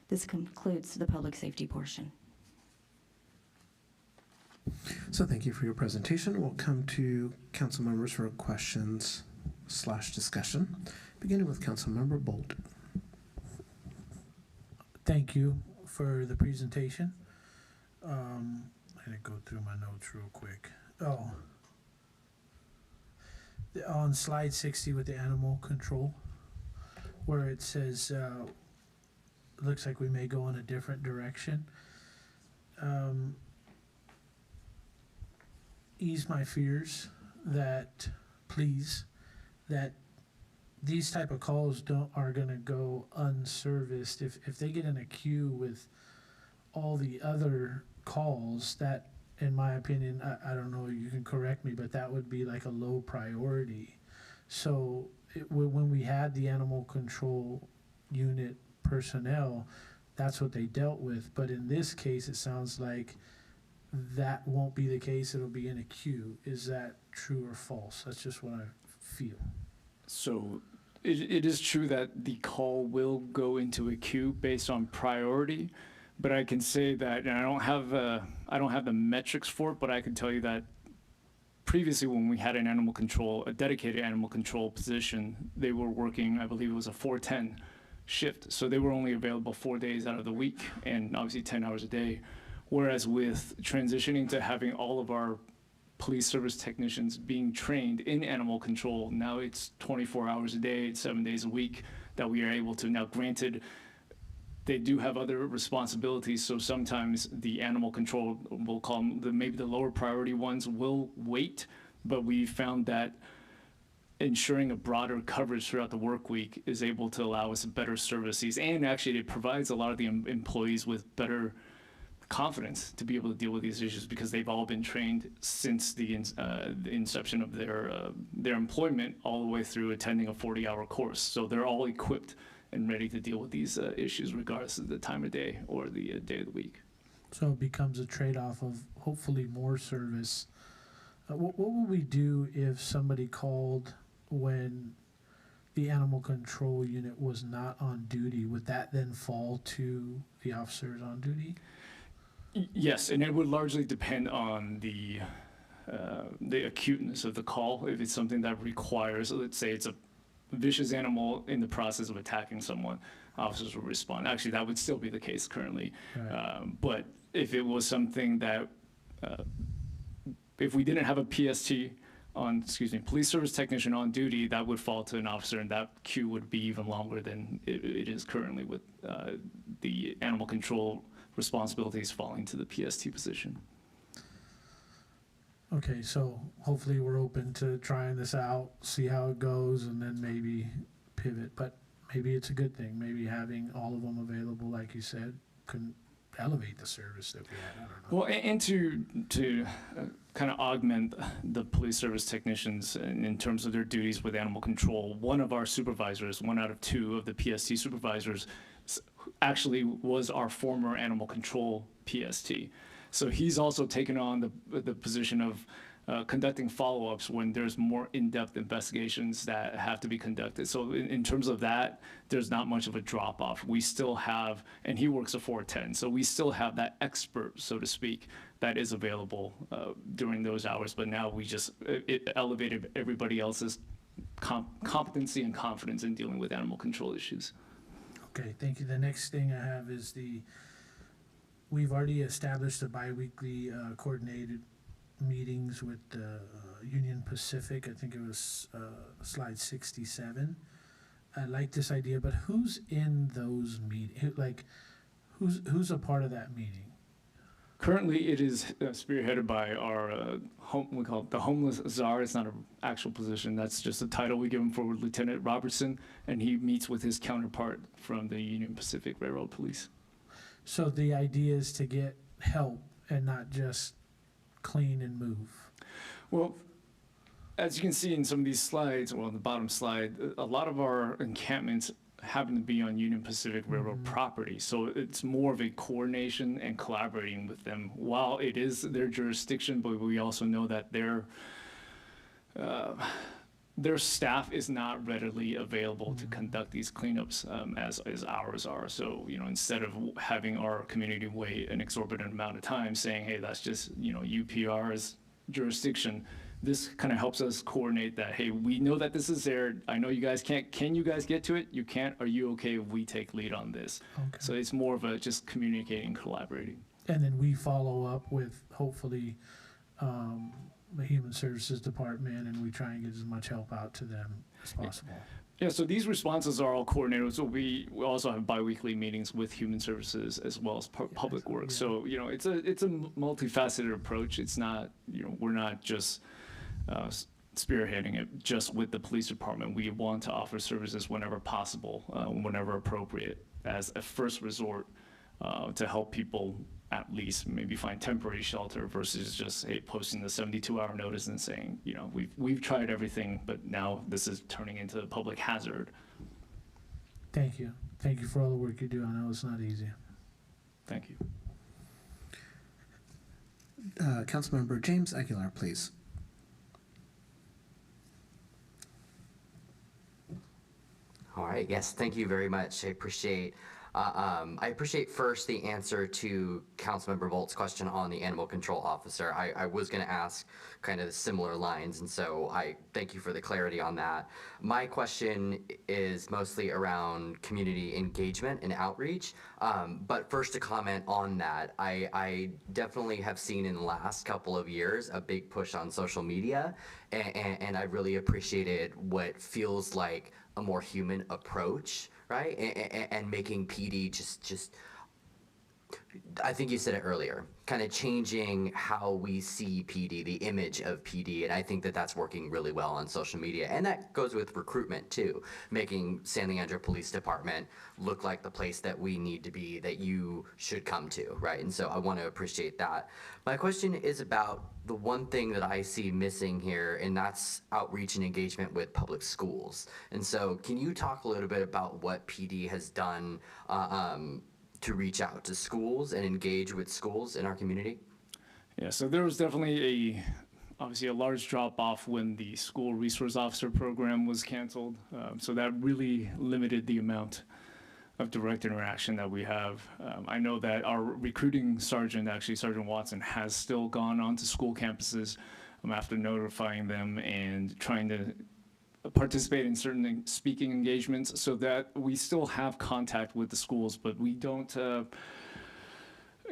This concludes the public safety portion. So thank you for your presentation. We'll come to council members for questions/discussion, beginning with Councilmember Bolt. Thank you for the presentation. I'm gonna go through my notes real quick. On slide 60 with the animal control, where it says, looks like we may go in a different direction. Ease my fears that, please, that these type of calls are gonna go unserviced. If they get in a queue with all the other calls, that, in my opinion, I don't know, you can correct me, but that would be like a low priority. So when we had the animal control unit personnel, that's what they dealt with. But in this case, it sounds like that won't be the case. It'll be in a queue. Is that true or false? That's just what I feel. So it is true that the call will go into a queue based on priority, but I can say that, and I don't have the metrics for it, but I can tell you that previously when we had a dedicated animal control position, they were working, I believe it was a 410 shift. So they were only available 4 days out of the week and obviously 10 hours a day. Whereas with transitioning to having all of our police service technicians being trained in animal control, now it's 24 hours a day, it's 7 days a week that we are able to. Now, granted, they do have other responsibilities, so sometimes the animal control, we'll call them maybe the lower priority ones, will wait, but we found that ensuring a broader coverage throughout the work week is able to allow us better services, and actually it provides a lot of the employees with better confidence to be able to deal with these issues because they've all been trained since the inception of their employment all the way through attending a 40-hour course. So they're all equipped and ready to deal with these issues regardless of the time of day or the day of the week. So it becomes a trade-off of hopefully more service. What would we do if somebody called when the animal control unit was not on duty? Would that then fall to the officers on duty? Yes, and it would largely depend on the acuteness of the call. If it's something that requires, let's say it's a vicious animal in the process of attacking someone, officers will respond. Actually, that would still be the case currently. Right. But if it was something that, if we didn't have a police service technician on duty, that would fall to an officer, and that queue would be even longer than it is currently with the animal control responsibilities falling to the PST position. Okay, so hopefully we're open to trying this out, see how it goes, and then maybe pivot. But maybe it's a good thing. Maybe having all of them available, like you said, can elevate the service that we had. I don't know. Well, and to kind of augment the police service technicians in terms of their duties with animal control, one of our supervisors, 1 out of 2 of the PST supervisors, actually was our former animal control PST. So he's also taken on the position of conducting follow-ups when there's more in-depth investigations that have to be conducted. So in terms of that, there's not much of a drop-off. We still have, and he works a 410, so we still have that expert, so to speak, that is available during those hours. But now it elevated everybody else's competency and confidence in dealing with animal control issues. Okay, thank you. The next thing I have is we've already established a biweekly coordinated meetings with Union Pacific. I think it was slide 67. I like this idea, but who's in those meetings? Like, who's a part of that meeting? Currently, it is spearheaded by our we call it the homeless czar. It's not an actual position. That's just a title we give him for Lieutenant Robertson, and he meets with his counterpart from the Union Pacific Railroad Police. So the idea is to get help and not just clean and move. Well, as you can see in some of these slides, well, on the bottom slide, a lot of our encampments happen to be on Union Pacific Railroad property. So it's more of a coordination and collaborating with them. While it is their jurisdiction, but we also know that their staff is not readily available to conduct these cleanups as ours are. So, instead of having our community wait an exorbitant amount of time saying, hey, that's just, UPR's jurisdiction, this kind of helps us coordinate that, hey, we know that this is there. I know you guys can't. Can you guys get to it? You can't. Are you okay if we take lead on this? Okay. So it's more of a just communicating, collaborating. And then we follow up with hopefully the Human Services Department, and we try and get as much help out to them as possible. Yeah, so these responses are all coordinated. So we also have biweekly meetings with Human Services as well as Public Works. So, it's a multifaceted approach. It's not, we're not just spearheading it just with the police department. We want to offer services whenever possible, whenever appropriate, as a first resort to help people at least maybe find temporary shelter versus just, hey, posting the 72-hour notice and saying, we've tried everything, but now this is turning into a public hazard. Thank you. Thank you for all the work you do. I know it's not easy. Thank you. Councilmember James Aguilar, please. All right, yes, thank you very much. I appreciate first the answer to Councilmember Volt's question on the animal control officer. I was going to ask kind of similar lines, and so I thank you for the clarity on that. My question is mostly around community engagement and outreach, but first to comment on that, I definitely have seen in the last couple of years a big push on social media, and I really appreciated what feels like a more human approach, right? And making PD just, I think you said it earlier, kind of changing how we see PD, the image of PD, and I think that that's working really well on social media. And that goes with recruitment too, making San Leandro Police Department look like the place that we need to be, that you should come to, right? And so I want to appreciate that. My question is about the one thing that I see missing here, and that's outreach and engagement with public schools. And so can you talk a little bit about what PD has done to reach out to schools and engage with schools in our community? Yeah, so there was definitely obviously a large drop off when the school resource officer program was canceled. So that really limited the amount of direct interaction that we have. I know that our recruiting sergeant, actually Sergeant Watson, has still gone onto school campuses after notifying them and trying to participate in certain speaking engagements, so that we still have contact with the schools, but we don't,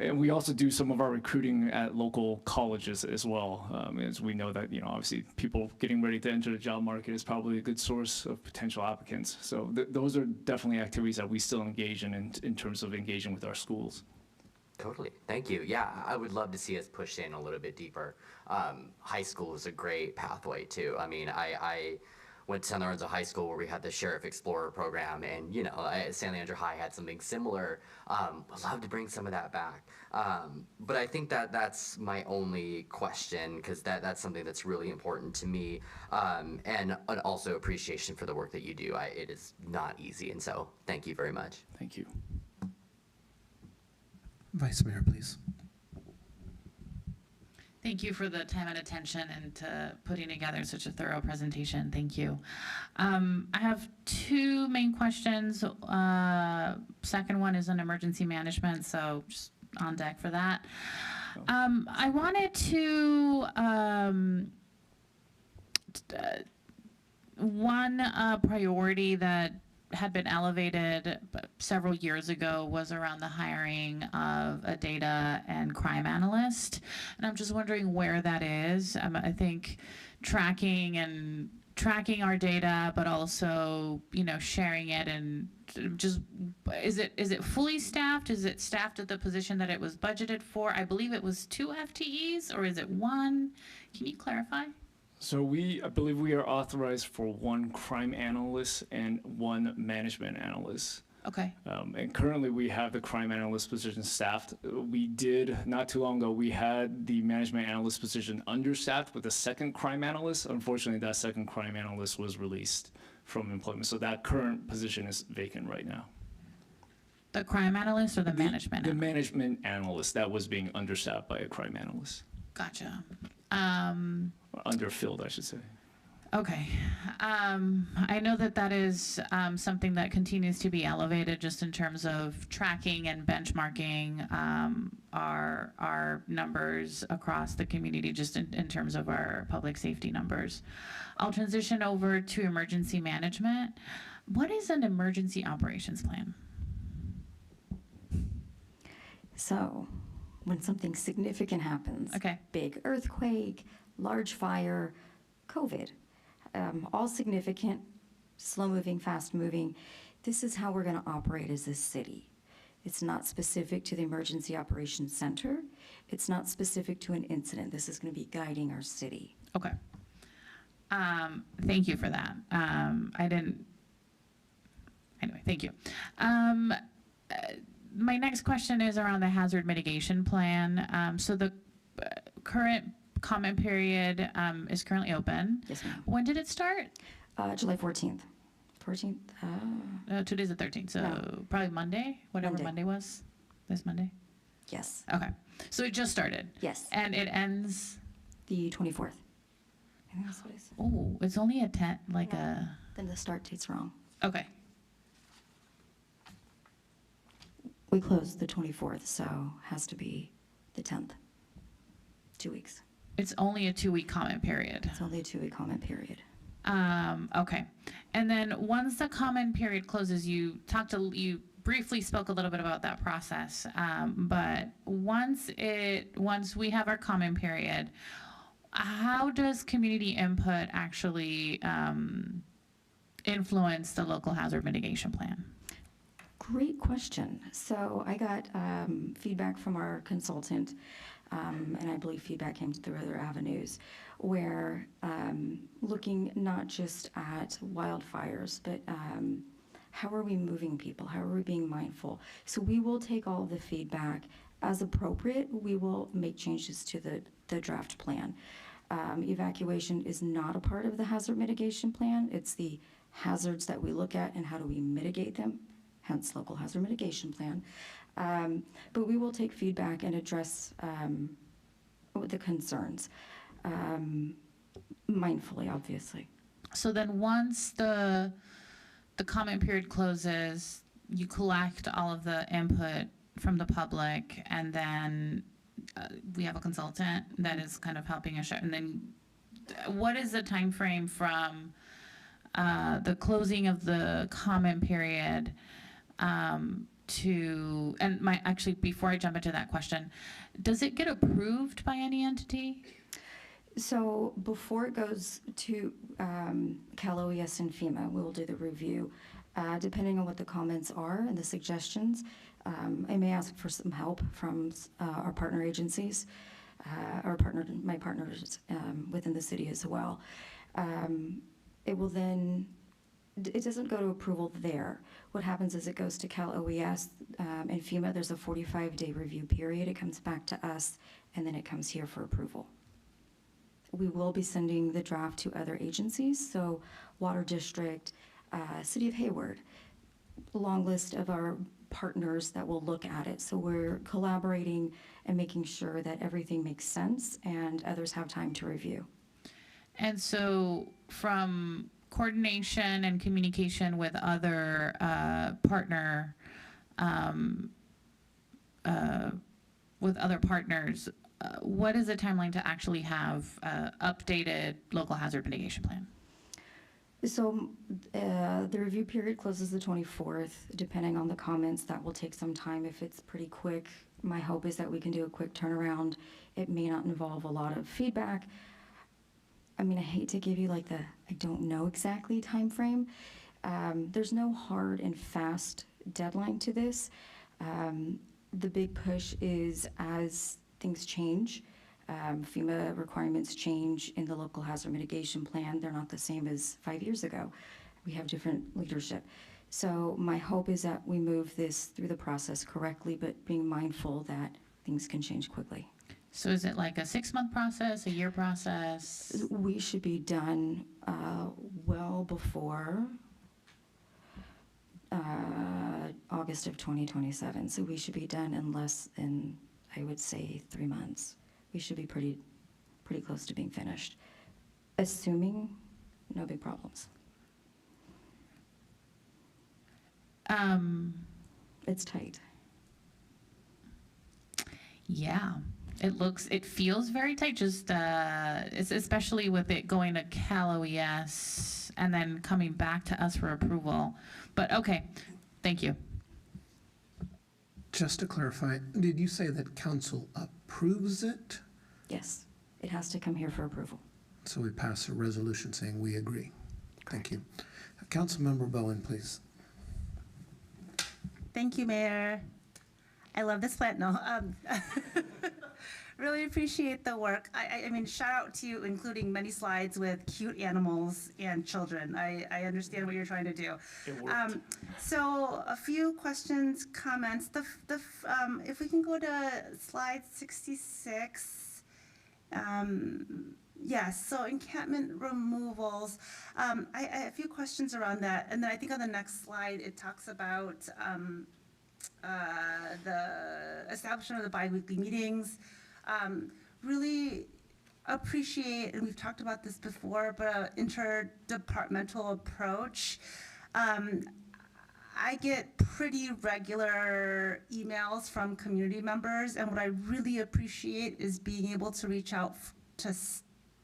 and we also do some of our recruiting at local colleges as well, as we know that, obviously people getting ready to enter the job market is probably a good source of potential applicants. So those are definitely activities that we still engage in terms of engaging with our schools. Totally. Thank you. Yeah, I would love to see us push in a little bit deeper. High school is a great pathway too. I mean, I went to San Lorenzo High School where we had the Sheriff Explorer program, and San Leandro High had something similar. I'd love to bring some of that back. But I think that that's my only question, because that's something that's really important to me, and also appreciation for the work that you do. It is not easy, and so thank you very much. Thank you. Vice Mayor, please. Thank you for the time and attention and to putting together such a thorough presentation. Thank you. I have two main questions. Second one is on emergency management, so just on deck for that. I wanted to, one priority that had been elevated several years ago was around the hiring of a data and crime analyst. And I'm just wondering where that is. I think tracking our data, but also, sharing it, and just, is it fully staffed? Is it staffed at the position that it was budgeted for? I believe it was 2 FTEs, or is it 1? Can you clarify? So I believe we are authorized for 1 crime analyst and 1 management analyst. Okay. And currently we have the crime analyst position staffed. We did, not too long ago, we had the management analyst position understaffed with a 2nd crime analyst. Unfortunately, that 2nd crime analyst was released from employment. So that current position is vacant right now. The crime analyst or the management The analyst? management analyst that was being understaffed by a crime analyst. Gotcha. Underfilled, I should say. Okay. I know that that is something that continues to be elevated just in terms of tracking and benchmarking our numbers across the community, just in terms of our public safety numbers. I'll transition over to emergency management. What is an emergency operations plan? So, when something significant happens, big earthquake, large fire, COVID, all significant, slow moving, fast moving, this is how we're going to operate as a city. It's not specific to the Emergency Operations Center. It's not specific to an incident. This is going to be guiding our city. Okay. Thank you for that. Anyway, thank you. My next question is around the hazard mitigation plan. So the current comment period is currently open. Yes, ma'am. When did it start? July 14th. 14th? Today's the 13th, so No. probably Monday, whatever Monday was. This Monday? Yes. Okay. So it just started? Yes. And it ends? The 24th. I think that's what I said. Oh, it's only a 10, like Then the start date's wrong. Okay. We closed the 24th, so has to be the 10th. 2 weeks. It's only a 2-week comment period. It's only a 2-week comment period. Okay. And then once the comment period closes, you briefly spoke a little bit about that process. But once we have our comment period, how does community input actually influence the local hazard mitigation plan? Great question. So I got feedback from our consultant, and I believe feedback came through other avenues, where looking not just at wildfires, but how are we moving people? How are we being mindful? So we will take all of the feedback as appropriate. We will make changes to the draft plan. Evacuation is not a part of the hazard mitigation plan. It's the hazards that we look at and how do we mitigate them, hence local hazard mitigation plan. But we will take feedback and address the concerns, mindfully, obviously. So then once the comment period closes, you collect all of the input from the public, and then we have a consultant that is kind of helping us. And then what is the time frame from the closing of the comment period actually, before I jump into that question, does it get approved by any entity? So before it goes to Cal OES and FEMA, we will do the review. Depending on what the comments are and the suggestions, I may ask for some help from our partner agencies, my partners within the city as well. It will then, it doesn't go to approval there. What happens is it goes to Cal OES and FEMA. There's a 45-day review period. It comes back to us, and then it comes here for approval. We will be sending the draft to other agencies, so Water District, City of Hayward, long list of our partners that will look at it. So we're collaborating and making sure that everything makes sense and others have time to review. And so from coordination and communication with other partners, what is the timeline to actually have updated local hazard mitigation plan? So the review period closes the 24th. Depending on the comments, that will take some time. If it's pretty quick, my hope is that we can do a quick turnaround. It may not involve a lot of feedback. I mean, I hate to give you like I don't know exactly time frame. There's no hard and fast deadline to this. The big push is as things change, FEMA requirements change in the local hazard mitigation plan. They're not the same as 5 years ago. We have different leadership. So my hope is that we move this through the process correctly, but being mindful that things can change quickly. So is it like a 6-month process, a year process? We should be done well before August of 2027. So we should be done in less than, I would say, 3 months. We should be pretty close to being finished, assuming no big problems. It's tight. Yeah, it feels very tight, just, especially with it going to Cal OES and then coming back to us for approval. But okay, thank you. Just to clarify, did you say that council approves it? Yes, it has to come here for approval. So we pass a resolution saying we agree. Thank you. Councilmember Bowen, please. Thank you, Mayor. I love this plant. No, really appreciate the work. I mean, shout out to you, including many slides with cute animals and children. I understand what you're trying to do. It worked. So a few questions, comments. If we can go to slide 66. Yes, so encampment removals. I have a few questions around that. And then I think on the next slide, it talks about the establishment of the biweekly meetings. Really appreciate, and we've talked about this before, but an interdepartmental approach. I get pretty regular emails from community members, and what I really appreciate is being able to reach out to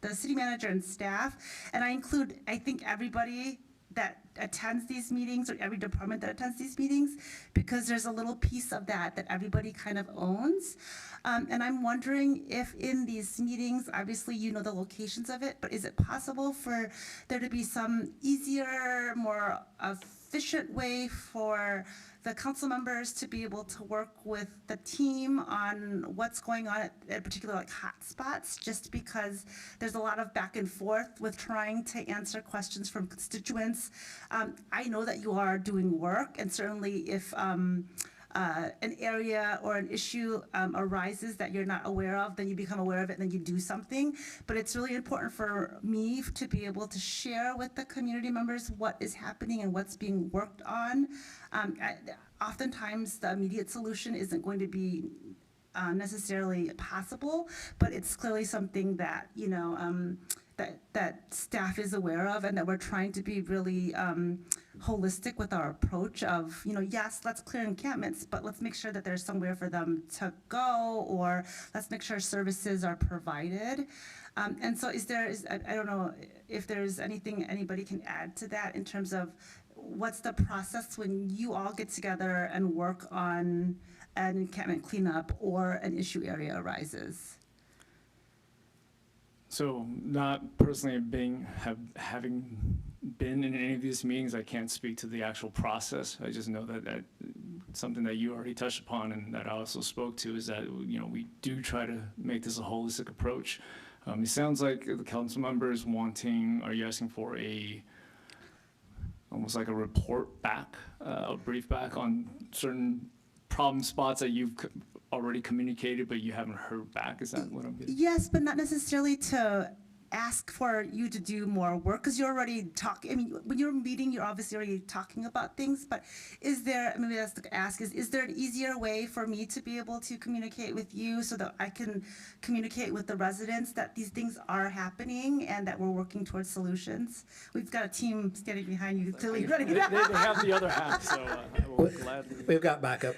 the city manager and staff, and I include, I think, everybody that attends these meetings, or every department that attends these meetings, because there's a little piece of that everybody kind of owns. And I'm wondering if in these meetings, obviously you know the locations of it, but is it possible for there to be some easier, more efficient way for the council members to be able to work with the team on what's going on at particular like hot spots, just because there's a lot of back and forth with trying to answer questions from constituents. I know that you are doing work, and certainly if an area or an issue arises that you're not aware of, then you become aware of it and then you do something. But it's really important for me to be able to share with the community members what is happening and what's being worked on. Oftentimes the immediate solution isn't going to be necessarily possible, but it's clearly something that, you know, that staff is aware of, and that we're trying to be really holistic with our approach of, you know, yes, let's clear encampments, but let's make sure that there's somewhere for them to go, or let's make sure services are provided. And so I don't know if there's anything anybody can add to that in terms of what's the process when you all get together and work on an encampment cleanup or an issue area arises? So, not personally having been in any of these meetings, I can't speak to the actual process. I just know that something that you already touched upon and that I also spoke to is that, you know, we do try to make this a holistic approach. It sounds like the council members are you asking for almost like a report back, a brief back on certain problem spots that you've already communicated, but you haven't heard back? Is that what I'm getting? Yes, but not necessarily to ask for you to do more work, because you're already talking. I mean, when you're meeting, you're obviously already talking about things, but is there, maybe that's the ask, is there an easier way for me to be able to communicate with you so that I can communicate with the residents that these things are happening and that we're working towards solutions? We've got a team standing behind you, clearly ready. They have the other half, so I will gladly. We've got backup.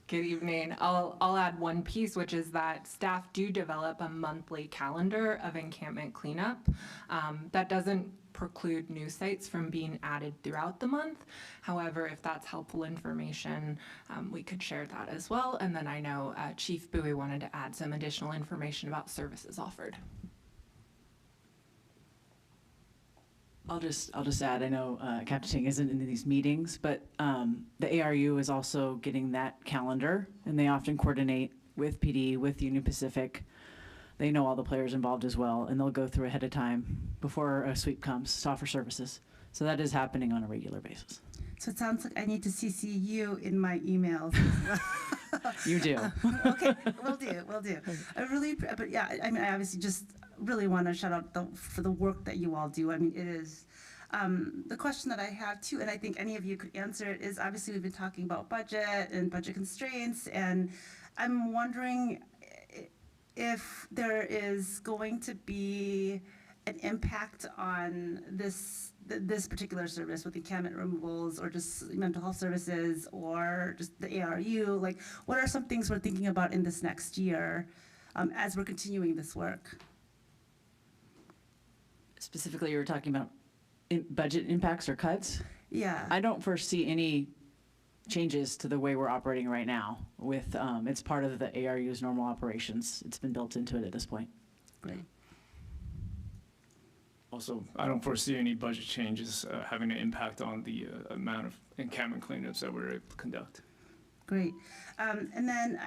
Good evening. I'll add one piece, which is that staff do develop a monthly calendar of encampment cleanup. That doesn't preclude new sites from being added throughout the month. However, if that's helpful information, we could share that as well. And then I know Chief Bowie wanted to add some additional information about services offered. I'll just add, I know Captain Ting isn't in these meetings, but the ARU is also getting that calendar, and they often coordinate with PD, with Union Pacific. They know all the players involved as well, and they'll go through ahead of time before a sweep comes to offer services. So that is happening on a regular basis. So it sounds like I need to CC you in my emails. You do. Okay, will do. I really, but yeah, I mean, I obviously just really want to shout out for the work that you all do. I mean, it is, the question that I have too, and I think any of you could answer it, is obviously we've been talking about budget and budget constraints, and I'm wondering, if there is going to be an impact on this particular service with encampment removals or just mental health services or just the ARU, like what are some things we're thinking about in this next year as we're continuing this work? Specifically, you were talking about budget impacts or cuts? Yeah. I don't foresee any changes to the way we're operating right now with, it's part of the ARU's normal operations. It's been built into it at this point. Great. Also, I don't foresee any budget changes having an impact on the amount of encampment cleanups that we're able to conduct. Great. And then,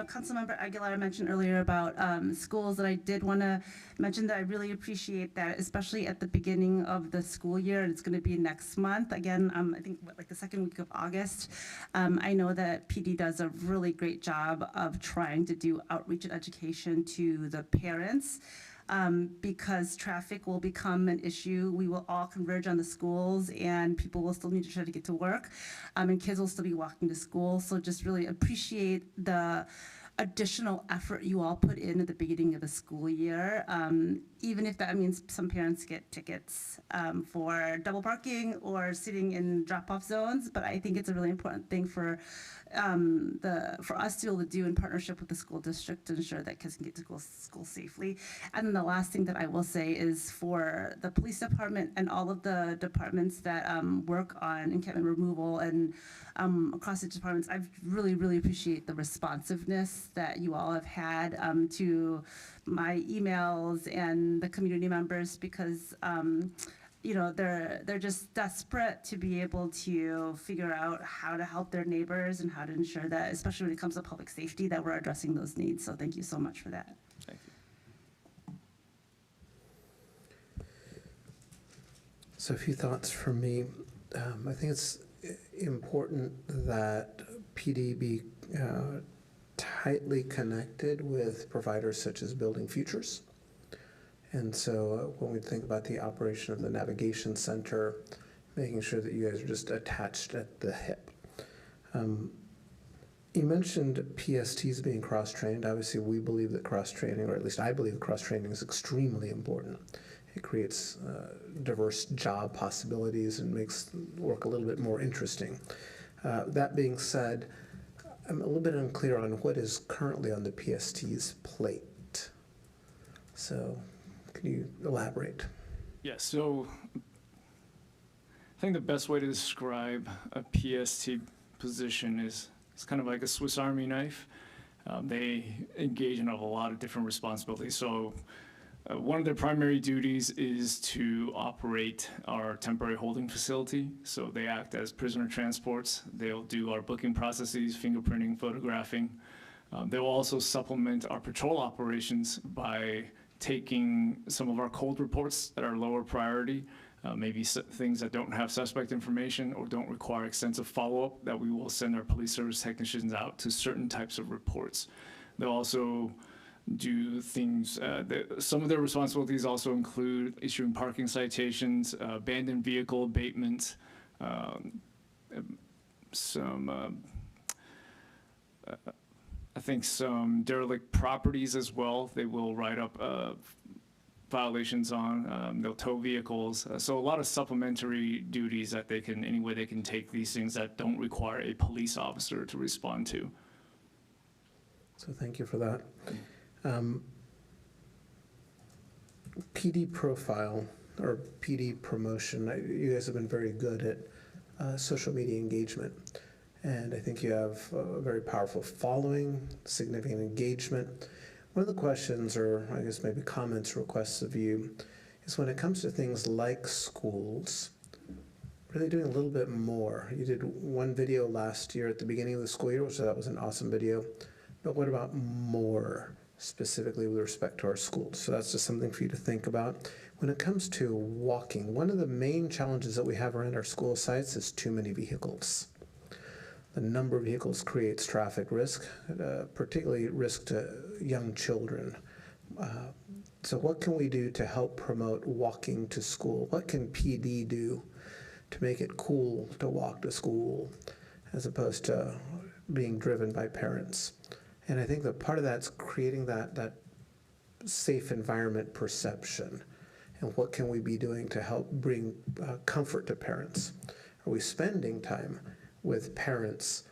Councilmember Aguilar mentioned earlier about schools, and I did want to mention that I really appreciate that, especially at the beginning of the school year, and it's going to be next month. Again, I think like the second week of August. I know that PD does a really great job of trying to do outreach and education to the parents. Because traffic will become an issue. We will all converge on the schools and people will still need to try to get to work and kids will still be walking to school. So just really appreciate the additional effort you all put in at the beginning of the school year, even if that means some parents get tickets for double parking or sitting in drop-off zones. But I think it's a really important thing for us to be able to do in partnership with the school district to ensure that kids can get to school safely. And then the last thing that I will say is for the police department and all of the departments that work on encampment removal and across the departments, I really, really appreciate the responsiveness that you all have had to my emails and the community members because they're just desperate to be able to figure out how to help their neighbors and how to ensure that, especially when it comes to public safety, that we're addressing those needs. So thank you so much for that. Thank you. So a few thoughts from me. I think it's important that PD be tightly connected with providers such as Building Futures. And so when we think about the operation of the Navigation Center, making sure that you guys are just attached at the hip. You mentioned PSTs being cross-trained. Obviously, we believe that cross-training, or at least I believe cross-training is extremely important. It creates diverse job possibilities and makes work a little bit more interesting. That being said, I'm a little bit unclear on what is currently on the PST's plate. So can you elaborate? Yeah, so I think the best way to describe a PST position is it's kind of like a Swiss Army knife. They engage in a lot of different responsibilities. So one of their primary duties is to operate our temporary holding facility. So they act as prisoner transports. They'll do our booking processes, fingerprinting, photographing. They'll also supplement our patrol operations by taking some of our cold reports that are lower priority, maybe things that don't have suspect information or don't require extensive follow-up, that we will send our police service technicians out to certain types of reports. They'll also do things, some of their responsibilities also include issuing parking citations, abandoned vehicle abatement, I think some derelict properties as well. They will write up violations on, they'll tow vehicles. So a lot of supplementary duties that they can, any way they can take these things that don't require a police officer to respond to. So thank you for that. PD profile or PD promotion, you guys have been very good at social media engagement. And I think you have a very powerful following, significant engagement. One of the questions, or I guess maybe comments, requests of you, is when it comes to things like schools, really doing a little bit more. You did one video last year at the beginning of the school year, which that was an awesome video. But what about more specifically with respect to our schools? So that's just something for you to think about. When it comes to walking, one of the main challenges that we have around our school sites is too many vehicles. The number of vehicles creates traffic risk, particularly risk to young children. So what can we do to help promote walking to school? What can PD do to make it cool to walk to school as opposed to being driven by parents? And I think that part of that's creating that safe environment perception? And what can we be doing to help bring comfort to parents? Are we spending time with parents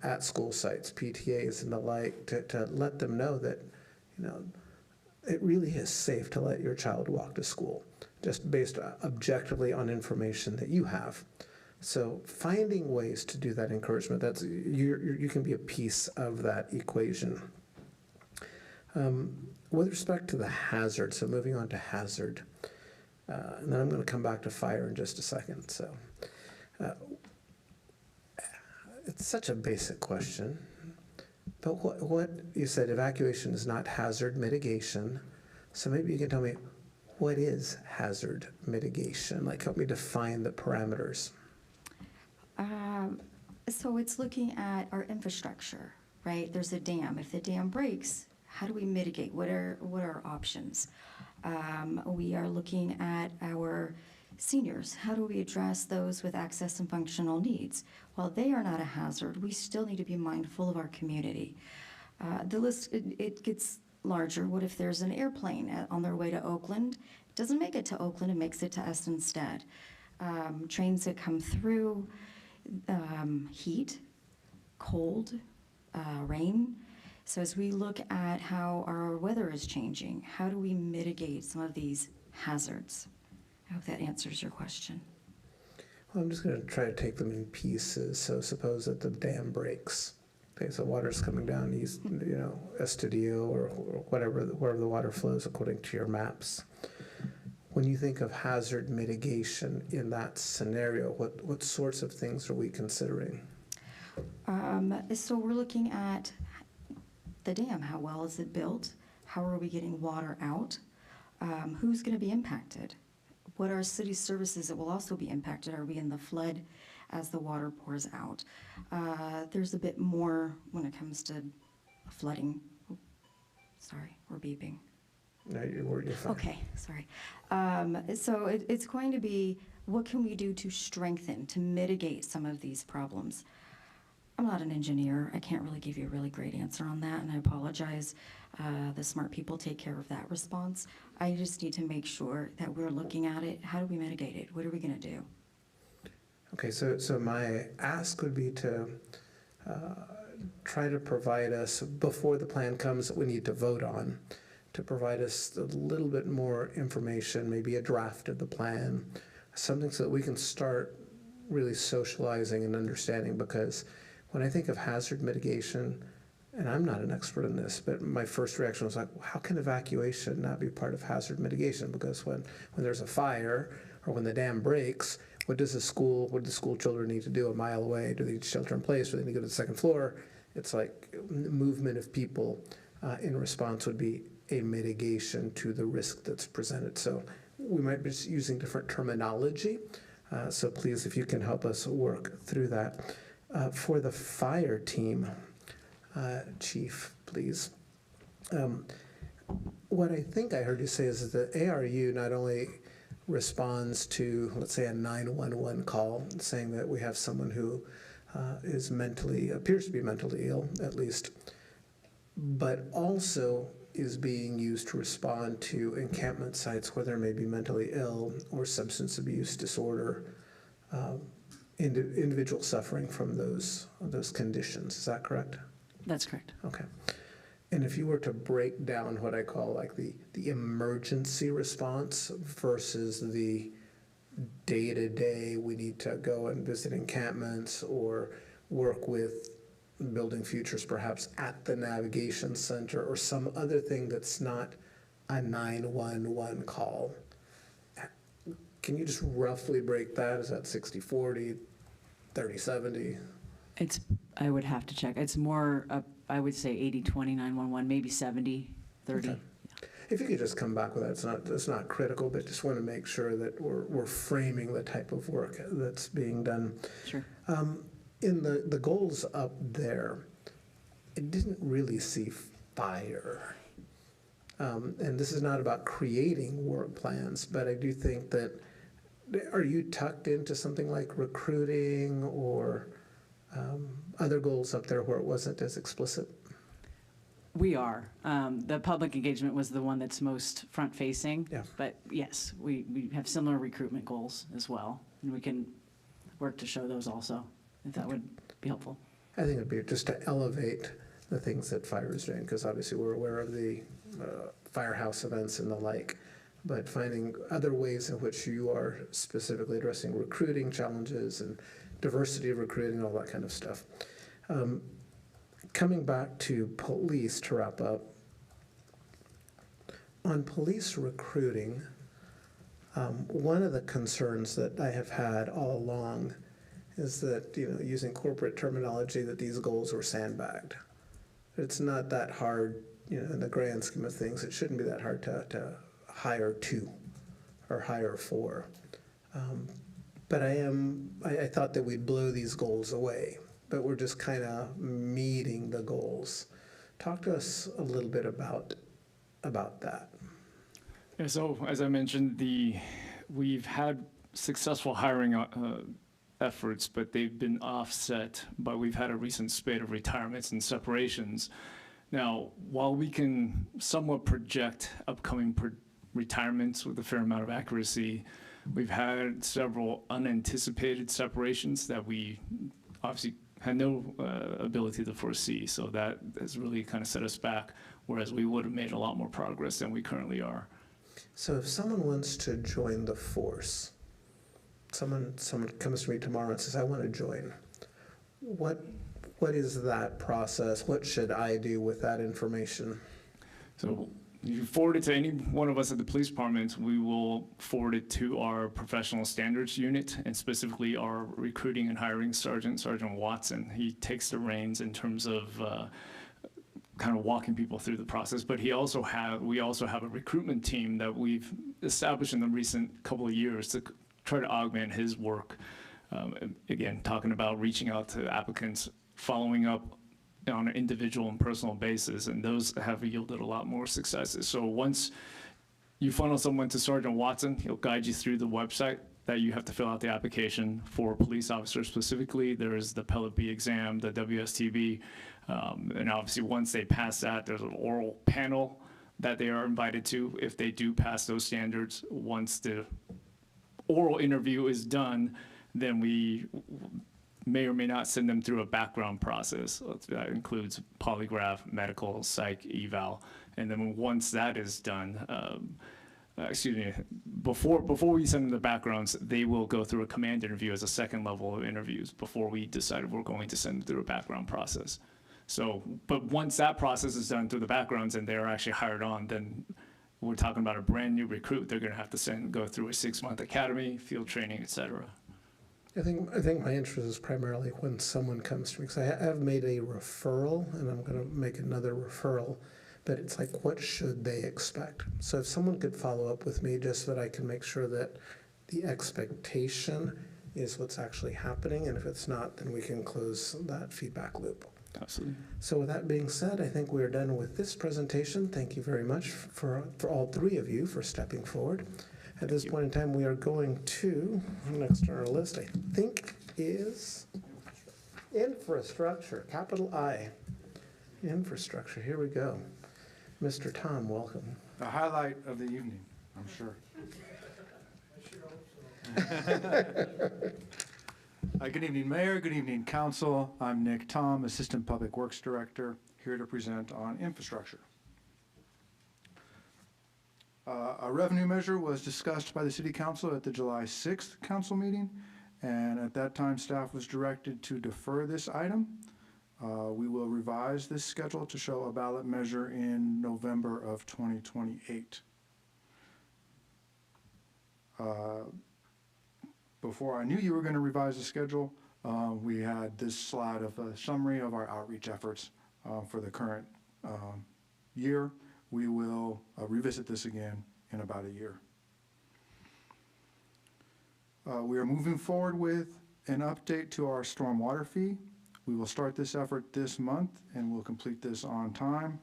at school sites, PTAs and the like, to let them know that, it really is safe to let your child walk to school, just based objectively on information that you have. So finding ways to do that encouragement, you can be a piece of that equation. With respect to the hazard, so moving on to hazard, and then I'm going to come back to fire in just a second. So it's such a basic question, but what you said, evacuation is not hazard mitigation. So maybe you can tell me, what is hazard mitigation? Like, help me define the parameters. So it's looking at our infrastructure, right? There's a dam. If the dam breaks, how do we mitigate? What are our options? We are looking at our seniors. How do we address those with access and functional needs? While they are not a hazard, we still need to be mindful of our community. The list, it gets larger. What if there's an airplane on their way to Oakland? It doesn't make it to Oakland, it makes it to us instead. Trains that come through, heat, cold, rain. So as we look at how our weather is changing, how do we mitigate some of these hazards? I hope that answers your question. Well, I'm just going to try to take them in pieces. So suppose that the dam breaks. Okay, so water's coming down east, Estadio or wherever the water flows according to your maps. When you think of hazard mitigation in that scenario, what sorts of things are we considering? So we're looking at the dam. How well is it built? How are we getting water out? Who's going to be impacted? What are city services that will also be impacted? Are we in the flood as the water pours out? There's a bit more when it comes to flooding. Oh, sorry, we're beeping. No, you're fine. Okay, sorry. So it's going to be, what can we do to strengthen, to mitigate some of these problems? I'm not an engineer. I can't really give you a really great answer on that, and I apologize. The smart people take care of that response. I just need to make sure that we're looking at it. How do we mitigate it? What are we going to do? Okay, so my ask would be to try to provide us, before the plan comes that we need to vote on, to provide us a little bit more information, maybe a draft of the plan, something so that we can start really socializing and understanding. Because when I think of hazard mitigation, and I'm not an expert in this, but my first reaction was like, how can evacuation not be part of hazard mitigation? Because when there's a fire or when the dam breaks, what do the school children need to do a mile away? Do they need to shelter in place? Do they need to go to the second floor? It's like movement of people in response would be a mitigation to the risk that's presented. So we might be just using different terminology. So please, if you can help us work through that. For the fire team, Chief, please. What I think I heard you say is that the ARU not only responds to, let's say, a 911 call saying that we have someone who appears to be mentally ill, at least, but also is being used to respond to encampment sites where there may be mentally ill or substance abuse disorder, individuals suffering from those conditions. Is that correct? That's correct. Okay. And if you were to break down what I call like the emergency response versus the day-to-day, we need to go and visit encampments or work with Building Futures perhaps at the navigation center or some other thing that's not a 911 call. Can you just roughly break that? Is that 60-40, 30-70? I would have to check. It's more, I would say 80-20 911, maybe 70-30. Okay. If you could just come back with that, it's not critical, but just want to make sure that we're framing the type of work that's being done. Sure. In the goals up there, it didn't really see fire. And this is not about creating work plans, but I do think that, are you tucked into something like recruiting or other goals up there where it wasn't as explicit? We are. The public engagement was the one that's most front-facing. Yeah. But yes, we have similar recruitment goals as well, and we can work to show those also, if that would be helpful. I think it'd be just to elevate the things that fire is doing, because obviously we're aware of the firehouse events and the like, but finding other ways in which you are specifically addressing recruiting challenges and diversity of recruiting, all that kind of stuff. Coming back to police to wrap up, on police recruiting, one of the concerns that I have had all along is that, using corporate terminology, that these goals were sandbagged. It's not that hard, in the grand scheme of things, it shouldn't be that hard to hire 2 or hire 4. But I thought that we'd blow these goals away, but we're just kind of meeting the goals. Talk to us a little bit about that. Yeah, so as I mentioned, we've had successful hiring efforts, but they've been offset by we've had a recent spate of retirements and separations. Now, while we can somewhat project upcoming retirements with a fair amount of accuracy, we've had several unanticipated separations that we obviously had no ability to foresee. So that has really kind of set us back, whereas we would have made a lot more progress than we currently are. So if someone wants to join the force, someone comes to me tomorrow and says, I want to join, what is that process? What should I do with that information? So you forward it to any one of us at the police department, we will forward it to our professional standards unit, and specifically our recruiting and hiring sergeant, Sergeant Watson. He takes the reins in terms of kind of walking people through the process, but we also have a recruitment team that we've established in the recent couple of years to try to augment his work. Again, talking about reaching out to applicants, following up on an individual and personal basis, and those have yielded a lot more successes. So once you funnel someone to Sergeant Watson, he'll guide you through the website that you have to fill out the application for police officers specifically. There is the Pellet B exam, the WSTB, and obviously once they pass that, there's an oral panel that they are invited to if they do pass those standards. Once the oral interview is done, then we may or may not send them through a background process. That includes polygraph, medical, psych, eval. And then once that is done, before we send them the backgrounds, they will go through a command interview as a second level of interviews before we decide if we're going to send them through a background process. So, but once that process is done through the backgrounds and they're actually hired on, then we're talking about a brand new recruit. They're gonna have to go through a 6-month academy, field training, et cetera. I think my interest is primarily when someone comes to me, because I have made a referral and I'm going to make another referral, but it's like, what should they expect? So if someone could follow up with me just so that I can make sure that the expectation is what's actually happening, and if it's not, then we can close that feedback loop. Absolutely. So with that being said, I think we're done with this presentation. Thank you very much for all 3 of you for stepping forward. At this point in time, we are going to, next on our list, I think, is infrastructure, capital I. Infrastructure, here we go. Mr. Tom, welcome. The highlight of the evening, I'm sure. Good evening, Mayor. Good evening, Council. I'm Nick Tom, Assistant Public Works Director, here to present on infrastructure. A revenue measure was discussed by the City Council at the July 6th council meeting, and at that time, staff was directed to defer this item. We will revise this schedule to show a ballot measure in November of 2028. Before I knew you were going to revise the schedule, we had this slide of a summary of our outreach efforts for the current year. We will revisit this again in about a year. We are moving forward with an update to our stormwater fee. We will start this effort this month and we'll complete this on time.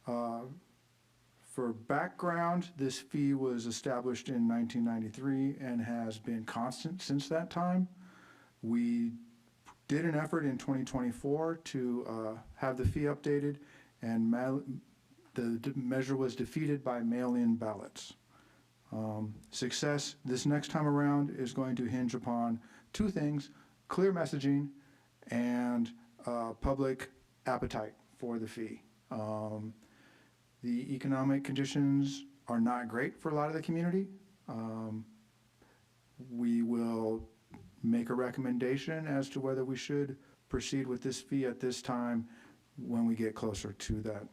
For background, this fee was established in 1993 and has been constant since that time. We did an effort in 2024 to have the fee updated, and the measure was defeated by mail-in ballots. Success this next time around is going to hinge upon two things: clear messaging and public appetite for the fee. The economic conditions are not great for a lot of the community. We will make a recommendation as to whether we should proceed with this fee at this time when we get closer to that.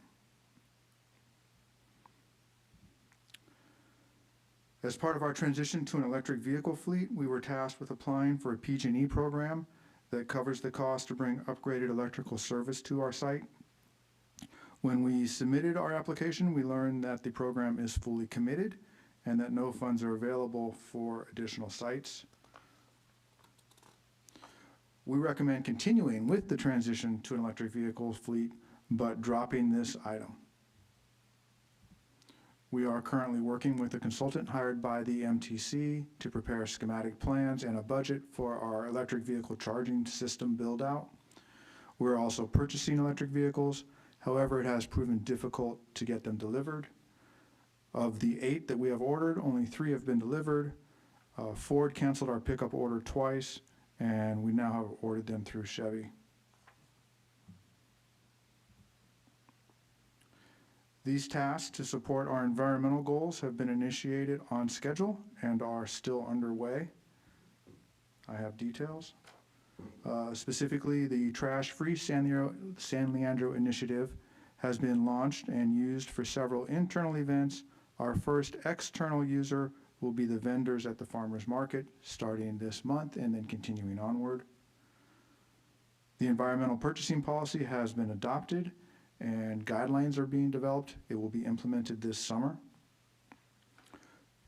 As part of our transition to an electric vehicle fleet, we were tasked with applying for a PG&E program that covers the cost to bring upgraded electrical service to our site. When we submitted our application, we learned that the program is fully committed and that no funds are available for additional sites. We recommend continuing with the transition to an electric vehicle fleet, but dropping this item. We are currently working with a consultant hired by the MTC to prepare schematic plans and a budget for our electric vehicle charging system build-out. We're also purchasing electric vehicles. However, it has proven difficult to get them delivered. Of the 8 that we have ordered, only 3 have been delivered. Ford canceled our pickup order twice, and we now have ordered them through Chevy. These tasks to support our environmental goals have been initiated on schedule and are still underway. I have details. Specifically, the Trash-Free San Leandro initiative has been launched and used for several internal events. Our first external user will be the vendors at the farmers market starting this month and then continuing onward. The environmental purchasing policy has been adopted and guidelines are being developed. It will be implemented this summer.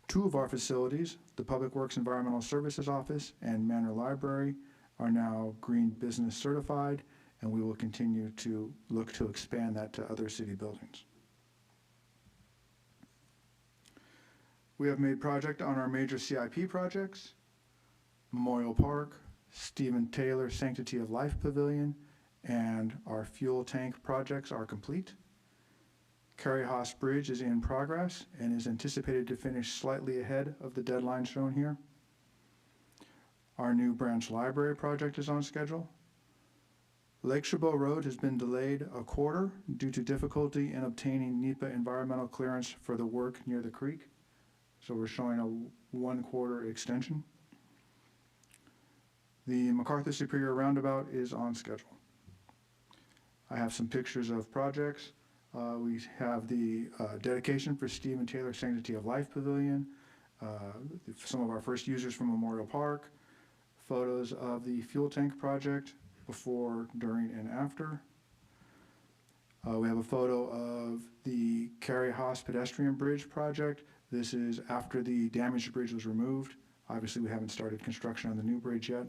2 of our facilities, the Public Works Environmental Services Office and Manor Library, are now Green Business certified, and we will continue to look to expand that to other city buildings. We have made progress on our major CIP projects: Memorial Park, Stephen Taylor Sanctity of Life Pavilion, and our fuel tank projects are complete. Carrie Haas Bridge is in progress and is anticipated to finish slightly ahead of the deadline shown here. Our new branch library project is on schedule. Lake Chabot Road has been delayed a quarter due to difficulty in obtaining NEPA environmental clearance for the work near the creek. So we're showing a 1-quarter extension. The MacArthur Superior Roundabout is on schedule. I have some pictures of projects. We have the dedication for Stephen Taylor Sanctity of Life Pavilion, some of our first users from Memorial Park, photos of the fuel tank project before, during, and after. We have a photo of the Carrie Haas pedestrian bridge project. This is after the damaged bridge was removed. Obviously, we haven't started construction on the new bridge yet.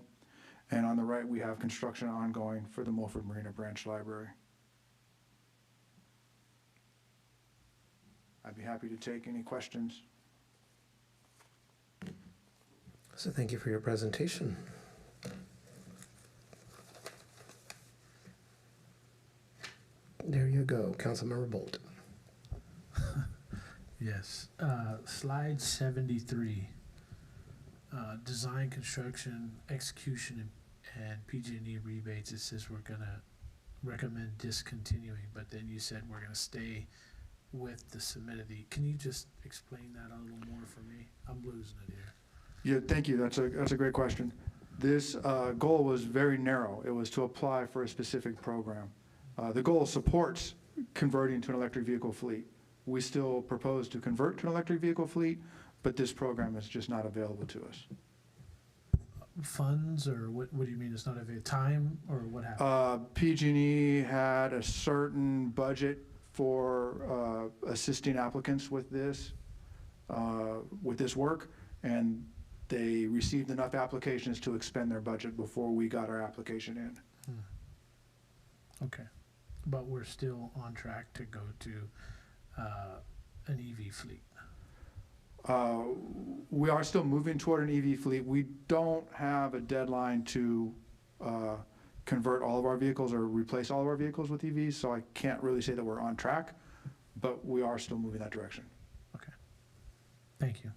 And on the right, we have construction ongoing for the Mulford Marina Branch Library. I'd be happy to take any questions. So thank you for your presentation. There you go, Councilmember Bolt. Yes. Slide 73. Design, construction, execution, and PG&E rebates. It says we're going to recommend discontinuing, but then you said we're going to stay with the submitted. Can you just explain that a little more for me? I'm losing it here. Yeah, thank you. That's a great question. This goal was very narrow. It was to apply for a specific program. The goal supports converting to an electric vehicle fleet. We still propose to convert to an electric vehicle fleet, but this program is just not available to us. Funds, or what do you mean it's not available? Time, or what happened? PG&E had a certain budget for assisting applicants with this work, and they received enough applications to expend their budget before we got our application in. Okay, but we're still on track to go to an EV fleet. We are still moving toward an EV fleet. We don't have a deadline to convert all of our vehicles or replace all of our vehicles with EVs, so I can't really say that we're on track, but we are still moving that direction. Thank you.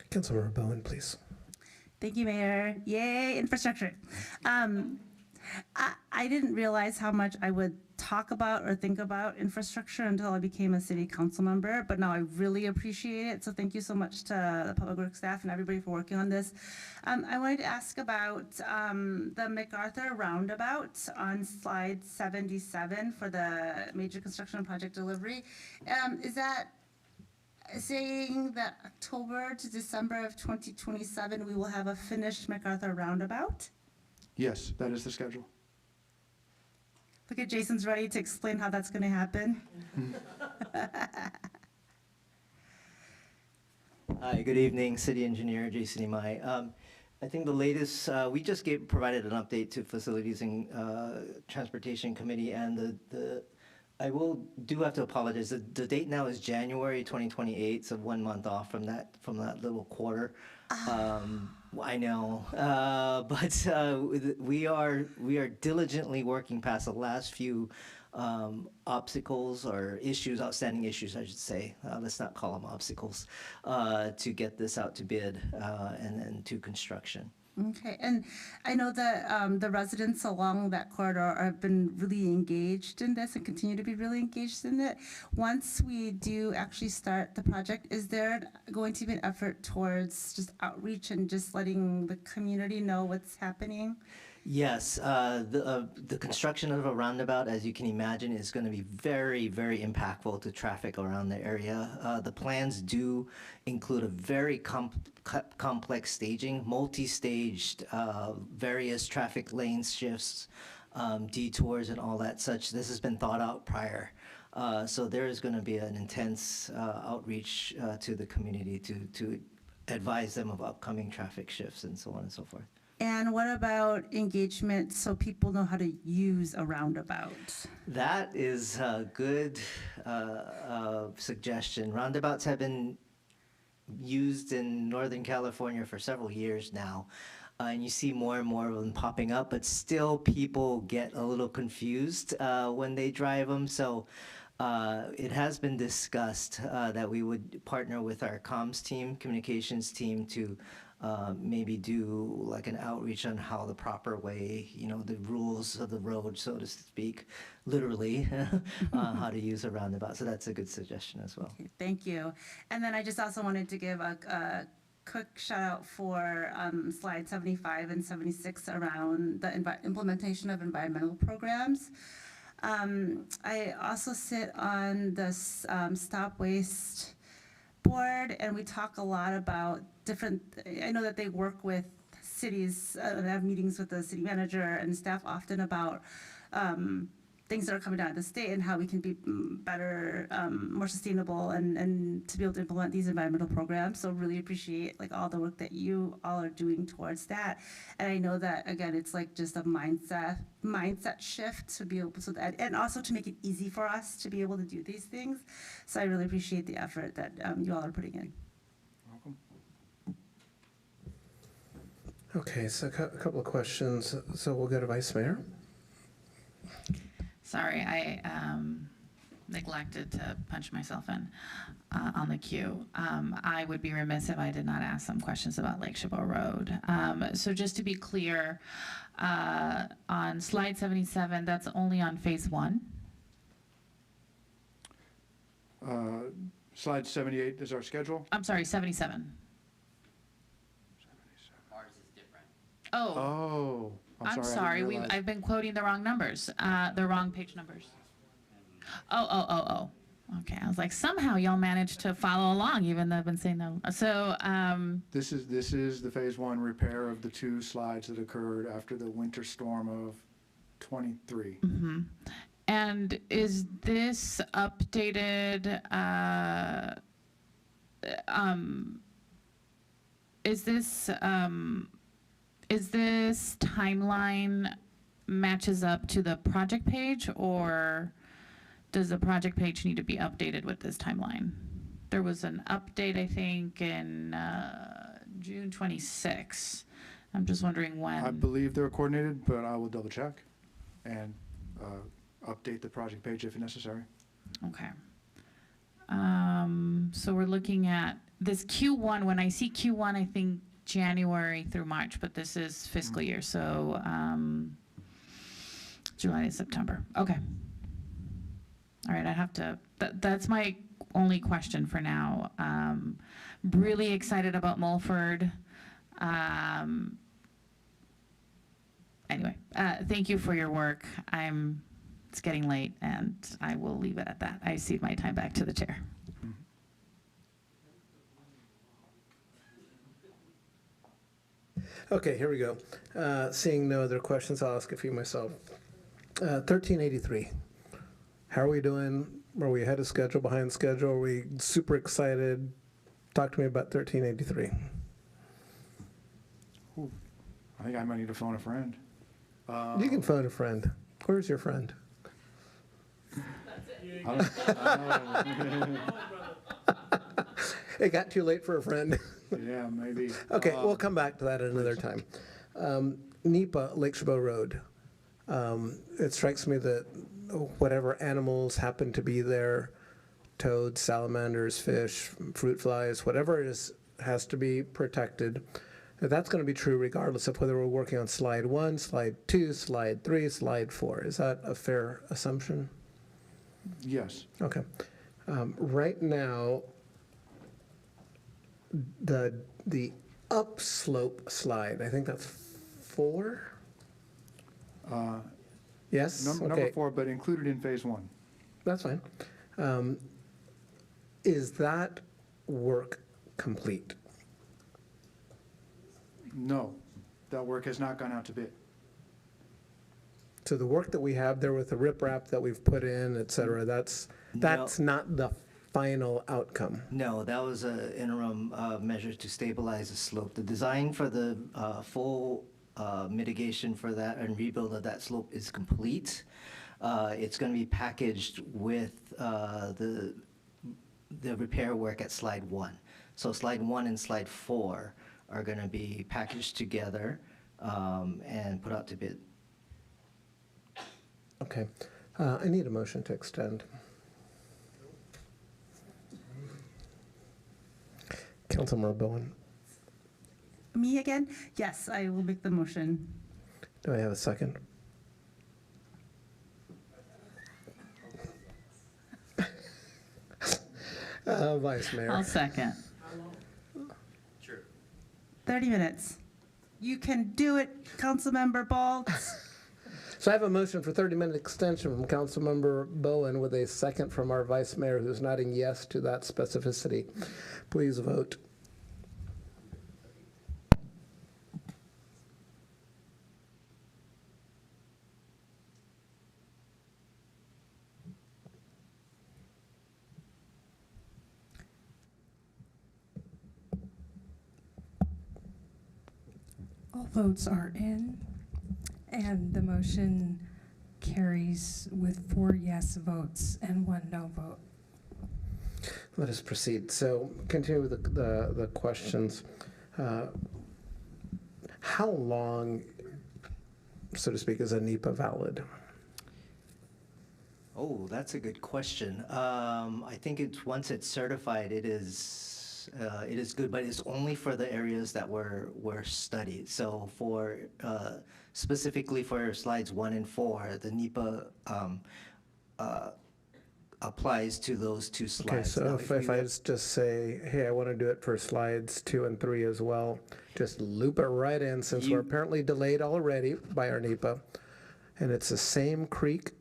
Councilmember Bowen, please. Thank you, Mayor. Yay, infrastructure. I didn't realize how much I would talk about or think about infrastructure until I became a city council member, but now I really appreciate it. So thank you so much to the public works staff and everybody for working on this. I wanted to ask about the MacArthur roundabout on slide 77 for the major construction project delivery. Is that saying that October to December of 2027 we will have a finished MacArthur roundabout? Yes, that is the schedule. Look at Jason's ready to explain how that's going to happen. Hi, good evening, City Engineer Jason Imai. I think the latest, we just provided an update to Facilities and Transportation Committee, and I do have to apologize. The date now is January 2028, so 1 month off from that little quarter. I know, but we are diligently working past the last few obstacles or issues, outstanding issues, I should say. Let's not call them obstacles, to get this out to bid and to construction. Okay, and I know that the residents along that corridor have been really engaged in this and continue to be really engaged in it. Once we do actually start the project, is there going to be an effort towards just outreach and just letting the community know what's happening? Yes, the construction of a roundabout, as you can imagine, is going to be very, very impactful to traffic around the area. The plans do include a very complex staging, multi-staged, various traffic lane shifts, detours and all that such. This has been thought out prior. So there is going to be an intense outreach to the community to advise them of upcoming traffic shifts and so on and so forth. And what about engagement so people know how to use a roundabout? That is a good suggestion. Roundabouts have been used in Northern California for several years now. And you see more and more of them popping up, but still people get a little confused when they drive them. So it has been discussed that we would partner with our comms team, communications team, to maybe do like an outreach on how the proper way, the rules of the road, so to speak, literally, how to use a roundabout. So that's a good suggestion as well. Okay, thank you. And then I just also wanted to give a quick shout out for slide 75 and 76 around the implementation of environmental programs. I also sit on the Stop Waste board, and we talk a lot about I know that they work with cities, and have meetings with the city manager and staff often about things that are coming down to the state and how we can be better, more sustainable, and to be able to implement these environmental programs. So really appreciate all the work that you all are doing towards that. And I know that, again, it's just a mindset shift to be able to that, and also to make it easy for us to be able to do these things. So I really appreciate the effort that you all are putting in. Okay, so a couple of questions. So we'll go to Vice Mayor. Sorry, I neglected to punch myself in on the queue. I would be remiss if I did not ask some questions about Lake Chabot Road. So just to be clear, on slide 77, that's only on phase 1? Slide 78 is our schedule. I'm sorry, 77. Oh, I'm sorry. I've been quoting the wrong numbers, the wrong page numbers. Oh. Okay, I was like, somehow y'all managed to follow along, even though I've been saying no. So, This is the phase 1 repair of the 2 slides that occurred after the winter storm of 23. mm-hmm. And is this updated? Is this timeline matches up to the project page, or does the project page need to be updated with this timeline? There was an update, I think, in June 26, I'm just wondering when. I believe they're coordinated, but I will double check and update the project page if necessary. Okay. So we're looking at this Q1. When I see Q1, I think January through March, but this is fiscal year, so July to September. Okay. All right, I have to, that's my only question for now. Really excited about Mulford. Anyway, thank you for your work. It's getting late, and I will leave it at that. I cede my time back to the chair. Okay, here we go. Seeing no other questions, I'll ask a few myself. 1383. How are we doing? Are we ahead of schedule, behind schedule? Are we super excited? Talk to me about 1383. I think I might need to phone a friend. You can phone a friend. Where's your friend? It got too late for a friend. Yeah, maybe. Okay, we'll come back to that at another time. NEPA, Lake Chabot Road. It strikes me that whatever animals happen to be there, toads, salamanders, fish, fruit flies, whatever it is, has to be protected. That's going to be true regardless of whether we're working on slide 1, slide 2, slide 3, slide 4. Is that a fair assumption? Yes. Okay. Right now, the upslope slide, I think that's 4? Yes? Number 4, but included in phase 1. That's fine. Is that work complete? No, that work has not gone out to bid. So the work that we have there with the riprap that we've put in, et cetera, that's not the final outcome. No, that was an interim measure to stabilize the slope. The design for the full mitigation for that and rebuild of that slope is complete. It's going to be packaged with the repair work at slide 1. So slide 1 and slide 4 are going to be packaged together and put out to bid. Okay. I need a motion to extend. Councilmember Bowen. Me again? Yes, I will make the motion. Do I have a second? Vice Mayor. I'll second. 30 minutes. You can do it, Councilmember Balt. So I have a motion for 30-minute extension from Councilmember Bowen with a second from our Vice Mayor who's nodding yes to that specificity. Please vote. All votes are in, and the motion carries with 4 yes votes and 1 no vote. Let us proceed. So continue with the questions. How long, so to speak, is a NEPA valid? Oh, that's a good question. I think once it's certified, it is good, but it's only for the areas that were studied. So for specifically for slides 1 and 4, the NEPA applies to those 2 slides. Okay, so Now, if I just say, hey, I want to do it for slides 2 and 3 as well, just loop it right in since we're apparently delayed already by our NEPA, and it's the same creek.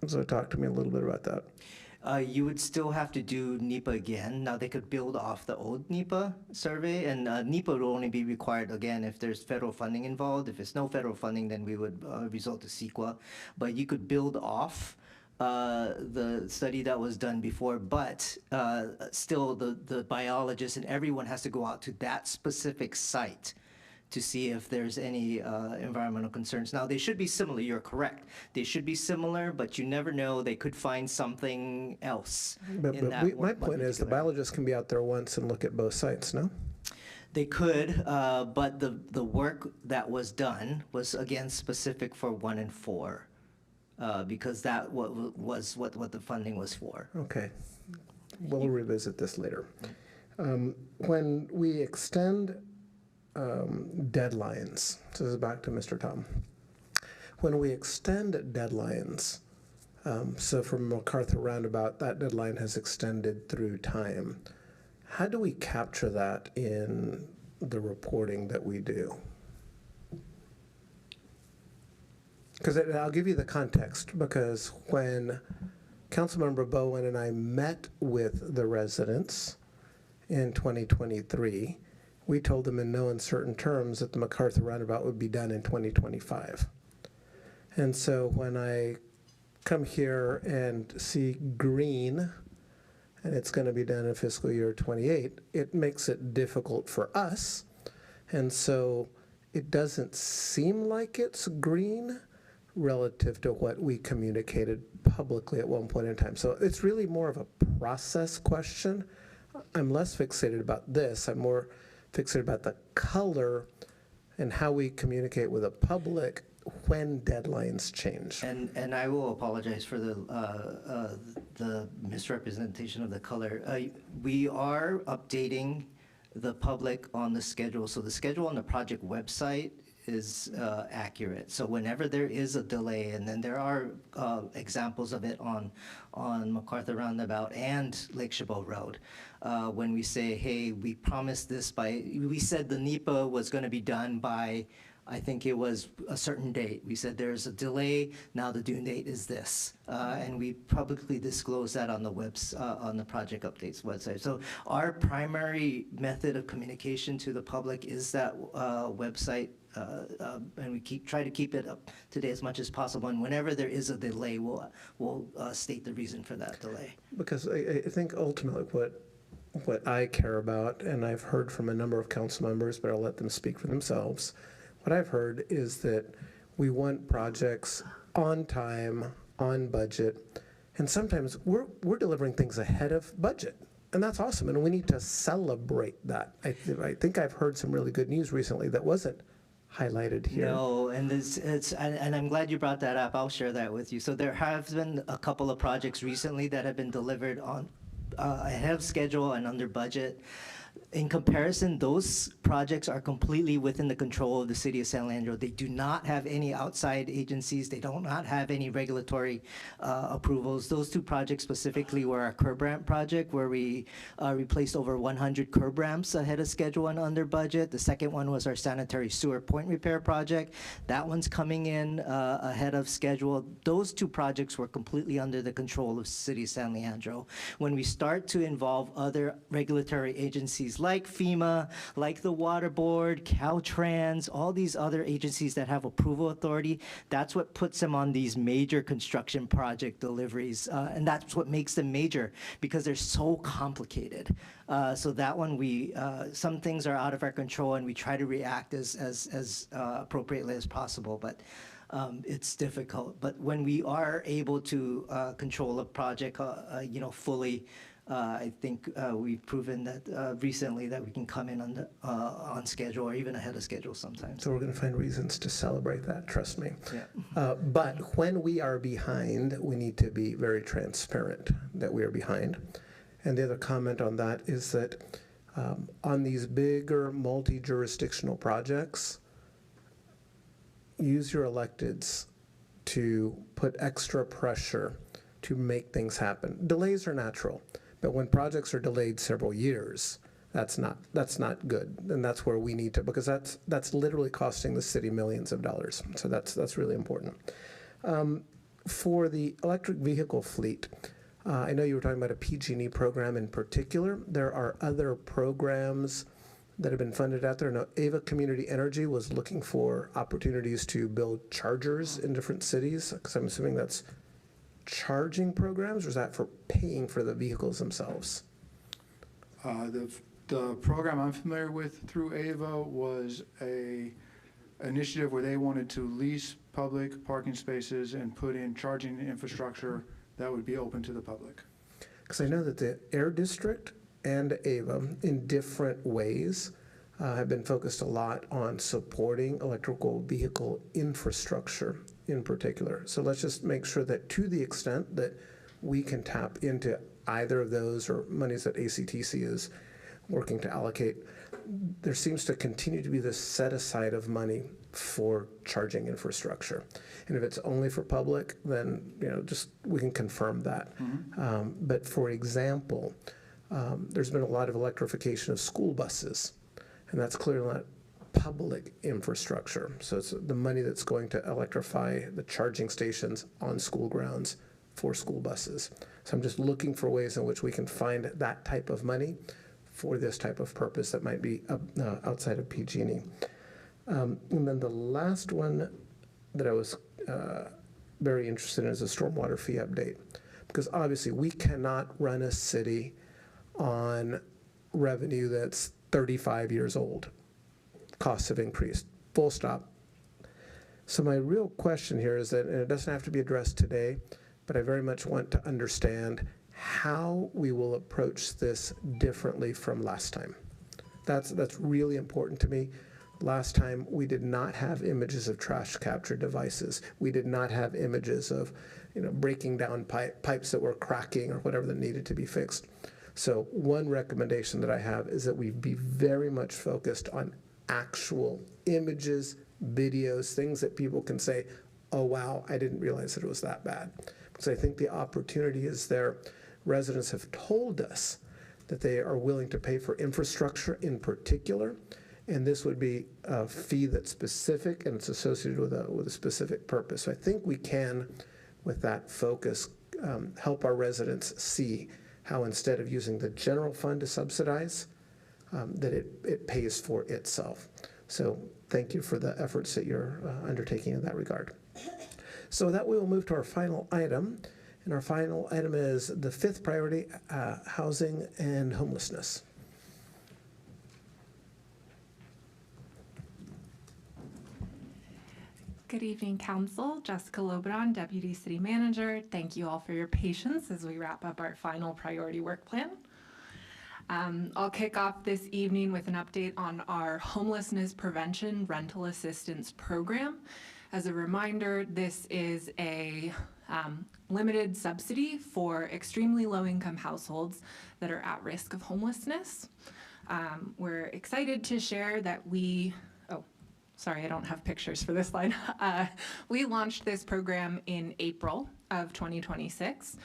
So talk to me a little bit about that. You would still have to do NEPA again. Now, they could build off the old NEPA survey, and NEPA would only be required again if there's federal funding involved. If there's no federal funding, then we would resort to CEQA. But you could build off the study that was done before, but still the biologists and everyone has to go out to that specific site to see if there's any environmental concerns. Now, they should be similar, you're correct. They should be similar, but you never know, they could find something else. My point is the biologists can be out there once and look at both sites, no? They could, but the work that was done was again specific for 1 and 4, because that was what the funding was for. Okay, we'll revisit this later. When we extend deadlines, so this is back to Mr. Tom. When we extend deadlines, so from MacArthur Roundabout, that deadline has extended through time. How do we capture that in the reporting that we do? Because I'll give you the context, because when Councilmember Bowen and I met with the residents in 2023, we told them in no uncertain terms that the MacArthur Roundabout would be done in 2025. And so when I come here and see green, and it's going to be done in fiscal year 28, it makes it difficult for us. And so it doesn't seem like it's green relative to what we communicated publicly at one point in time. So it's really more of a process question. I'm less fixated about this. I'm more fixated about the color and how we communicate with the public when deadlines change. And I will apologize for the misrepresentation of the color. We are updating the public on the schedule. So the schedule on the project website is accurate. So whenever there is a delay, and then there are examples of it on MacArthur Roundabout and Lake Chabot Road, when we say, hey, we promised this we said the NEPA was going to be done by, I think it was a certain date. We said there's a delay, now the due date is this. And we publicly disclose that on the on the project updates website. So our primary method of communication to the public is that website, and we try to keep it up to date as much as possible. And whenever there is a delay, we'll state the reason for that delay. Because I think ultimately what I care about, and I've heard from a number of council members, but I'll let them speak for themselves, what I've heard is that we want projects on time, on budget, and sometimes we're delivering things ahead of budget, and that's awesome, and we need to celebrate that. I think I've heard some really good news recently that wasn't highlighted here. No, and and I'm glad you brought that up. I'll share that with you. So there have been a couple of projects recently that have been delivered on ahead of schedule and under budget. In comparison, those projects are completely within the control of the city of San Leandro. They do not have any outside agencies. They do not have any regulatory approvals. Those two projects specifically were our curb ramp project, where we replaced over 100 curb ramps ahead of schedule and under budget. The second one was our sanitary sewer point repair project. That one's coming in ahead of schedule. Those two projects were completely under the control of the city of San Leandro. When we start to involve other regulatory agencies like FEMA, like the Water Board, Caltrans, all these other agencies that have approval authority, that's what puts them on these major construction project deliveries. And that's what makes them major, because they're so complicated. So that one, some things are out of our control, and we try to react as appropriately as possible. But it's difficult. But when we are able to control a project, fully, I think we've proven that recently that we can come in on schedule, or even ahead of schedule sometimes. So we're going to find reasons to celebrate that, trust me. Yeah. But when we are behind, we need to be very transparent that we are behind. And the other comment on that is that on these bigger multi-jurisdictional projects, use your electeds to put extra pressure to make things happen. Delays are natural. But when projects are delayed several years, that's not good, and that's where we need to, because that's literally costing the city millions of dollars. So that's really important. For the electric vehicle fleet, I know you were talking about a PG&E program in particular. There are other programs that have been funded out there. Now, Ava Community Energy was looking for opportunities to build chargers in different cities, because I'm assuming that's charging programs, or is that for paying for the vehicles themselves? The program I'm familiar with through AVA was a initiative where they wanted to lease public parking spaces and put in charging infrastructure that would be open to the public. Because I know that the Air District and AVA, in different ways, have been focused a lot on supporting electrical vehicle infrastructure in particular. So let's just make sure that to the extent that we can tap into either of those or monies that ACTC is working to allocate, there seems to continue to be this set aside of money for charging infrastructure. And if it's only for public, then just we can confirm that. But for example, there's been a lot of electrification of school buses, and that's clearly not public infrastructure. So it's the money that's going to electrify the charging stations on school grounds for school buses. So I'm just looking for ways in which we can find that type of money for this type of purpose that might be outside of PG&E. And then the last one that I was very interested in is a stormwater fee update. Because obviously we cannot run a city on revenue that's 35 years old. Costs have increased, full stop. So my real question here is that, and it doesn't have to be addressed today, but I very much want to understand how we will approach this differently from last time. That's really important to me. Last time, we did not have images of trash capture devices. We did not have images of, breaking down pipes that were cracking or whatever that needed to be fixed. So one recommendation that I have is that we be very much focused on actual images, videos, things that people can say, oh, wow, I didn't realize that it was that bad. Because I think the opportunity is there. Residents have told us that they are willing to pay for infrastructure in particular, and this would be a fee that's specific and it's associated with a specific purpose. So I think we can, with that focus, help our residents see how instead of using the general fund to subsidize, that it pays for itself. So thank you for the efforts that you're undertaking in that regard. So that we will move to our final item. And our final item is the fifth priority, housing and homelessness. Good evening, Council. Jessica Lobron, Deputy City Manager. Thank you all for your patience as we wrap up our final priority work plan. I'll kick off this evening with an update on our homelessness prevention rental assistance program. As a reminder, this is a limited subsidy for extremely low-income households that are at risk of homelessness. We're excited to share that sorry, I don't have pictures for this slide. We launched this program in April of 2026.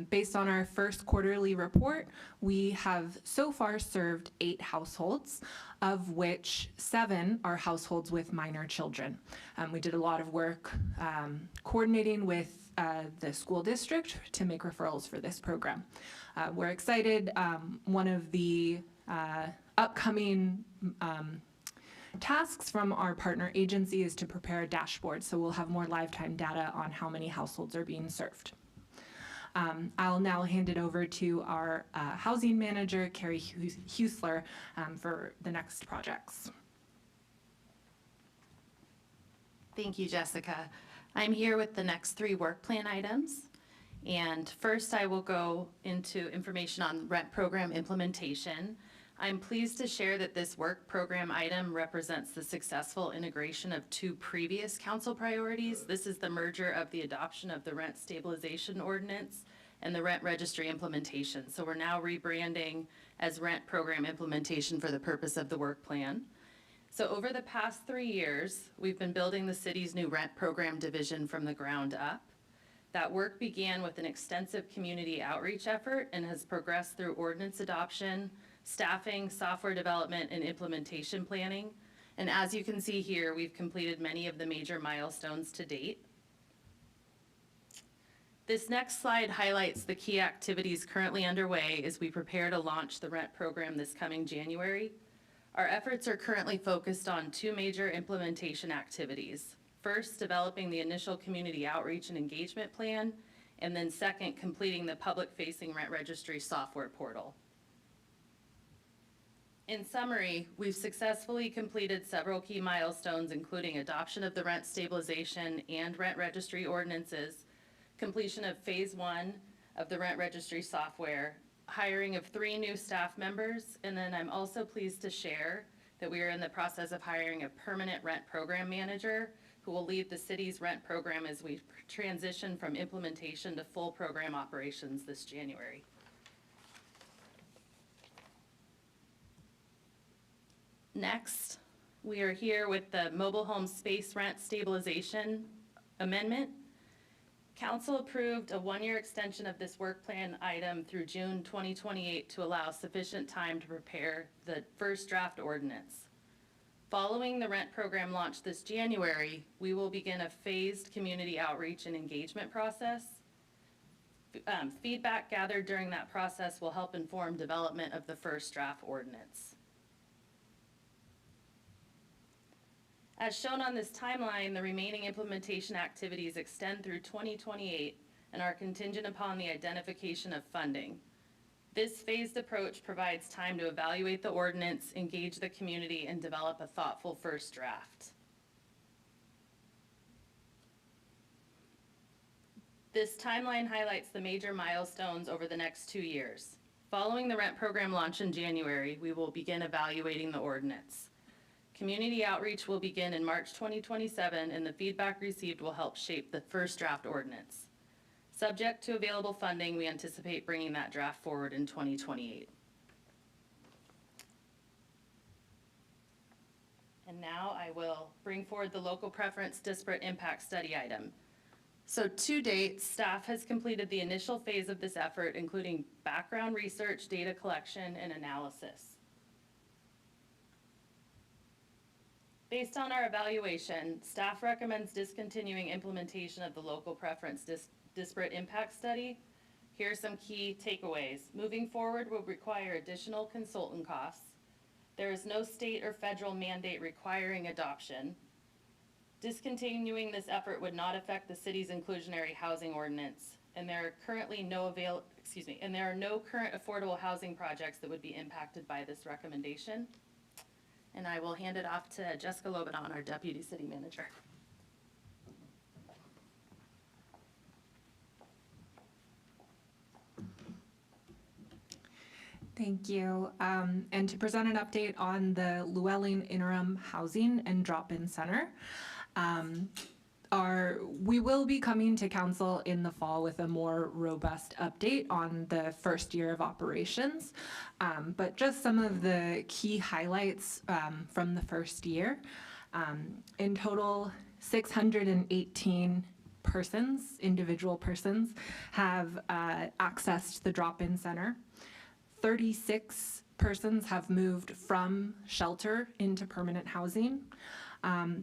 Based on our first quarterly report, we have so far served 8 households, of which 7 are households with minor children. We did a lot of work coordinating with the school district to make referrals for this program. We're excited. One of the upcoming tasks from our partner agency is to prepare a dashboard, so we'll have more lifetime data on how many households are being served. I'll now hand it over to our housing manager, Carrie Husler, for the next projects. Thank you, Jessica. I'm here with the next 3 work plan items. And first, I will go into information on rent program implementation. I'm pleased to share that this work program item represents the successful integration of 2 previous council priorities. This is the merger of the adoption of the rent stabilization ordinance and the rent registry implementation. So we're now rebranding as rent program implementation for the purpose of the work plan. So over the past 3 years, we've been building the city's new rent program division from the ground up. That work began with an extensive community outreach effort and has progressed through ordinance adoption, staffing, software development, and implementation planning. And as you can see here, we've completed many of the major milestones to date. This next slide highlights the key activities currently underway as we prepare to launch the rent program this coming January. Our efforts are currently focused on 2 major implementation activities. First, developing the initial community outreach and engagement plan, and then second, completing the public-facing rent registry software portal. In summary, we've successfully completed several key milestones, including adoption of the rent stabilization and rent registry ordinances, completion of phase 1 of the rent registry software, hiring of 3 new staff members, and then I'm also pleased to share that we are in the process of hiring a permanent rent program manager who will lead the city's rent program as we transition from implementation to full program operations this January. Next, we are here with the mobile home space rent stabilization amendment. Council approved a one-year extension of this work plan item through June 2028 to allow sufficient time to prepare the first draft ordinance. Following the rent program launch this January, we will begin a phased community outreach and engagement process. Feedback gathered during that process will help inform development of the first draft ordinance. As shown on this timeline, the remaining implementation activities extend through 2028 and are contingent upon the identification of funding. This phased approach provides time to evaluate the ordinance, engage the community, and develop a thoughtful first draft. This timeline highlights the major milestones over the next 2 years. Following the rent program launch in January, we will begin evaluating the ordinance. Community outreach will begin in March 2027, and the feedback received will help shape the first draft ordinance. Subject to available funding, we anticipate bringing that draft forward in 2028. And now I will bring forward the local preference disparate impact study item. So to date, staff has completed the initial phase of this effort, including background research, data collection, and analysis. Based on our evaluation, staff recommends discontinuing implementation of the local preference disparate impact study. Here are some key takeaways. Moving forward will require additional consultant costs. There is no state or federal mandate requiring adoption. Discontinuing this effort would not affect the city's inclusionary housing ordinance, and there are currently no current affordable housing projects that would be impacted by this recommendation. And I will hand it off to Jessica Lobanon, our Deputy City Manager. Thank you. And to present an update on the Llewellyn Interim Housing and Drop-In Center. We will be coming to council in the fall with a more robust update on the first year of operations. But just some of the key highlights from the first year. In total, 618 persons, individual persons, have accessed the drop-in center. 36 persons have moved from shelter into permanent housing.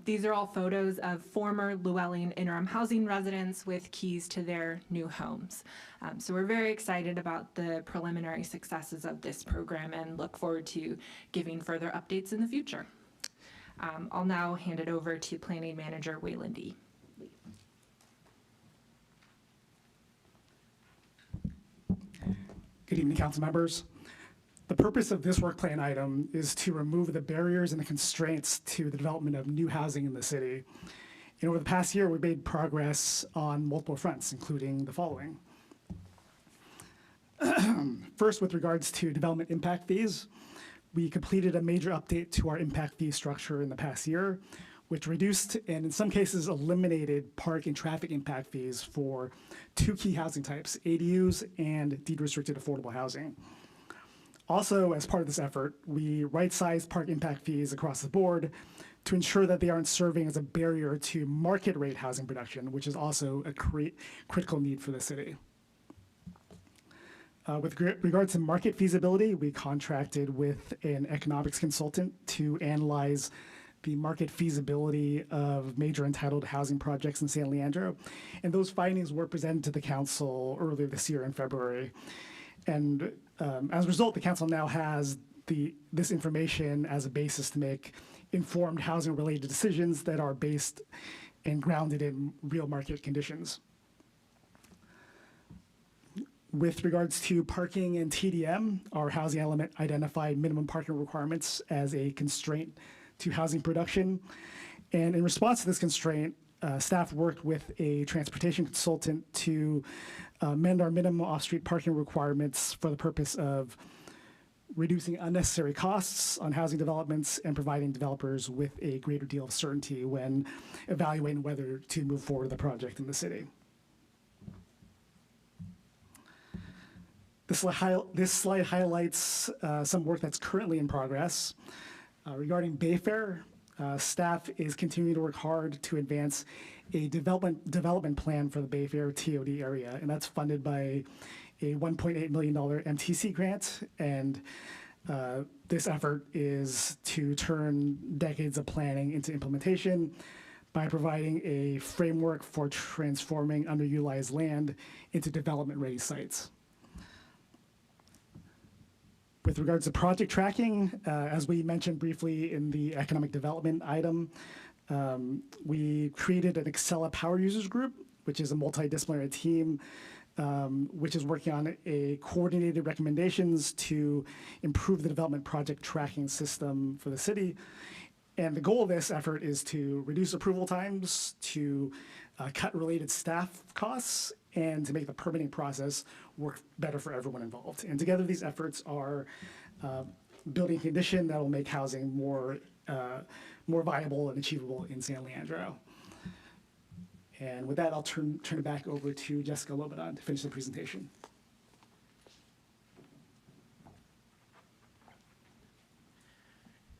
These are all photos of former Llewellyn Interim Housing residents with keys to their new homes. So we're very excited about the preliminary successes of this program and look forward to giving further updates in the future. I'll now hand it over to Planning Manager Waylon Dee. Good evening, council members. The purpose of this work plan item is to remove the barriers and the constraints to the development of new housing in the city. And over the past year, we've made progress on multiple fronts, including the following. First, with regards to development impact fees, we completed a major update to our impact fee structure in the past year, which reduced and in some cases eliminated park and traffic impact fees for two key housing types, ADUs and deed-restricted affordable housing. Also, as part of this effort, we right-sized park impact fees across the board to ensure that they aren't serving as a barrier to market rate housing production, which is also a critical need for the city. With regard to market feasibility, we contracted with an economics consultant to analyze the market feasibility of major entitled housing projects in San Leandro. And those findings were presented to the council earlier this year in February. And as a result, the council now has this information as a basis to make informed housing-related decisions that are based and grounded in real market conditions. With regards to parking and TDM, our housing element identified minimum parking requirements as a constraint to housing production. And in response to this constraint, staff worked with a transportation consultant to amend our minimum off-street parking requirements for the purpose of reducing unnecessary costs on housing developments and providing developers with a greater deal of certainty when evaluating whether to move forward with a project in the city. This slide highlights some work that's currently in progress. Regarding Bayfair, staff is continuing to work hard to advance a development plan for the Bayfair TOD area, and that's funded by a $1.8 million MTC grant. And this effort is to turn decades of planning into implementation by providing a framework for transforming underutilized land into development-ready sites. With regards to project tracking, as we mentioned briefly in the economic development item, we created an Excella Power Users Group, which is a multidisciplinary team which is working on a coordinated recommendations to improve the development project tracking system for the city. And the goal of this effort is to reduce approval times, to cut related staff costs, and to make the permitting process work better for everyone involved. And together these efforts are building a condition that will make housing more viable and achievable in San Leandro. And with that, I'll turn it back over to Jessica Lobanon to finish the presentation.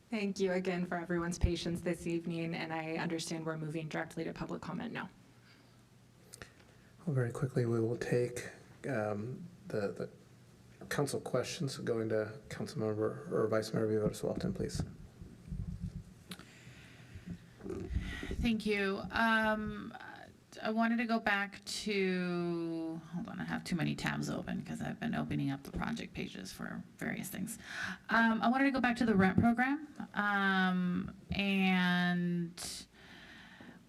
Thank you again for everyone's patience this evening, and I understand we're moving directly to public comment now. Well, very quickly, we will take the council questions, going to Councilmember or Vice Mayor Vivoda Walton, please. Thank you. I wanted to go back to, hold on, I have too many tabs open because I've been opening up the project pages for various things. I wanted to go back to the rent program and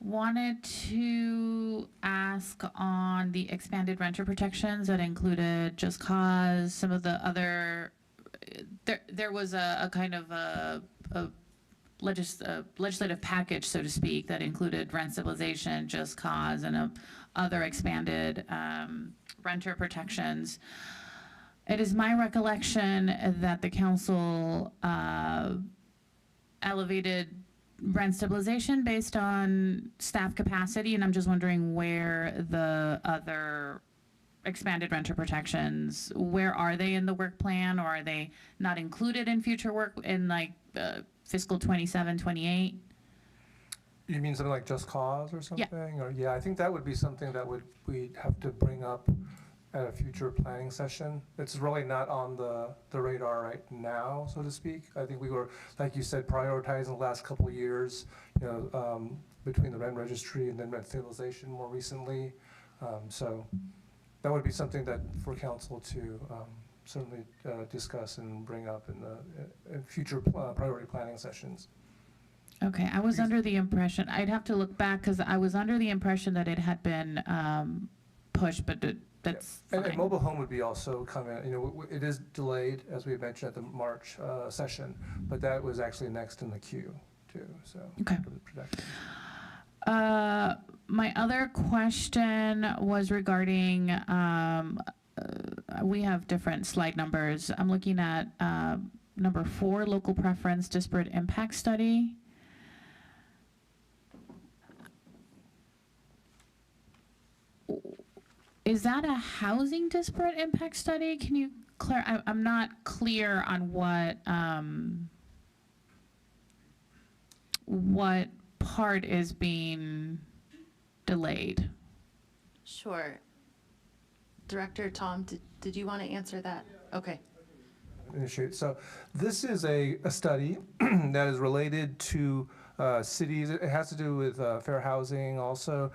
wanted to ask on the expanded renter protections that included Just Cause, some of the other, there was a kind of a legislative package, so to speak, that included rent stabilization, Just Cause, and other expanded renter protections. It is my recollection that the council elevated rent stabilization based on staff capacity, and I'm just wondering where the other expanded renter protections, where are they in the work plan, or are they not included in future work in like fiscal 27, 28? You mean something like Just Cause or something? Yeah. Or yeah, I think that would be something that we'd have to bring up at a future planning session. It's really not on the radar right now, so to speak. I think we were, like you said, prioritizing the last couple of years, between the rent registry and then rent stabilization more recently. So that would be something that for council to certainly discuss and bring up in future priority planning sessions. Okay, I was under the impression, I'd have to look back because I was under the impression that it had been pushed, but that's fine. And mobile home would be also coming, it is delayed, as we mentioned at the March session, but that was actually next in the queue too, so. Okay. My other question was regarding, we have different slide numbers. I'm looking at number 4, local preference disparate impact study. Is that a housing disparate impact study? Can you clarify? I'm not clear on what part is being delayed. Sure. Director Tom, did you want to answer that? Okay. Initiate. So this is a study that is related to cities. It has to do with fair housing, also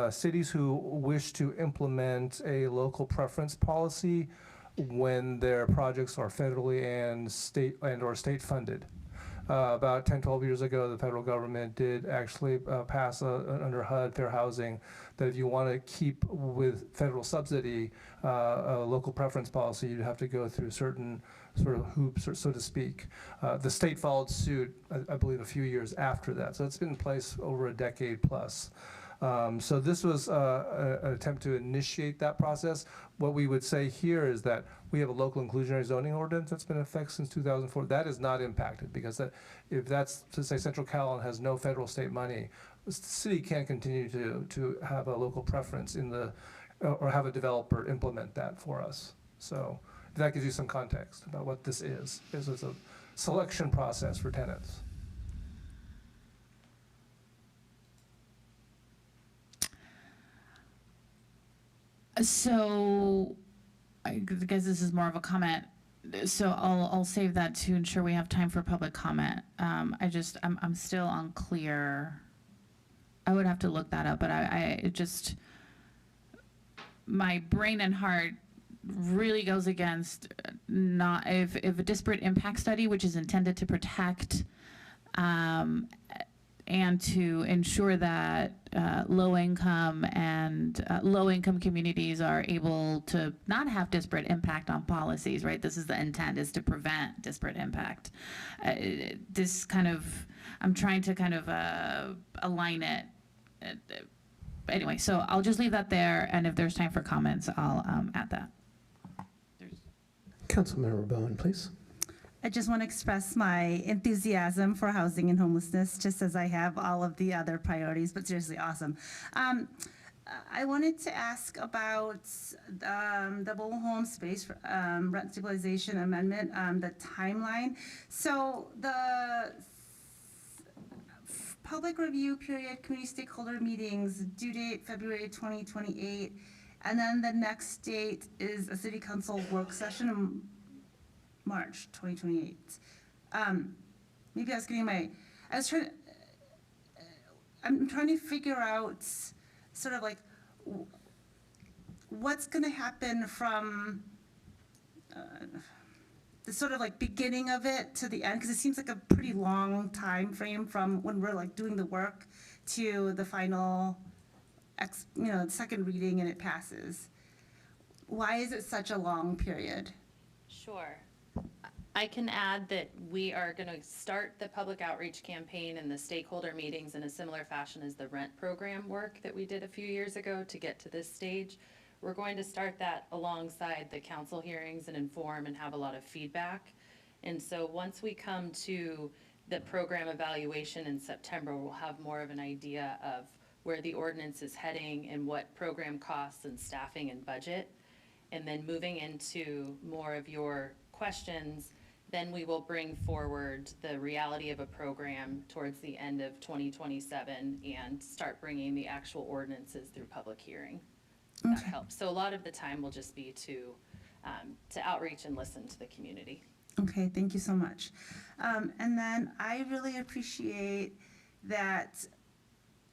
cities who wish to implement a local preference policy when their projects are federally and or state funded. About 10, 12 years ago, the federal government did actually pass under HUD fair housing that if you want to keep with federal subsidy a local preference policy, you'd have to go through certain sort of hoops, or so to speak. The state followed suit, I believe, a few years after that. So it's been in place over a decade plus. So this was an attempt to initiate that process. What we would say here is that we have a local inclusionary zoning ordinance that's been in effect since 2004. That is not impacted because if that's, to say, Central Cal and has no federal state money, the city can't continue to have a local preference in the, or have a developer implement that for us. So if that gives you some context about what this is. This is a selection process for tenants. So I guess this is more of a comment. So I'll save that to ensure we have time for public comment. I'm still unclear. I would have to look that up, but it just, my brain and heart really goes against not, if a disparate impact study, which is intended to protect and to ensure that low-income communities are able to not have disparate impact on policies, right? This is the intent, is to prevent disparate impact. This kind of, I'm trying to kind of align it. Anyway, so I'll just leave that there, and if there's time for comments, I'll add that. Councilmember Bowen, please. I just want to express my enthusiasm for housing and homelessness, just as I have all of the other priorities, but seriously awesome. I wanted to ask about the mobile home space rent stabilization amendment, the timeline. So the public review period, community stakeholder meetings, due date February 2028, and then the next date is a city council work session in March 2028. Maybe I was getting I'm trying to figure out sort of like what's going to happen from the sort of like beginning of it to the end, because it seems like a pretty long time frame from when we're like doing the work to the final second reading and it passes. Why is it such a long period? Sure. I can add that we are going to start the public outreach campaign and the stakeholder meetings in a similar fashion as the rent program work that we did a few years ago to get to this stage. We're going to start that alongside the council hearings and inform and have a lot of feedback. And so once we come to the program evaluation in September, we'll have more of an idea of where the ordinance is heading and what program costs and staffing and budget. And then moving into more of your questions, then we will bring forward the reality of a program towards the end of 2027 and start bringing the actual ordinances through public hearing. That helps. So a lot of the time will just be to outreach and listen to the community. Okay, thank you so much. And then I really appreciate that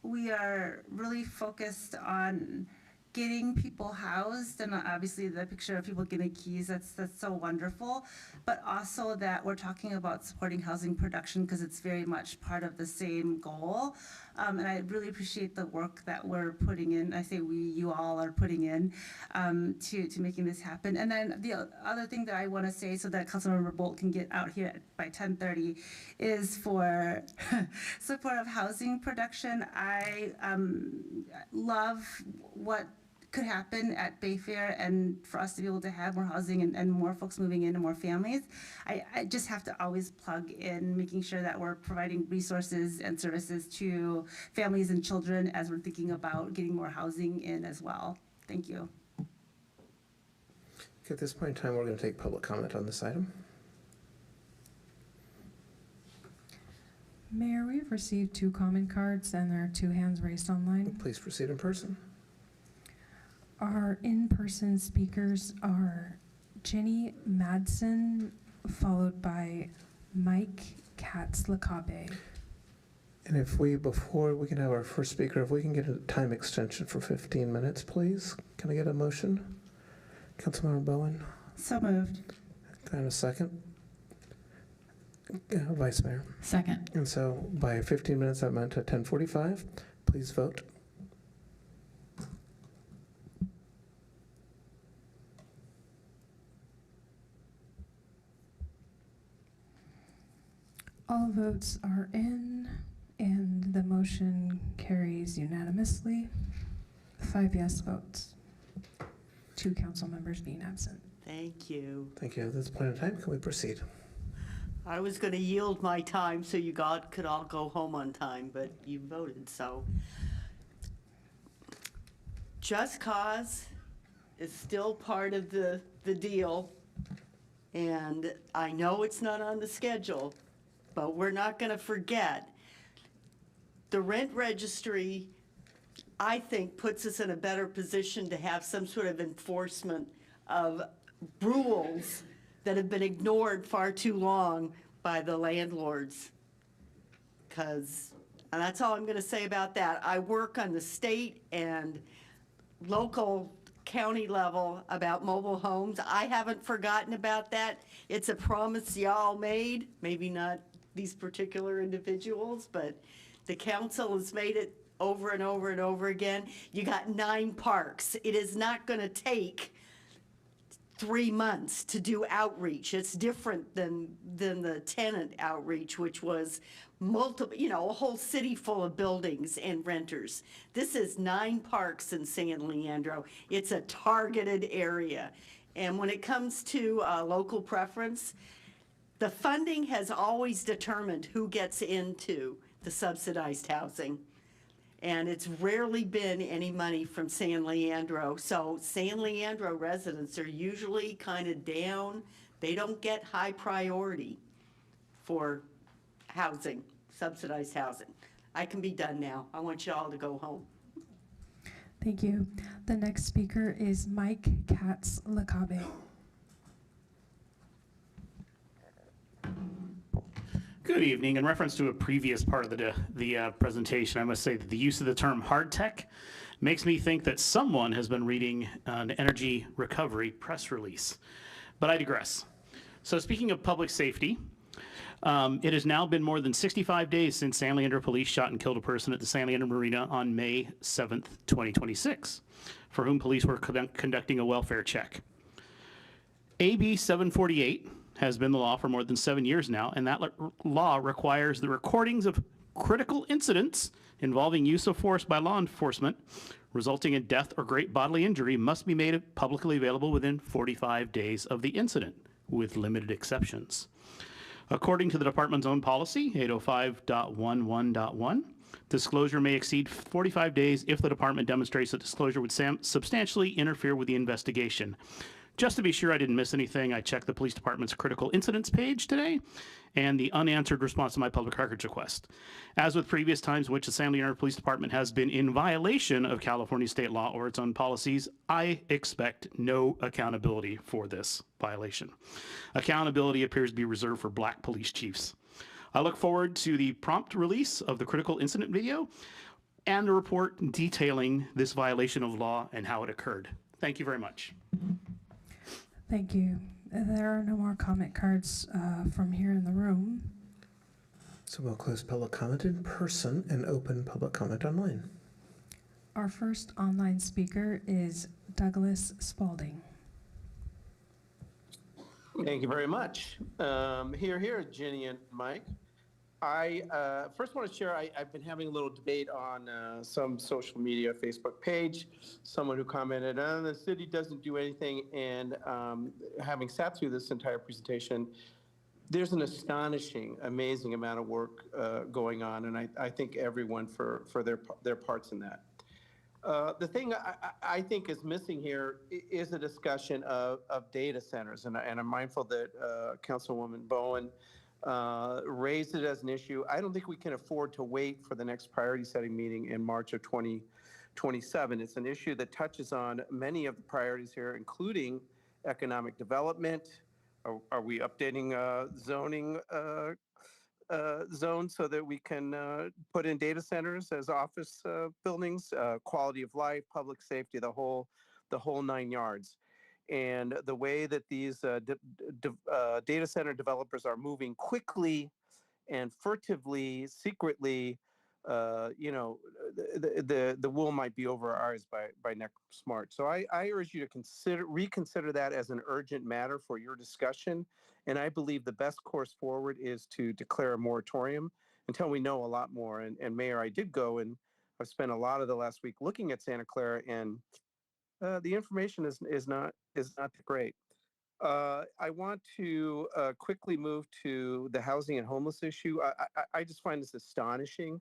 we are really focused on getting people housed, and obviously the picture of people getting keys, that's so wonderful, but also that we're talking about supporting housing production because it's very much part of the same goal. And I really appreciate the work that we're putting in. I say you all are putting in to making this happen. And then the other thing that I want to say so that Councilmember Bolt can get out here by 10:30 is for support of housing production. I love what could happen at Bayfair, and for us to be able to have more housing and more folks moving in and more families. I just have to always plug in making sure that we're providing resources and services to families and children as we're thinking about getting more housing in as well. Thank you. At this point in time, we're going to take public comment on this item. Mayor, we've received 2 comment cards and there are 2 hands raised online. Please proceed in person. Our in-person speakers are Jenny Madsen, followed by Mike Katz-Lakabe. And if before we can have our first speaker, if we can get a time extension for 15 minutes, please. Can I get a motion? Councilmember Bowen? So moved. Can I have a second? Vice Mayor? Second. And so by 15 minutes, that meant at 10:45. Please vote. All votes are in, and the The motion carries unanimously, 5 yes votes, 2 council members being absent. Thank you. Thank you. At this point in time, can we proceed? I was going to yield my time so you could all go home on time, but you voted, so. Just Cause is still part of the deal, and I know it's not on the schedule, but we're not going to forget. The rent registry, I think, puts us in a better position to have some sort of enforcement of rules that have been ignored far too long by the landlords. And that's all I'm going to say about that. I work on the state and local county level about mobile homes. I haven't forgotten about that. It's a promise y'all made, maybe not these particular individuals, but the council has made it over and over and over again. You got 9 parks. It is not going to take 3 months to do outreach. It's different than the tenant outreach, which was multiple, a whole city full of buildings and renters. This is 9 parks in San Leandro. It's a targeted area. And when it comes to local preference, the funding has always determined who gets into the subsidized housing. And it's rarely been any money from San Leandro. So San Leandro residents are usually kind of down. They don't get high priority for housing, subsidized housing. I can be done now. I want you all to go home. Thank you. The next speaker is Mike Katz-Lacabe. Good evening. In reference to a previous part of the presentation, I must say that the use of the term hard tech makes me think that someone has been reading an energy recovery press release. But I digress. So speaking of public safety, it has now been more than 65 days since San Leandro police shot and killed a person at the San Leandro Marina on May 7th, 2026, for whom police were conducting a welfare check. AB 748 has been the law for more than 7 years now, and that law requires the recordings of critical incidents involving use of force by law enforcement resulting in death or great bodily injury must be made publicly available within 45 days of the incident, with limited exceptions. According to the department's own policy, 805.11.1, disclosure may exceed 45 days if the department demonstrates that disclosure would substantially interfere with the investigation. Just to be sure I didn't miss anything, I checked the police department's critical incidents page today and the unanswered response to my public records request. As with previous times in which the San Leandro Police Department has been in violation of California state law or its own policies, I expect no accountability for this violation. Accountability appears to be reserved for black police chiefs. I look forward to the prompt release of the critical incident video and the report detailing this violation of law and how it occurred. Thank you very much. Thank you. There are no more comment cards from here in the room. So we'll close public comment in person and open public comment online. Our first online speaker is Douglas Spalding. Thank you very much. Here, Jenny and Mike. I first want to share, I've been having a little debate on some social media, Facebook page, someone who commented, the city doesn't do anything, and having sat through this entire presentation, there's an astonishing, amazing amount of work going on, and I thank everyone for their parts in that. The thing I think is missing here is a discussion of data centers, and I'm mindful that Councilwoman Bowen raised it as an issue. I don't think we can afford to wait for the next priority setting meeting in March of 2027. It's an issue that touches on many of the priorities here, including economic development. Are we updating zoning zones so that we can put in data centers as office buildings, quality of life, public safety, the whole 9 yards. And the way that these data center developers are moving quickly and furtively, secretly, the wool might be over our eyes by next March. So I urge you to reconsider that as an urgent matter for your discussion. And I believe the best course forward is to declare a moratorium until we know a lot more. And Mayor, I did go and I've spent a lot of the last week looking at Santa Clara, and the information is not that great. I want to quickly move to the housing and homeless issue. I just find this astonishing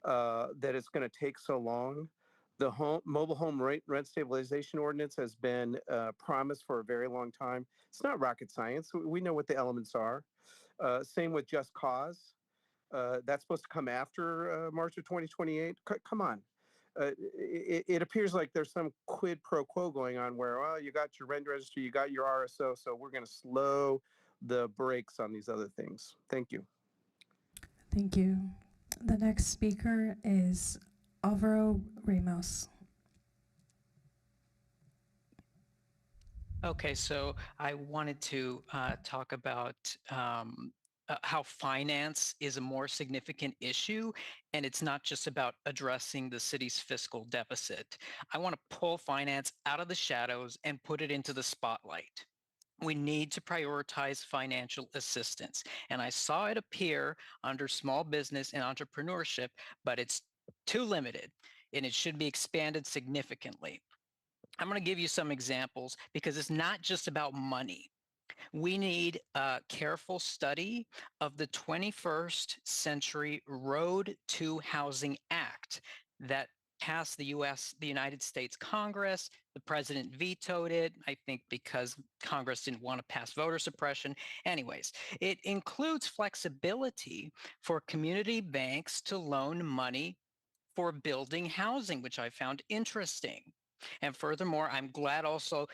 that it's going to take so long. The mobile home rent stabilization ordinance has been promised for a very long time. It's not rocket science. We know what the elements are. Same with Just Cause. That's supposed to come after March of 2028. Come on. It appears like there's some quid pro quo going on where, well, you got your rent registry, you got your RSO, so we're going to slow the brakes on these other things. Thank you. Thank you. The next speaker is Alvaro Ramos. Okay, so I wanted to talk about how finance is a more significant issue, and it's not just about addressing the city's fiscal deficit. I want to pull finance out of the shadows and put it into the spotlight. We need to prioritize financial assistance, and I saw it appear under small business and entrepreneurship, but it's too limited, and it should be expanded significantly. I'm going to give you some examples because it's not just about money. We need a careful study of the 21st Century Road to Housing Act that passed the United States Congress. The president vetoed it, I think because Congress didn't want to pass voter suppression. Anyways, it includes flexibility for community banks to loan money for building housing, which I found interesting. And furthermore, I'm glad also,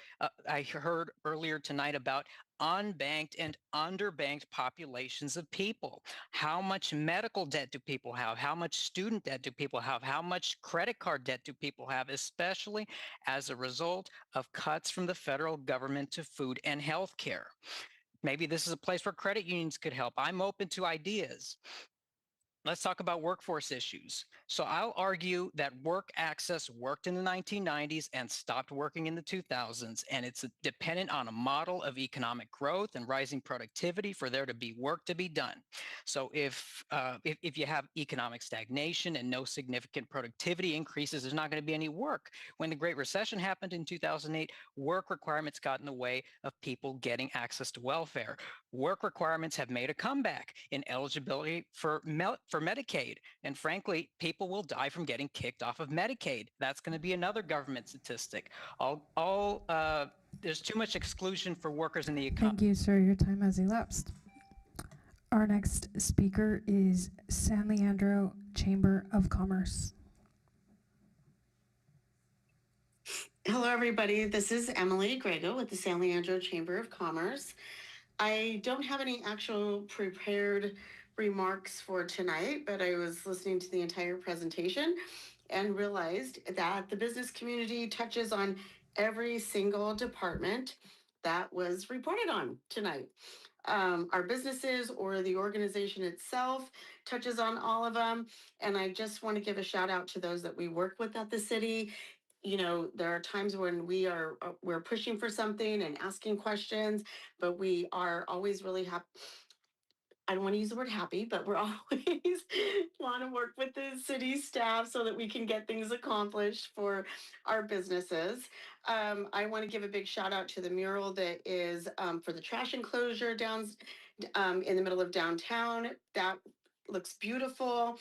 I heard earlier tonight about unbanked and underbanked populations of people. How much medical debt do people have? How much student debt do people have? How much credit card debt do people have, especially as a result of cuts from the federal government to food and health care? Maybe this is a place where credit unions could help. I'm open to ideas. Let's talk about workforce issues. So I'll argue that work access worked in the 1990s and stopped working in the 2000s, and it's dependent on a model of economic growth and rising productivity for there to be work to be done. So if you have economic stagnation and no significant productivity increases, there's not going to be any work. When the Great Recession happened in 2008, work requirements got in the way of people getting access to welfare. Work requirements have made a comeback in eligibility for Medicaid. And frankly, people will die from getting kicked off of Medicaid. That's going to be another government statistic. There's too much exclusion for workers in the economy. Thank you, sir. Your time has elapsed. Our next speaker is San Leandro Chamber of Commerce. Hello, everybody. This is Emily Grego with the San Leandro Chamber of Commerce. I don't have any actual prepared remarks for tonight, but I was listening to the entire presentation and realized that the business community touches on every single department that was reported on tonight. Our businesses or the organization itself touches on all of them. And I just want to give a shout out to those that we work with at the city. You know, there are times when we're pushing for something and asking questions, but we are always really happy. I don't want to use the word happy, but we're always want to work with the city staff so that we can get things accomplished for our businesses. I want to give a big shout out to the mural that is for the trash enclosure down in the middle of downtown. That looks beautiful.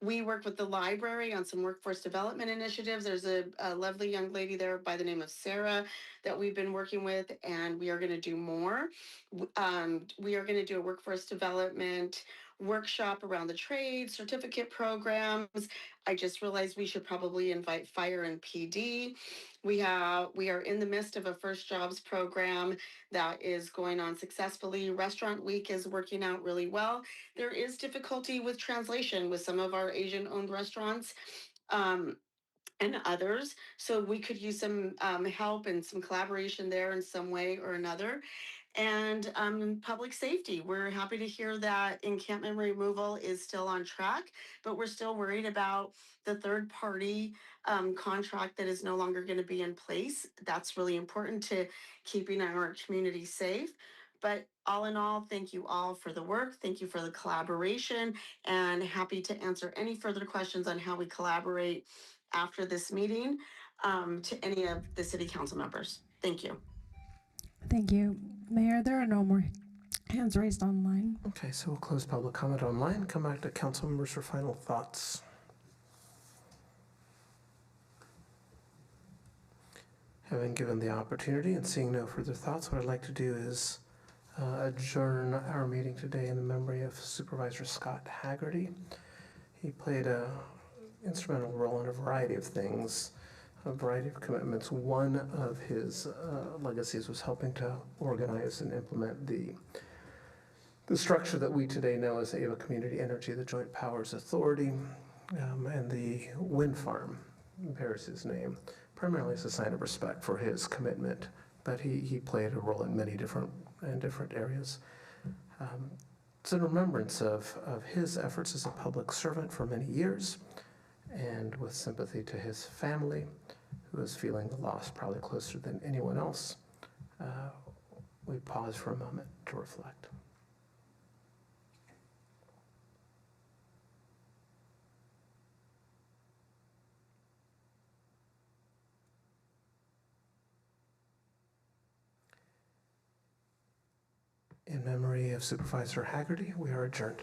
We work with the library on some workforce development initiatives. There's a lovely young lady there by the name of Sarah that we've been working with, and we are going to do more. We are going to do a workforce development workshop around the trade, certificate programs. I just realized we should probably invite fire and PD. We are in the midst of a first jobs program that is going on successfully. Restaurant Week is working out really well. There is difficulty with translation with some of our Asian-owned restaurants. And others. So we could use some help and some collaboration there in some way or another. And public safety, we're happy to hear that encampment removal is still on track, but we're still worried about the third party contract that is no longer going to be in place. That's really important to keeping our community safe. But all in all, thank you all for the work. Thank you for the collaboration, and happy to answer any further questions on how we collaborate after this meeting to any of the city council members. Thank you. Thank you. Mayor, there are no more hands raised online. Okay, so we'll close public comment online. Come back to council members for final thoughts. Having given the opportunity and seeing no further thoughts, what I'd like to do is adjourn our meeting today in the memory of Supervisor Scott Haggerty. He played an instrumental role in a variety of things, a variety of commitments. One of his legacies was helping to organize and implement the structure that we today know as Ava Community Energy, the Joint Powers Authority, and the wind farm bears his name, primarily as a sign of respect for his commitment, but he played a role in many different areas. It's in remembrance of his efforts as a public servant for many years, and with sympathy to his family, who is feeling the loss probably closer than anyone else. We pause for a moment to reflect. In memory of Supervisor Haggerty, we are adjourned.